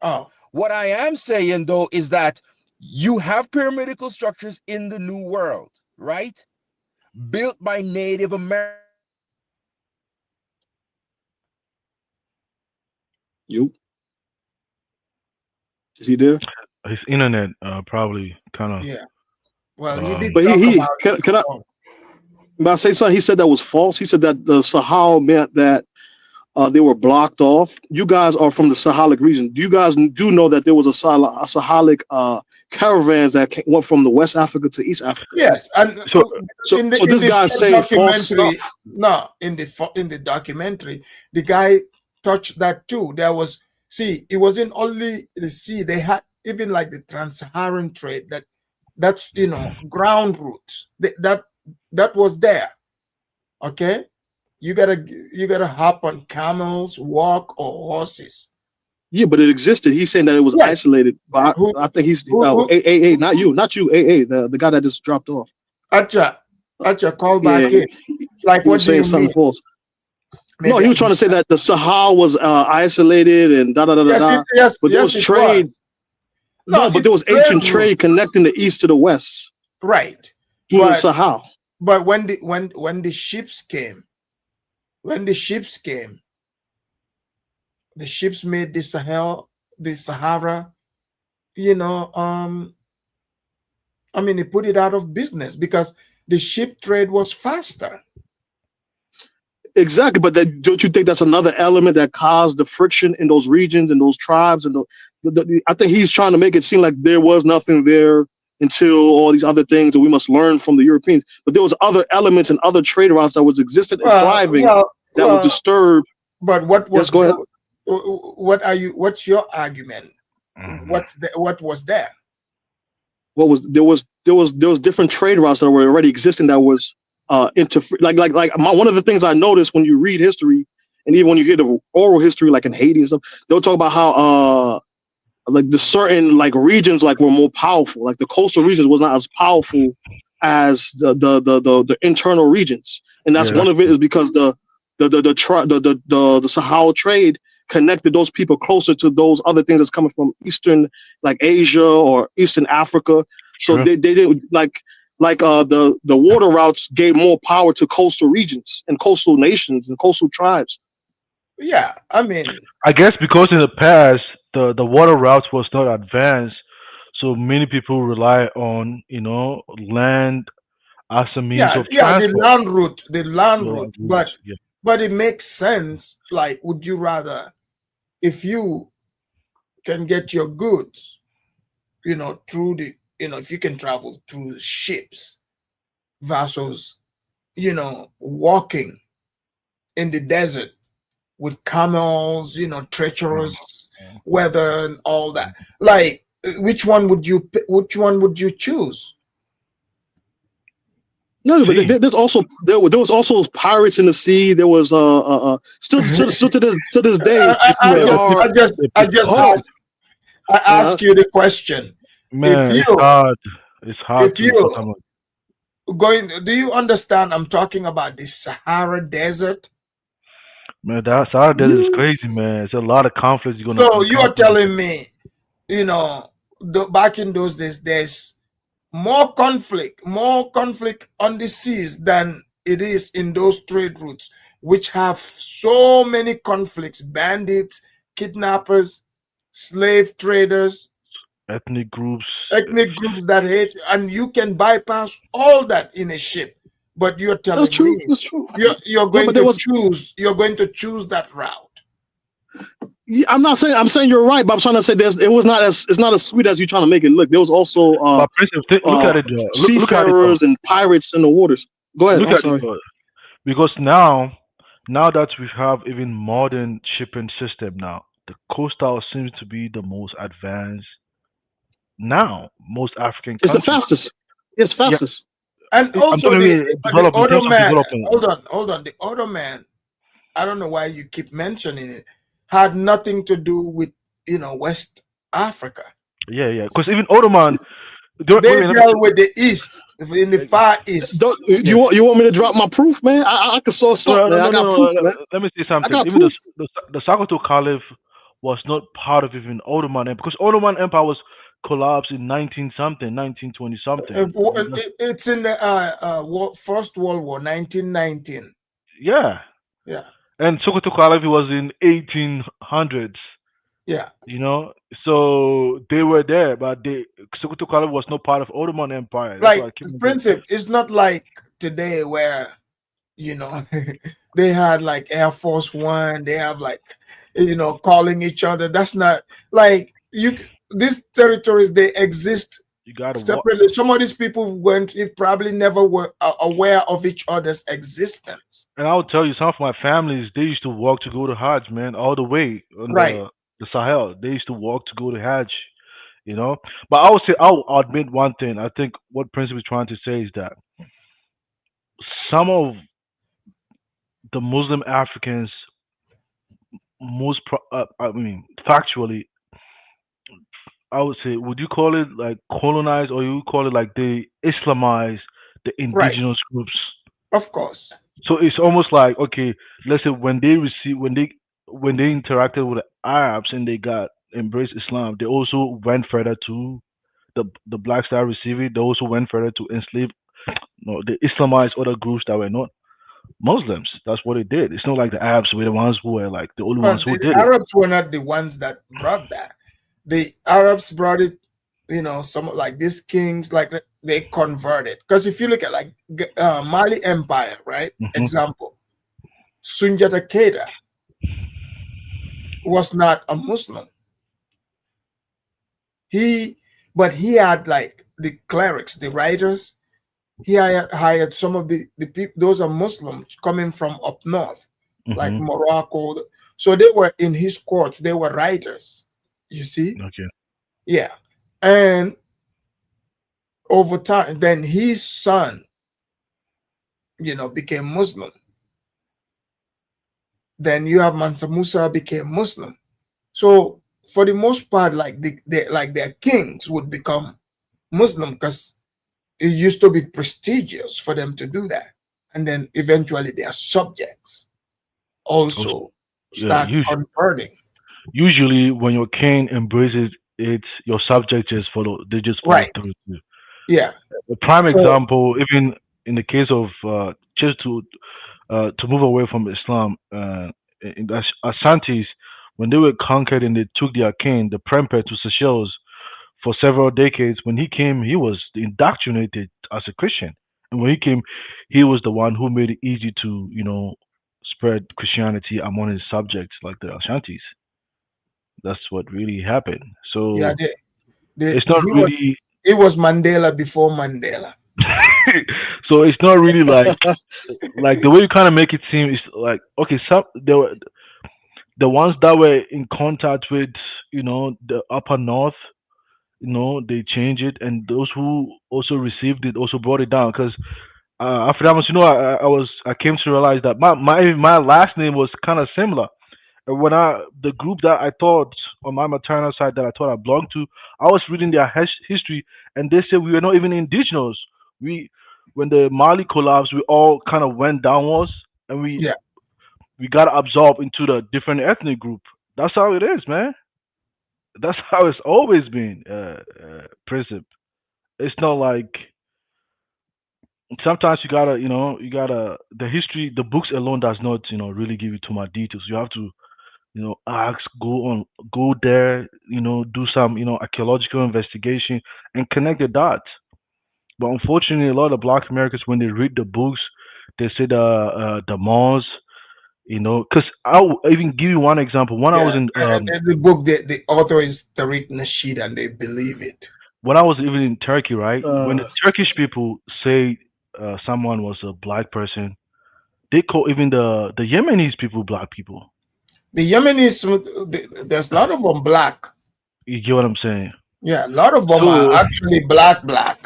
Oh. What I am saying, though, is that you have pyramidical structures in the New World, right? Built by Native Americans. You. Is he there? His internet probably kind of. Yeah. Well, he did But talk he about can I say something? He said that was false. He said that the Sahel meant that they were blocked off. You guys are from the Sahelic region. Do you guys do know that there was a Sahelic caravans that went from the West Africa to East Africa? Yes, and so this guy's saying false stuff. No, in the documentary, the guy touched that too. There was, see, it wasn't only the sea. They had even like the trans-Saharan trade. That's ground routes. That was there. Okay, you gotta hop on camels, walk, or horses. Yeah, but it existed. He's saying that it was isolated. But I think he's AA, not you, AA, the guy that just dropped off. Acha, call back in. Like, he what was do you saying something mean? false. Maybe No, he was trying to say that the Sahel was isolated and da da da da. But there was trade. No, but there was ancient trade connecting the east to the west. Right. Through the Sahel. But when the ships came, the ships made the Sahara, I mean, it put it out of business because the ship trade was faster. Exactly, but don't you think that's another element that caused the friction in those regions and those tribes? And I think he's trying to make it seem like there was nothing there until all these other things that we must learn from the Europeans. But there was other elements and other trade routes that was existent and thriving that was disturbed. But what was? Yes, go ahead. What's your argument? What was there? There was different trade routes that were already existing that was one of the things I noticed when you read history and even when you hear the oral history, like in Haiti and stuff, they'll talk about how like the certain like regions like were more powerful. Like the coastal regions was not as powerful as the internal regions, and that's one of it is because the Sahel trade connected those people closer to those other things that's coming from Eastern, like Asia or Eastern Africa. So they didn't like the water routes gave more power to coastal regions and coastal nations and coastal tribes. Yeah, I mean, I guess because in the past the water routes was not advanced, so many people rely on land as a means yeah, of yeah, transport. the land Yeah, route, but yeah. it makes sense. Like, would you rather, if you can get your goods, through if you can travel through ships versus, walking in the desert with camels, treacherous weather and all that. Like, which one would you choose? No, but there's also there was also pirates in the sea. There was still to this day. If you There are I just hold on, ask you the question. If man, you it's hard if to you fathom. do you understand? I'm talking about the Sahara Desert. Man, that is crazy, man. It's a lot of conflicts you're gonna So you are encounter. telling me, back in those days, there's more conflict on the seas than it is in those trade routes, which have so many conflicts: bandits, kidnappers, slave traders, Ethnic groups. ethnic groups that hate, and you can bypass all that in a ship. But you're that's telling me true. That's true. you're No, going but there to was. choose that route. Yeah, I'm not saying I'm saying you're right, but I'm trying to say it was not as it's not as sweet as you're trying to make it look. There was also But Princess, look at it. Look at it though. seafarers and pirates in the waters. Go ahead. Look I'm at it sorry. though. Because now that we have even modern shipping system now, the coastal seems to be the most advanced now. Most African It's the countries. fastest. It's Yeah, fastest. And I'm also talking the about the develop in other terms of man. development. Hold on. The other man, I don't know why you keep mentioning it, had nothing to do with West Africa. Yeah, yeah. Because even Ottoman, They wait, let me. deal with the East, in the Far East. Don't, Yeah. you want me to drop my proof, man? I can source No, up, no, man. no, I no, got no. proof, man. Let me say I something. got Even proof. the Sokoto Caliph was not part of even Ottoman Empire because Ottoman Empire was collapsed in 19 something, 1920 something. It's in the First World War, 1919. Yeah, Yeah, and Sokoto Caliph was in 1800s. yeah. So they were there, but Sokoto Caliph was not part of Ottoman Empire. That's why I Like, keep on saying. Princip, it's not like today where you know they had like Air Force One. They have like calling each other. That's not like these territories. They exist You gotta walk. separately. Some of these people weren't probably never were aware of each other's existence. And I'll tell you, some of my families they used to walk to go to Hajj, man, all the way on Right. the Sahel. They used to walk to go to Hajj, you know. But I would say I'll admit one thing. I think what Prince is trying to say is that some of the Muslim Africans, I mean, factually, I would say, would you call it like colonized, or you call it like they Islamized the Right. indigenous groups? Of course. So it's almost like, okay, let's say when they interacted with the Arabs and they got embraced Islam, they also went further to the blacks that received it. They also went further to enslave, no, they Islamized other groups that were not Muslims. That's what it did. It's not like the Arabs were the ones who were like the only ones But who the did it. Arabs were not the ones that brought that. The Arabs brought it, some like these kings, like they converted. Because if you look at like Mali Empire, right? Hmm. Example, Sunjata Keita was not a Muslim. He, but he had like the clerics, the writers. He hired some of the people. Those are Muslims coming from up north, like Hmm. Morocco. So they were in his courts. They were writers. You see, Okay. yeah. And over time, then his son, became Muslim. Then you have Mansa Musa became Muslim. So for the most part, like like their kings would become Muslim because it used to be prestigious for them to do that. And then eventually their subjects Also, also yeah. start converting. Usually, when your king embraces it, your subjects just follow. They just follow Right. through. Yeah. A prime So example, even in the case of just to move away from Islam. in the Ashantis, when they were conquered and they took their king, the Prempeh, to Seychelles for several decades. When he came, he was indoctrinated as a Christian, and when he came, he was the one who made it easy to spread Christianity among his subjects, like the Ashantis. That's what really happened. Yeah, So they, it's not really. he was Mandela before Mandela. So it's not really like the way you kind of make it seem is like, okay, some there were the ones that were in contact with the upper north, they change it, and those who also received it also brought it down. Because after that, I came to realize that my last name was kind of similar. And when the group that I thought on my maternal side that I thought I belonged to, I was reading their history, and they said we were not even indigenous. We When the Mali collapsed, we all kind of went downwards, and Yeah. we got absorbed into the different ethnic group. That's how it is, man. That's how it's always been, Princip. It's not like sometimes the history, the books alone does not, really give you too much details. You have to, ask, go there, do some, archaeological investigation and connect the dots. But unfortunately, a lot of Black Americans, when they read the books, they say the Moors, because I'll even give you one example. When I was Yeah, in the book, the author is Tariq Nasheed, and they believe it. when I was even in Turkey, right? When the Uh, Turkish people say someone was a black person, they call even the Yemenis people black people. The Yemenis, there's a lot of them black. You get what I'm saying? Yeah, a lot of them are So, actually black.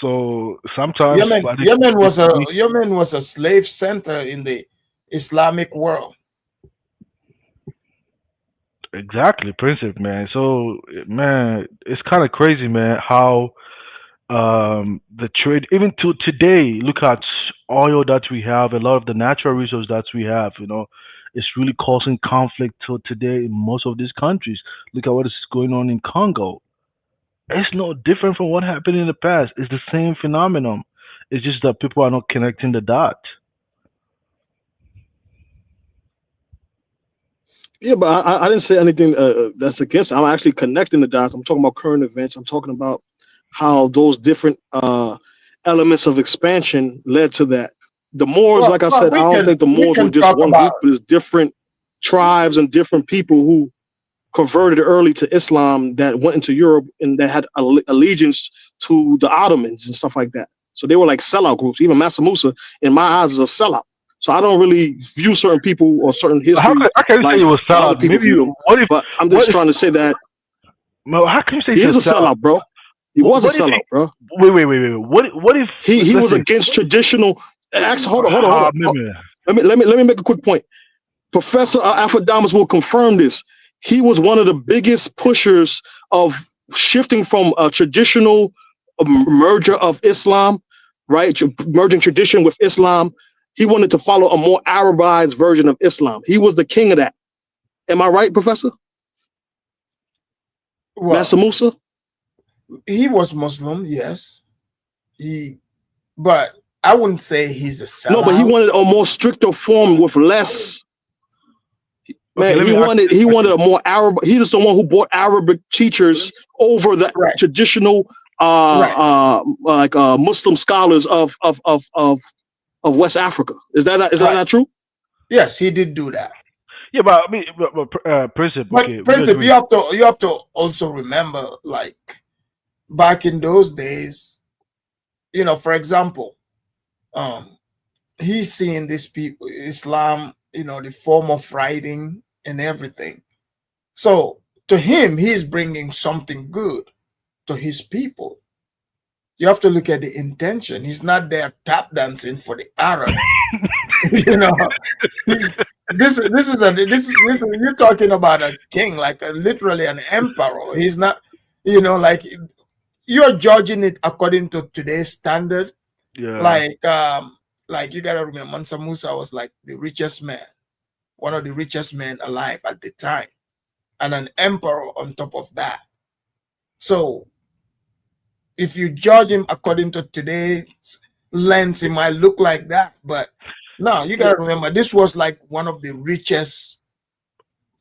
so sometimes Yemen, by Yemen was a slave center in the Islamic world. exactly, Princip, man. So, man, it's kind of crazy, man, how the trade even to today, look at oil that we have, a lot of the natural resources that we have, it's really causing conflict to today in most of these countries. Look at what is going on in Congo. It's no different from what happened in the past. It's the same phenomenon. It's just that people are not connecting the dots. yeah, but I didn't say anything that's against it. I'm actually connecting the dots. I'm talking about current events. I'm talking about how those different elements of expansion led to that. The Moors, like I Well, said, I don't think the we Moors were can just talk one about group, but it's different tribes and different people who converted early to Islam that went into Europe and that had allegiance to the Ottomans and stuff like that. So they were like sellout groups. Even Massa Musa, in my eyes, is a sellout. So I don't really view certain people or certain history How can you say like it was how other salad? people Maybe view them. what if But I'm what just if trying to say that no? How can you say he it's is a a salad? sellout, bro. He was a What if sellout, bro. wait? What if He was listen? against traditional. Actually, hold on. Maybe. Let me make a quick point. Professor Alpha will confirm this. He was one of the biggest pushers of shifting from a traditional merger of Islam, right? Merging tradition with Islam. He wanted to follow a more Arabized version of Islam. He was the king of that. Am I right, Professor? well, Massa Musa? he was Muslim, yes. But I wouldn't say he's a No, but he sellout. wanted a more stricter form with less. Okay, Man, let he me ask you wanted this he wanted question. a more Arab. He was the one who brought Arabic teachers over the Right, traditional, right. Muslim scholars of West Africa. Is that Right. not true? Yes, he did do that. Yeah, but I mean, Princip, But okay, we Princip, agree. you have to also remember, like back in those days, for example, um, he's seeing these people, Islam, the form of writing and everything. So to him, he's bringing something good to his people. You have to look at the intention. He's not there tap dancing for the Arab. you know, this is you're talking about a king, like literally an emperor. He's not, like you're judging it according to today's standard. Yeah. Like you gotta remember, Mansa Musa was like the richest man, one of the richest men alive at the time, and an emperor on top of that. So if you judge him according to today's lens, he might look like that, but No, you gotta remember, this was like one of the richest.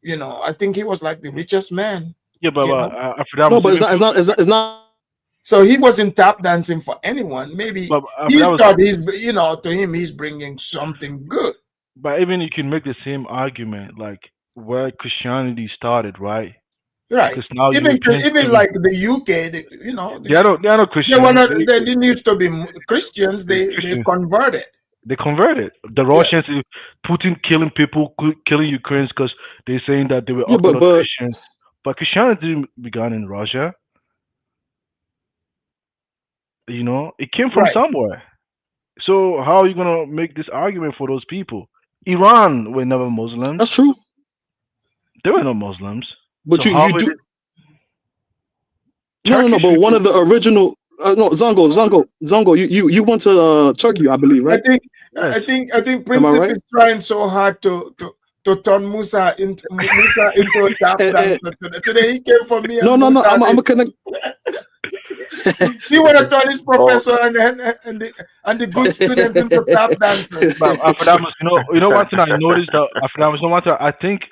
I think he was like the richest man. Yeah, but after that No, was but even it's not. So he wasn't tap dancing for anyone. Maybe but after he that was thought to him, he's bringing something good. but even you can make the same argument like where Christianity started, right? Right. Because now Europeans Even even like the UK, they are not they were Christians. not. They didn't used to be Christians. They Christians. converted. They converted. The Yeah. Russians, Putin killing people, killing Ukrainians because they're saying that they were Yeah, Orthodox but Christians. But Christianity began in Russia. It came from Right. somewhere. So how are you gonna make this argument for those people? Iran were never Muslims. that's true. They were not Muslims. But So you how you were do the no. Turkish But one people? of the original no Zongo. You went to Turkey, I believe, I right? think Yes. I think Am I Princip right? is trying so hard to turn Musa into a tap And dancer. Today he came for me and no. Musa. I'm a connect. He want to turn his Oh, professor and the good students into tap dancers. But after that, one thing I noticed that after that, one thing I think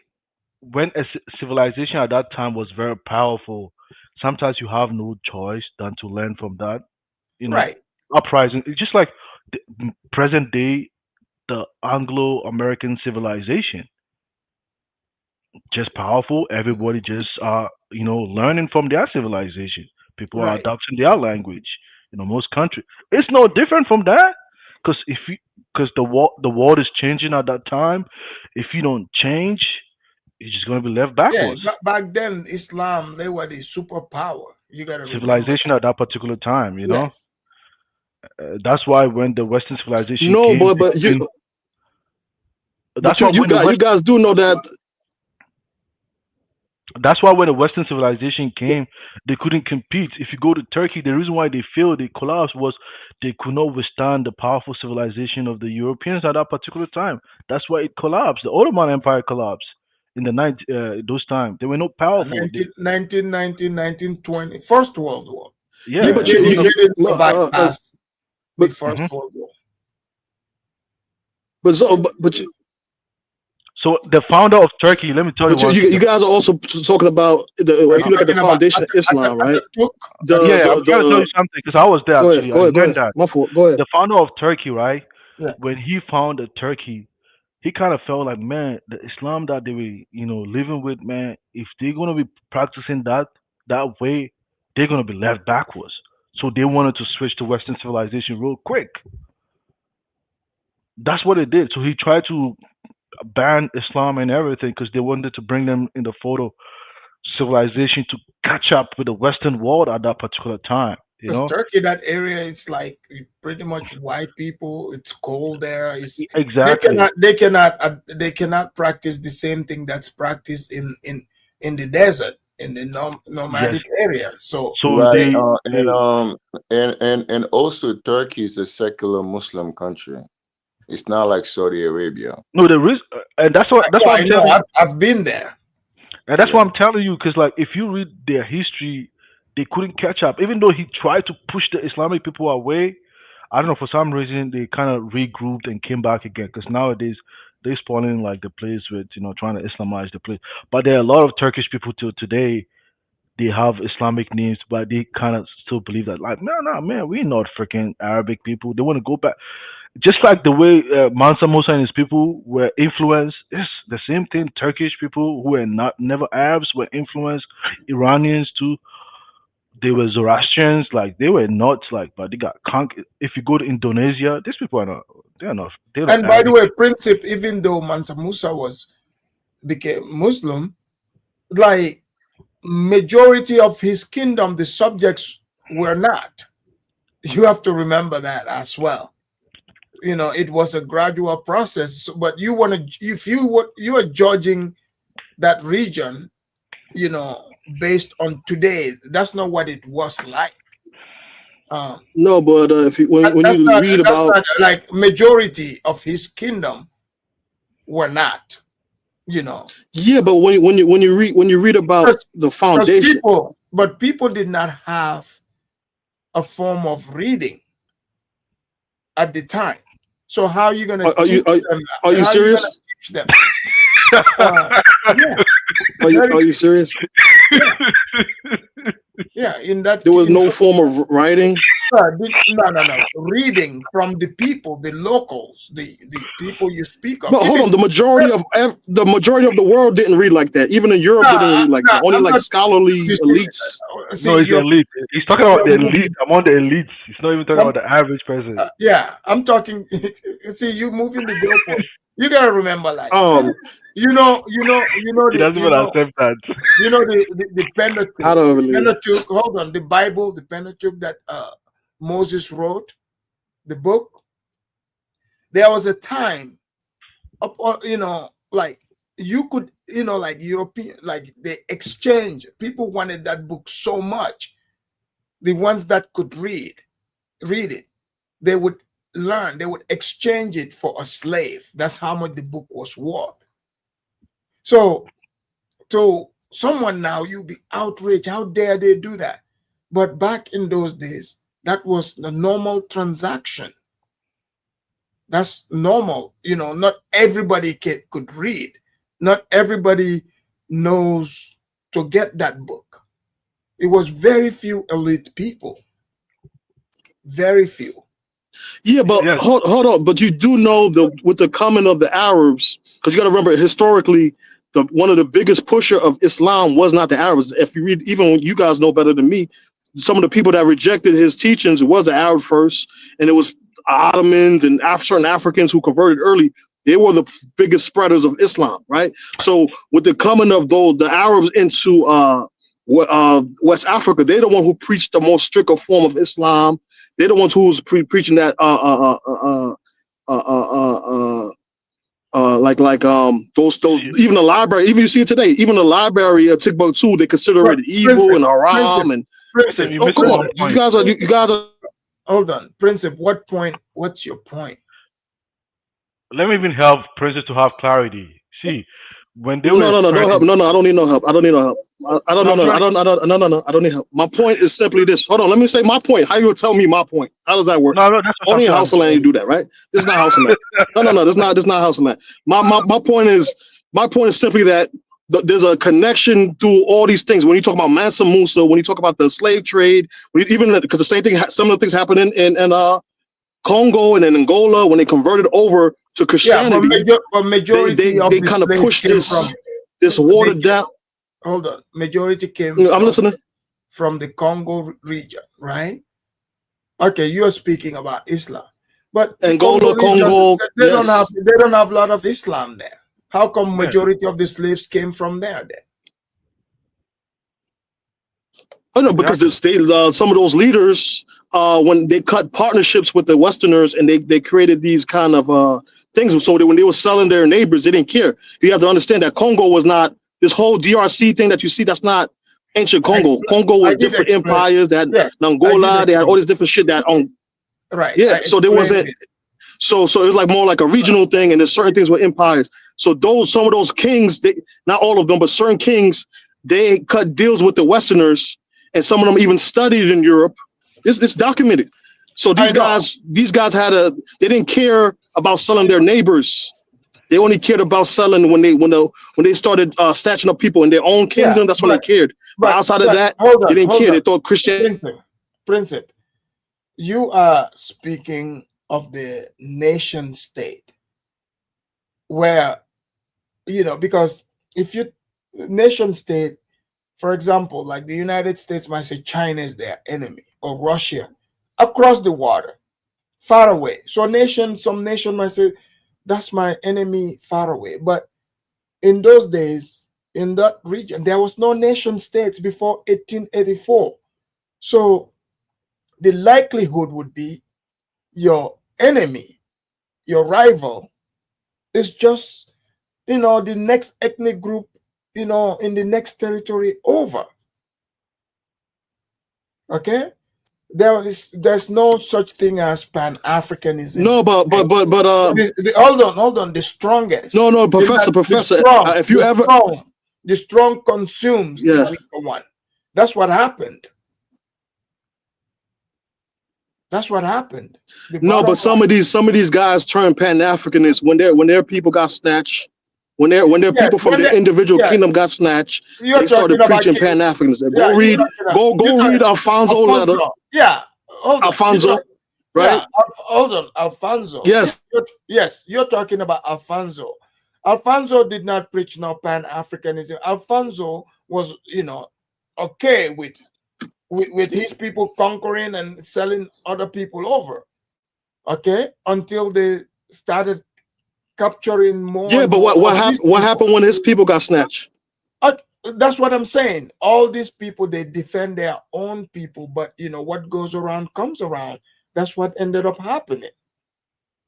when a civilization at that time was very powerful, sometimes you have no choice than to learn from that. You know, Right. uprising. It's just like the present day, the Anglo-American civilization, just powerful. Everybody just learning from their civilization. People are Right. adopting their language. Most countries. It's no different from that. Because the world is changing at that time. If you don't change, you're just gonna be left Yeah. backwards. Back then, Islam, they were the superpower. You got to remember Civilization that. at that particular time. Yes. That's why when the Western civilization No, came, but they but you couldn't. but That's you why you when the guys you West. guys do know that. That's why when the Western civilization came, they couldn't compete. If you go to Turkey, the reason why they failed, they collapsed, was they could not withstand the powerful civilization of the Europeans at that particular time. That's why it collapsed. The Ottoman Empire collapsed in those times. They were not powerful. 1919, First World War. Yeah, Yeah, but it was They not. didn't survive past the but First Mhm. World War. but So the founder of Turkey, let me tell you But one you thing. guys are also talking about Are if you you look at the talking about foundation of Islam, right? Atatürk? The Yeah, I'm trying to tell you something because I was there go ahead, actually. I learned go ahead. that My fault. Go ahead. the founder of Turkey, right? Yeah. When he founded Turkey, he kind of felt like, man, the Islam that they were, living with, man, if they're gonna be practicing that way, they're gonna be left backwards. So they wanted to switch to Western civilization real quick. That's what they did. So he tried to ban Islam and everything because they wanted to bring them in the photo civilization to catch up with the Western world at that particular time. Because Turkey, that area, it's like pretty much white people. It's cold there. Exactly. They cannot practice the same thing that's practiced in the desert, in the Yes. nomadic area. So So right. they And they and also Turkey is a secular Muslim country. It's not like Saudi Arabia. no the risk, and that's what I'm I know. telling you. I've been there. And that's what Yeah. I'm telling you, because like if you read their history, they couldn't catch up. Even though he tried to push the Islamic people away, I don't know, for some reason they kind of regrouped and came back again. Because nowadays they're spoiling like the place with trying to Islamize the place. But there are a lot of Turkish people till today. They have Islamic names, but they kind of still believe that like no man, we're not freaking Arabic people. They want to go back just like the way Mansa Musa and his people were influenced. It's the same thing. Turkish people who were not never Arabs were influenced. Iranians too. They were Zoroastrians. Like they were not like, but they got conquered. If you go to Indonesia, these people are not. They're not. They're not And by the Arabic. way, Princip, even though Mansa Musa became Muslim, like majority of his kingdom, the subjects were not. You have to remember that as well. It was a gradual process. But you want to, if you are judging that region, based on today, that's not what it was like. No, but if you when That's you not read about like majority of his kingdom were not. yeah, but when you read about the Because foundation, people did not have a form of reading at the time. So how are you going to Are teach you are, them? are you How are you going to serious? teach them? Yeah, Are you serious? yeah. In that, There was no form of writing. no. Reading from the people, the locals, the people you speak of. But hold on, the majority of the world didn't read like that. Even in Europe, they didn't read like that. Only I'm like not. scholarly You elites. No, see, it's the elite. He's talking about the you're elite. moving. Among the elites. He's not even talking I'm, about the average person. yeah, I'm talking. See, you moving the goalpost. You gotta remember, like, Um, He doesn't even accept that. the Pentateuch. I don't believe. Pentateuch. Hold on, the Bible, the Pentateuch that Moses wrote, the book. There was a time, like you could, like European, like they exchange. People wanted that book so much. The ones that could read it, they would learn, they would exchange it for a slave. That's how much the book was worth. So to someone now, you be outraged. How dare they do that? But back in those days, that was the normal transaction. That's normal. Not everybody could read. Not everybody knows to get that book. It was very few elite people. Very few. Yeah, but Yes. hold on. But you do know with the coming of the Arabs, because you got to remember historically, one of the biggest pusher of Islam was not the Arabs. If you read, even when you guys know better than me, some of the people that rejected his teachings was the Arab first, and it was Ottomans and certain Africans who converted early. They were the biggest spreaders of Islam, right? So with the coming of the Arabs into West Africa, they're the one who preached the most stricter form of Islam. They're the ones who's preaching that those even the library, even you see it today, even the library at Timbuktu, they consider it evil and haram and You're oh come missing on, one you point. guys are Hold on, Princip. What's your point? Let me even help Princess to have clarity. See, when they were no, don't help. spreading, No, I don't need no help. I don't need no help. I don't no, I'm know. trying. I don't need help. My point is simply this. Hold on, let me say my point. How you tell me my point? How does that work? No, that's what I'm Only in trying House to of Land you do. do that, right? This is not House of Land. No, this not House of Land. My point is simply that there's a connection through all these things. When you talk about Mansa Musa, when you talk about the slave trade, even because the same thing, some of the things happen in Congo and in Angola when they converted over to Yeah, but, Christianity, majority of they the kind of slaves pushed came from. this watered down. Hold on, majority came I'm listening. from the Congo region, right? Okay, you're speaking about Islam, but the Congo region, Congo, they don't have yes. a lot of Islam there. How come Yeah. majority of the slaves came from there then? I know because Exactly. some of those leaders, when they cut partnerships with the Westerners and they created these kind of things, so that when they were selling their neighbors, they didn't care. You have to understand that Congo was not this whole DRC thing that you see. That's not ancient Congo. Congo I was did different explain. empires. That Yes, I did Angola, they had all explain. this different shit that Right, I yeah. So there explained wasn't. it. So it was like more like a regional thing, and there's certain things were empires. So some of those kings, not all of them, but certain kings, they cut deals with the Westerners, and some of them even studied in Europe. This documented. So I know. these guys they didn't care about selling their neighbors. They only cared about selling when they started snatching up people in their own Yeah, kingdom. That's when they cared. But outside of but that, hold they on, didn't care. They thought Christian. Princip, you are speaking of the nation state, where because if you nation state, for example, like the United States might say China is their enemy or Russia across the water, far away. So some nation might say that's my enemy far away. But in those days, in that region, there was no nation states before 1884. So the likelihood would be your enemy, your rival, is just the next ethnic group, in the next territory over. Okay, there's no such thing as Pan-Africanism. No, but Hold on. The strongest, no, professor, if you ever the strong consumes the yeah. weaker one. That's what happened. That's what happened. The No, bottom but some of these guys turn Pan-Africanists when their people got snatched, when their yeah, people from when their they, individual yeah, kingdom got snatched, you're they talking started about preaching King. Pan-Africanism. Yeah, you're Go read talking Alfonso letter, Alfonso. Yeah, hold on. Alfonso, Yeah, right? hold on, Alfonso. Yes. Yes, you're talking about Alfonso. Alfonso did not preach no Pan-Africanism. Alfonso was, okay with his people conquering and selling other people over. Okay, until they started capturing more Yeah, and but more of his what people. happened when his people got snatched? That's what I'm saying. All these people, they defend their own people, but what goes around comes around. That's what ended up happening.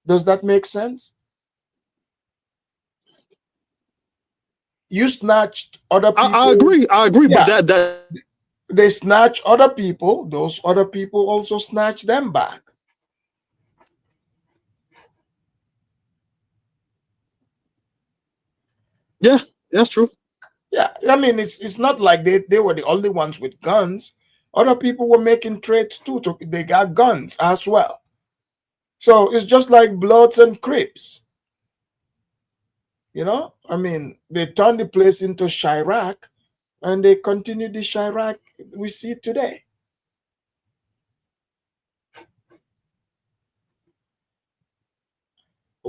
Does that make sense? You snatched other I people. agree. I agree, but Yeah, that they snatch other people. Those other people also snatch them back. yeah, that's true. Yeah, I mean, it's not like they were the only ones with guns. Other people were making trades too. They got guns as well. So it's just like Bloods and Crips. I mean, they turned the place into Chirac, and they continue the Chirac we see today.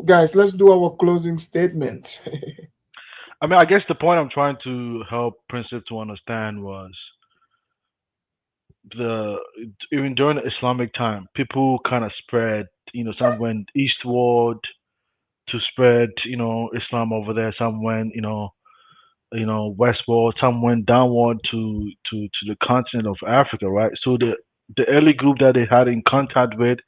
Guys, let's do our closing statements. I mean, I guess the point I'm trying to help Princess to understand was the even during the Islamic time, people kind of spread. Some went eastward to spread, Islam over there. Some went, westward. Some went downward to the continent of Africa, right? So the early group that they had in contact with,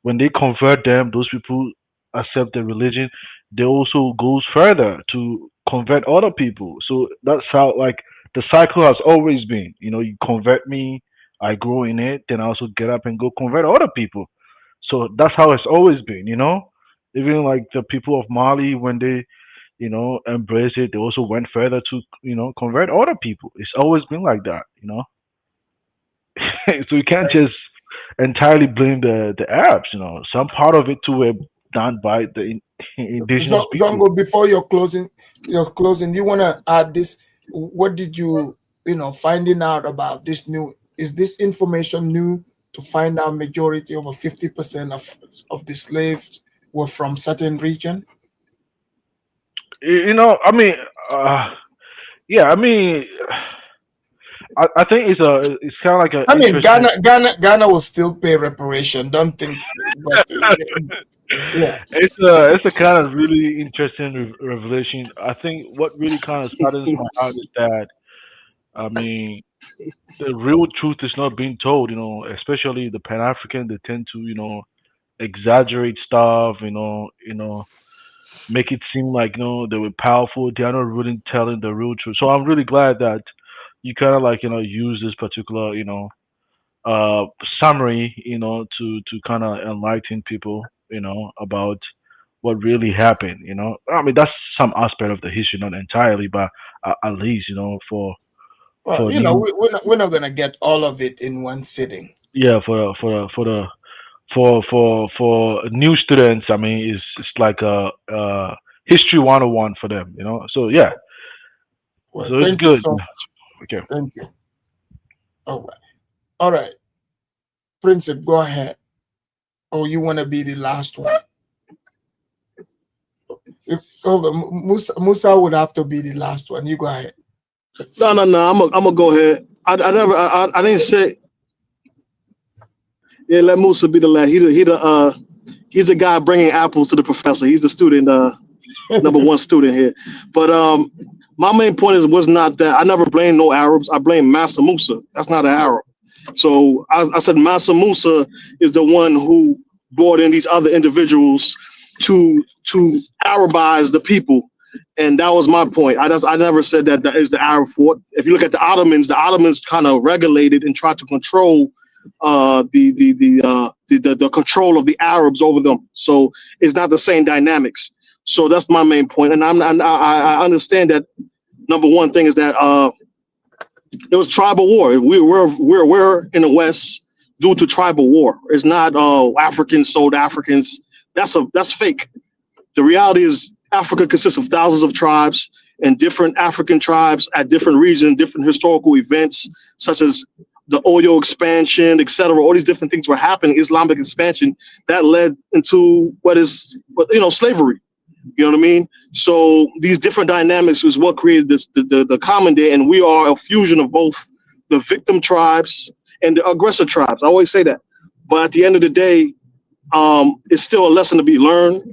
when they convert them, those people accept the religion. They also goes further to convert other people. So that's how like the cycle has always been. You convert me, I grow in it, then I also get up and go convert other people. So that's how it's always been. Even like the people of Mali when they, embrace it, they also went further to, convert other people. It's always been like that. So you can't just entirely blame the Arabs. Some part of it too were done by the indigenous people. Zongo, before your closing, you want to add this? What did you, finding out about this new? Is this information new to find out majority over 50% of the slaves were from certain region? I mean, yeah, I mean, I think it's kind of like an I mean, interesting. Ghana will still pay reparation. Don't think, but yeah. It's a kind of really interesting revelation. I think what really kind of saddens my heart is that, I mean, the real truth is not being told. Especially the Pan African, they tend to exaggerate stuff. Make it seem like they were powerful. They are not really telling the real truth. So I'm really glad that you kind of like use this particular uh summary to kind of enlighten people about what really happened. I mean that's some aspect of the history, not entirely, but at least Well, for new we're not gonna get all of it in one sitting. yeah for new students. I mean it's like a history 101 for them. So yeah, Well, so it's thank you good. so much. Okay. Thank you. All right, Princip, go ahead. Oh, you want to be the last one? Hold on, Musa would have to be the last one. You go ahead. No. I'm gonna go ahead. I didn't say. Yeah, let Musa be the last. He's the guy bringing apples to the professor. He's the student, number one student here. But my main point was not that I never blame no Arabs. I blame Massa Musa. That's not an Arab. So I said Massa Musa is the one who brought in these other individuals to Arabize the people. And that was my point. I never said that is the Arab fort. If you look at the Ottomans kind of regulated and tried to control the control of the Arabs over them. So it's not the same dynamics. So that's my main point. And I understand that number one thing is that it was tribal war. We're in the West. due to tribal war. It's not Africans sold Africans. That's fake. The reality is Africa consists of thousands of tribes, and different African tribes at different regions, different historical events, such as the oil expansion, etc. All these different things were happening, Islamic expansion, that led into slavery. You know what I mean? So these different dynamics is what created the common day, and we are a fusion of both the victim tribes and the aggressor tribes. I always say that. But at the end of the day, it's still a lesson to be learned,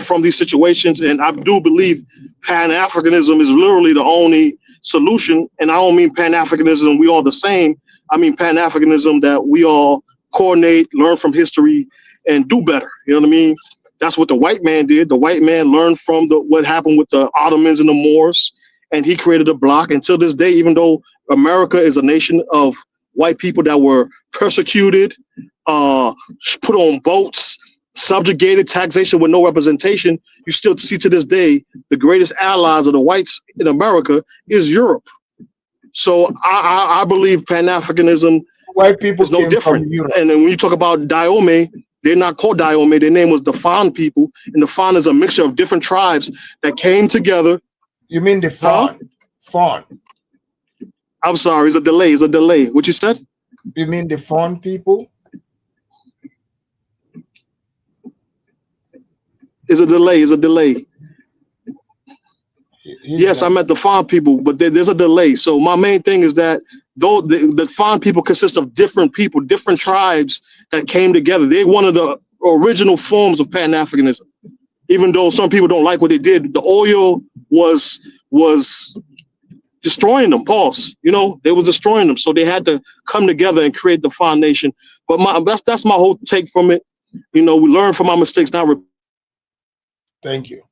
from these situations. And I do believe Pan-Africanism is literally the only solution. And I don't mean Pan-Africanism, we all the same. I mean Pan-Africanism that we all coordinate, learn from history, and do better. You know what I mean? That's what the white man did. The white man learned from what happened with the Ottomans and the Moors, and he created a bloc. Until this day, even though America is a nation of white people that were persecuted, put on boats, subjugated, taxation with no representation, you still see to this day the greatest allies of the whites in America is Europe. So I believe Pan-Africanism White people is no came different. from Europe. And then when you talk about Dahomey, they're not called Dahomey. Their name was the Fon people, and the Fon is a mixture of different tribes that came together. You mean the Fon? Fon. I'm sorry, it's a delay. It's a delay. What you said? You mean the Fon people? It's a delay. It's a delay. Yes, I met the Fon people, but there's a delay. So my main thing is that though the Fon people consist of different people, different tribes that came together. They're one of the original forms of Pan-Africanism. Even though some people don't like what they did, the oil was destroying them. Pause. They were destroying them, so they had to come together and create the Fon nation. But that's my whole take from it. We learn from our mistakes, not. Thank you.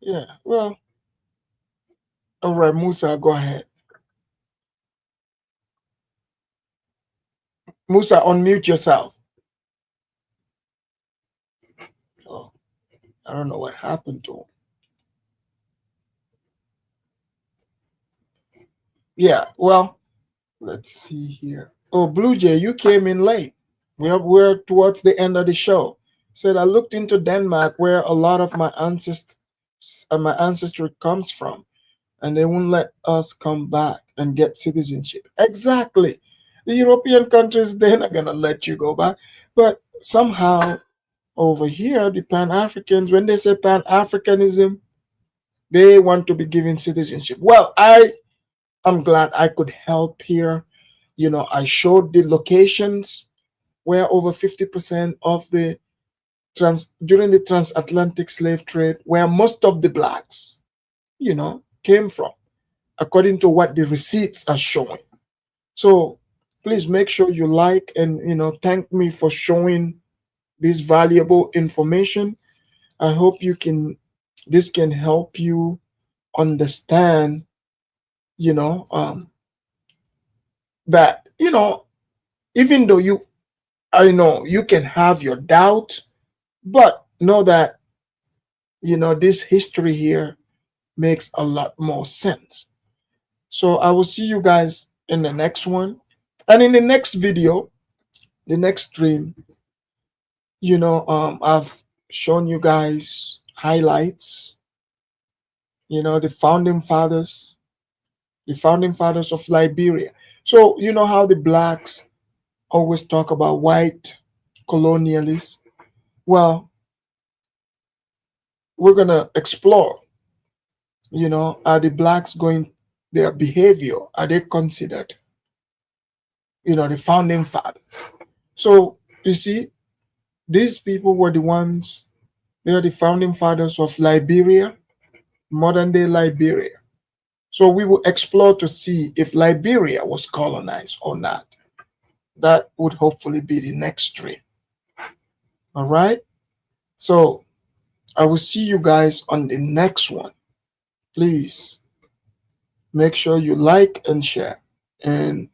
Yeah. Well. All right, Musa, go ahead. Musa, unmute yourself. Oh, I don't know what happened to him. Yeah, well, let's see here. Oh, Blue Jay, you came in late. We're towards the end of the show. Said I looked into Denmark, where a lot of my ancestry comes from, and they won't let us come back and get citizenship. Exactly. The European countries, they're not going to let you go back. But somehow over here, the Pan-Africans, when they say Pan-Africanism, they want to be given citizenship. Well, I'm glad I could help here. I showed the locations where over 50% of during the transatlantic slave trade, where most of the blacks, came from, according to what the receipts are showing. So please make sure you like and thank me for showing this valuable information. I hope this can help you understand that even though I know you can have your doubt, but know that this history here makes a lot more sense. So I will see you guys in the next one. And in the next video, the next stream, I've shown you guys highlights, the founding fathers of Liberia. So how the blacks always talk about white colonialists. Well, we're gonna explore, are the blacks their behavior, are they considered, the founding fathers? So you see, these people were the ones, they are the founding fathers of Liberia, modern day Liberia. So we will explore to see if Liberia was colonized or not. That would hopefully be the next stream. All right. So I will see you guys on the next one. Please make sure you like and share. And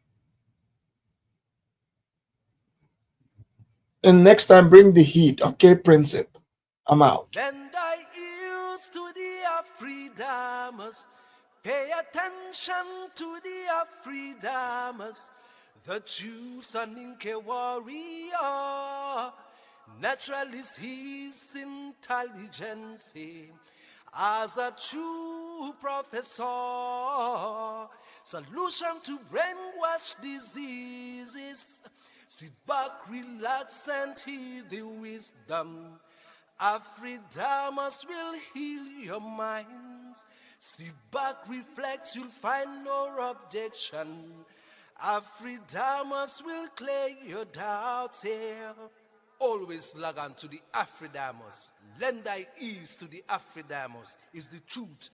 next time, bring the heat. Okay, Princip? I'm out. Lend thy ears to the Freedomers. Pay attention to the Freedomers. The true Soninke warrior, naturalist his intelligence, as a true professor, solution to brainwash diseases. Sit back, relax, and hear the wisdom. Afridamus will heal your minds. Sit back, reflect, you'll find no objection. Afridamus will clear your doubts here. Always log on to the Afridamus. Lend thy ears to the Afridamus. Is the truth